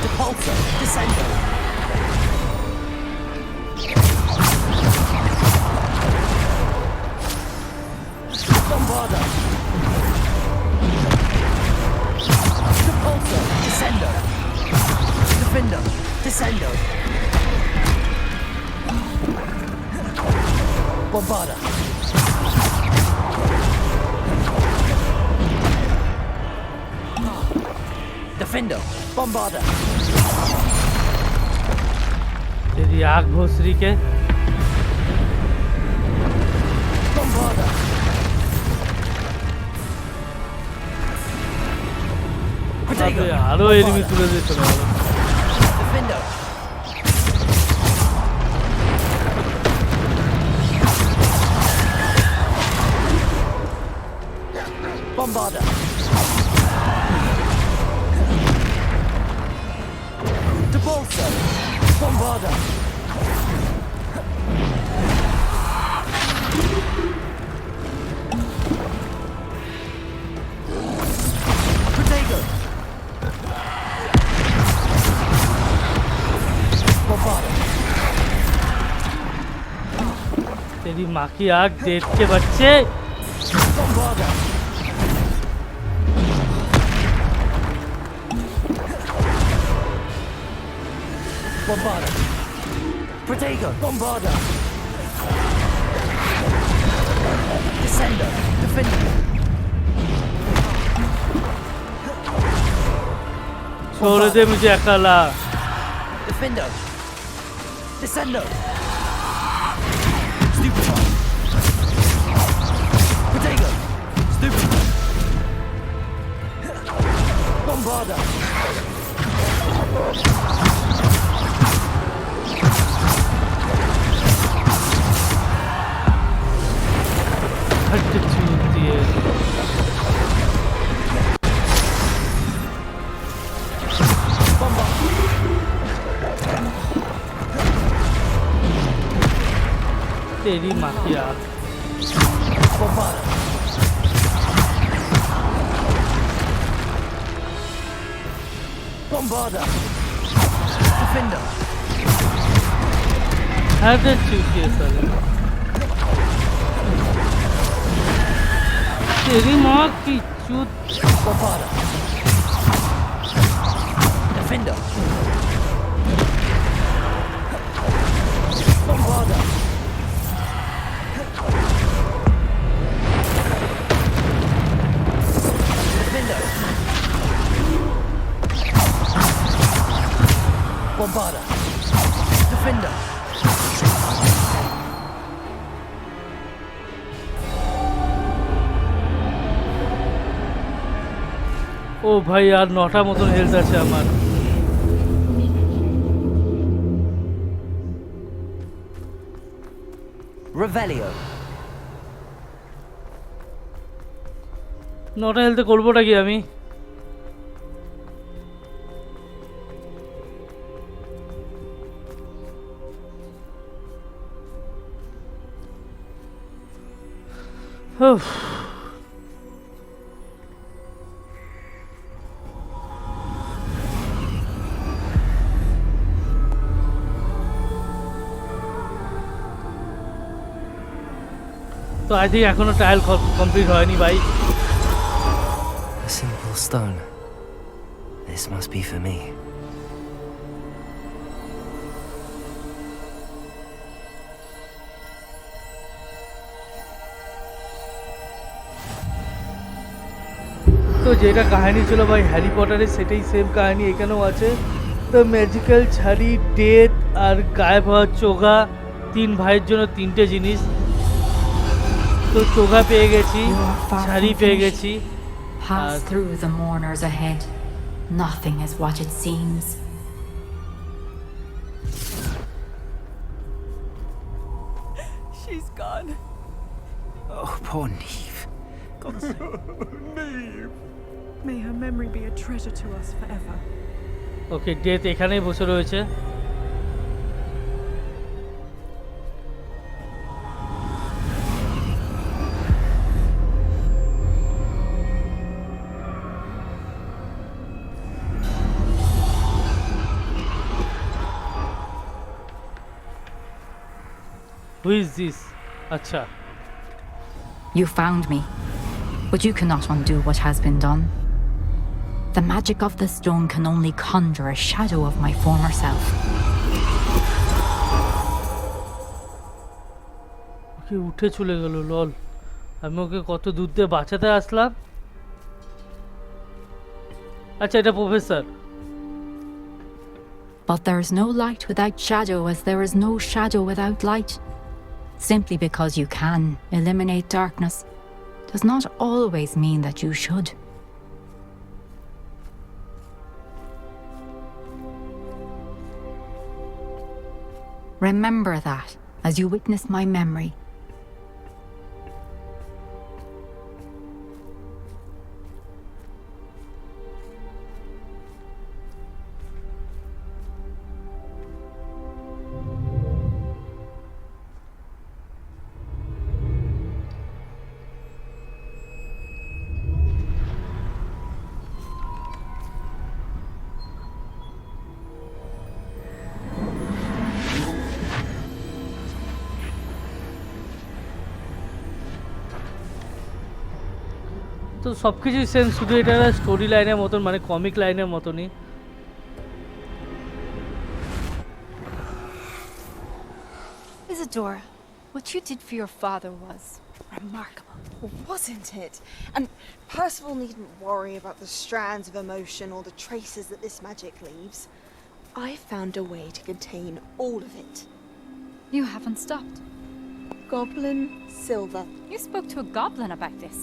Depulso. Descendo. Bombarder. Depulso. Descendo. Defender. Descendo. Bombarder. Defender. Bombarder. तेरी आँख भोसरी के। আবে আরো এনিমি তুলে দিয়ে চলে গেল। Defendo. Bombarder. De Bolsa. Bombarder. Protego. Bombarder. तेरी माँ की आग देख के बच्चे। Bombarder. Bombarder. Protego. Bombarder. Descender. Defender. छोड़ दे मुझे अकेला। Defender. Descender. Stupefy. Protego. Stupefy. Bombarder. हट चूती है। तेरी माँ की आग। Bombarder. Defender. हट चूती है साले। तेरी माँ की चूत। Bombarder. Defender. Bombarder. Defender. Bombarder. Defender. ও ভাই আর 9টা মতন হেলথ আছে আমার। Revelio. 9টা হেলথে করবোটা কি আমি? উফ। তো আই থিঙ্ক এখনো ট্রায়াল কমপ্লিট হয়নি ভাই। A simple stone. This must be for me. তো যেটা কাহিনী ছিল ভাই হ্যারি পটারের সেটাই সেম কাহিনী এখানেও আছে। তো ম্যাজিক্যাল ছাড়ি, ডেথ আর গায়েব হওয়ার চোগা, 3 ভাইয়ের জন্য 3টে জিনিস। তো চোগা পেয়ে গেছি, ছাড়ি পেয়ে গেছি। Pass through the mourners ahead. Nothing is what it seems. She's gone. Oh, poor Neve. God's sake. May her memory be a treasure to us forever. Okay, death এখানেই বসে রয়েছে। Who is this? Acha. You found me, but you cannot undo what has been done. The magic of the stone can only conjure a shadow of my former self. ওকে উঠে চলে গেল লল। আমি ওকে কত দূর দিয়ে বাঁচাতে আসলাম। আচ্ছা এটা professor. But there is no light without shadow, as there is no shadow without light. Simply because you can eliminate darkness does not always mean that you should. Remember that as you witness my memory. তো সব কিছুই same, শুধু এটা story লাইনের মতন, মানে comic লাইনের মতনই। Isadora, what you did for your father was remarkable. Wasn't it? And Percival needn't worry about the strands of emotion or the traces that this magic leaves. I found a way to contain all of it. You haven't stopped. Goblin Silver. You spoke to a goblin about this.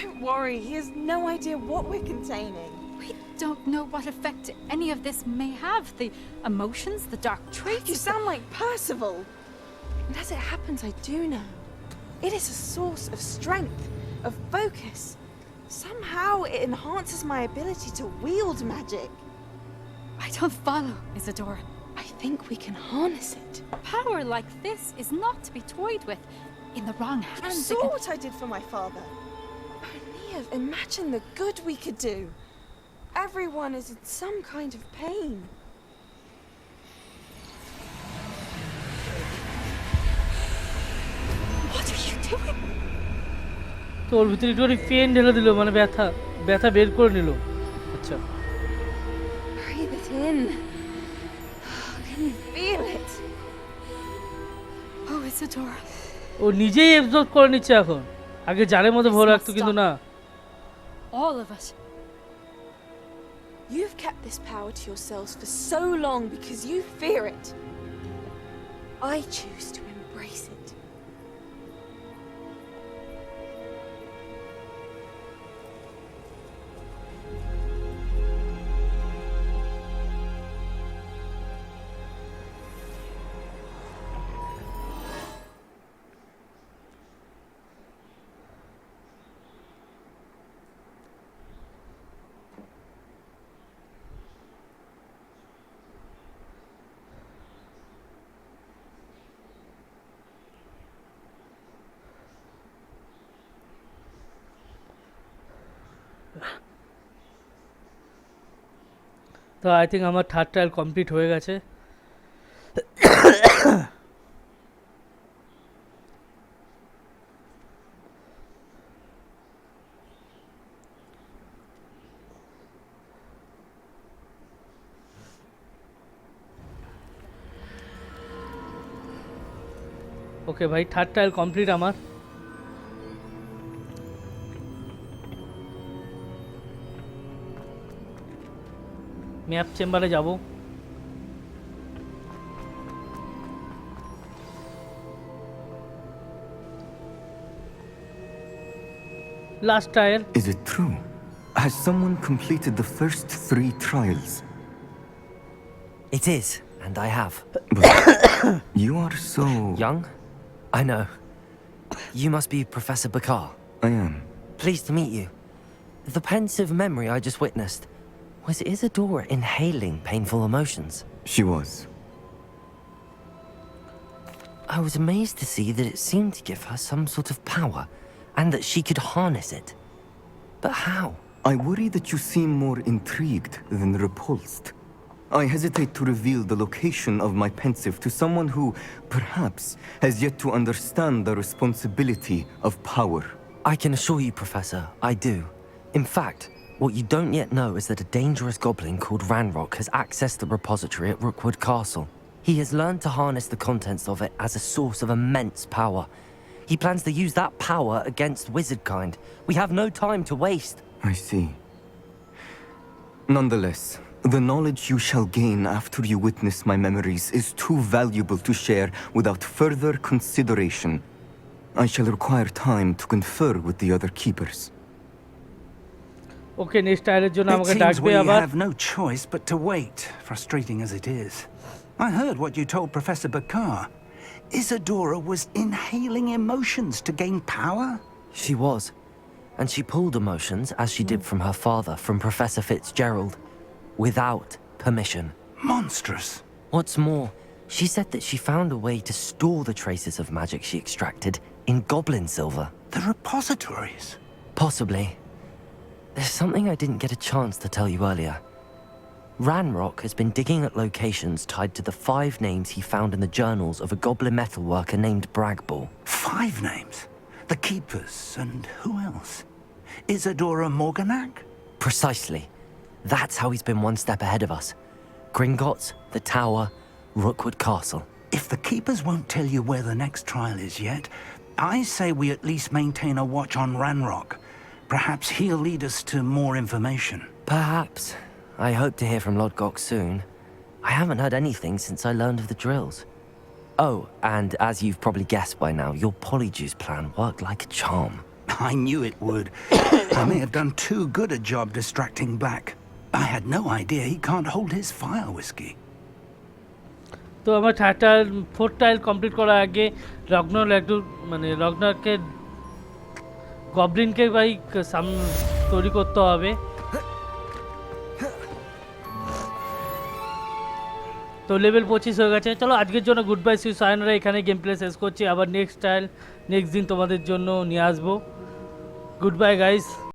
Don't worry, he has no idea what we're containing. We don't know what effect any of this may have. The emotions, the dark traits. You sound like Percival. And as it happens, I do know. It is a source of strength, of focus. Somehow it enhances my ability to wield magic. I don't follow, Isadora. I think we can harness it. Power like this is not to be toyed with. In the wrong You hands, saw what I did for my father. Only imagine the good we could do. Everyone is in some kind of pain. What are you doing? তো ওর ভিতরে একটু pen ঢেলে দিল, মানে ব্যথা ব্যথা বের করে নিল। আচ্ছা, Breathe it in. Can you feel it? Oh, Isadora. ও নিজেই অ্যাবজর্ব করে নিচ্ছে এখন। আগে জারের মধ্যে ভরে রাখতো, কিন্তু না। All of it. You've kept this power to yourselves for so long because you fear it. I choose to embrace it. তো আই থিঙ্ক আমার থার্ড ট্রায়াল কমপ্লিট হয়ে গেছে। ওকে ভাই, থার্ড ট্রায়াল কমপ্লিট আমার। ম্যাপ চেম্বারে যাব। Last trial. Is it true? Has someone completed the first 3 trials? It is, and I have. You are so... Young? I know. You must be Professor Bakar. I am. Pleased to meet you. The pensive memory I just witnessed, was Isadora inhaling painful emotions? She was. I was amazed to see that it seemed to give her some sort of power, and that she could harness it. But how? I worry that you seem more intrigued than repulsed. I hesitate to reveal the location of my pensive to someone who, perhaps, has yet to understand the responsibility of power. I can assure you, Professor, I do. In fact, what you don't yet know is that a dangerous goblin called Ranrock has accessed the repository at Rookwood Castle. He has learned to harness the contents of it as a source of immense power. He plans to use that power against wizardkind. We have no time to waste. I see. Nonetheless, the knowledge you shall gain after you witness my memories is too valuable to share without further consideration. I shall require time to confer with the other keepers. Okay, next ট্রায়ালের জন্য It আমাকে seems ডাকবে we আবার। have no choice but to wait, frustrating as it is. I heard what you told Professor Bakar. Isadora was inhaling emotions to gain power? She was. And she pulled emotions, as she did from her father, from Professor Fitzgerald, without permission. Monstrous. What's more, she said that she found a way to store the traces of magic she extracted in goblin silver. The repositories? Possibly. There's something I didn't get a chance to tell you earlier. Ranrock has been digging at locations tied to the 5 names he found in the journals of a goblin metalworker named Bragball. 5 names? The Keepers, and who else? Isadora Morganac? Precisely. That's how he's been one step ahead of us. Gringotts, the Tower, Rookwood Castle. If the Keepers won't tell you where the next trial is yet, I say we at least maintain a watch on Ranrock. Perhaps he'll lead us to more information. Perhaps. I hope to hear from Lodgok soon. I haven't heard anything since I learned of the drills. Oh, and as you've probably guessed by now, your polyjuice plan worked like a charm. I knew it would. I may have done too good a job distracting Black. I had no idea he can't hold his fire whiskey. তো আমার fourth tile complete করার আগে রগনার একটু মানে রগনারকে গবলিনকে ভাই তৈরি করতে হবে। তো লেভেল 25 হয়ে গেছে। চলো আজকের জন্য গুড বাই, সি ইউ, সায়নরা। এখানে গেম প্লে শেষ করছি। আবার নেক্সট দিন তোমাদের জন্য নিয়ে আসবো। Good bye guys.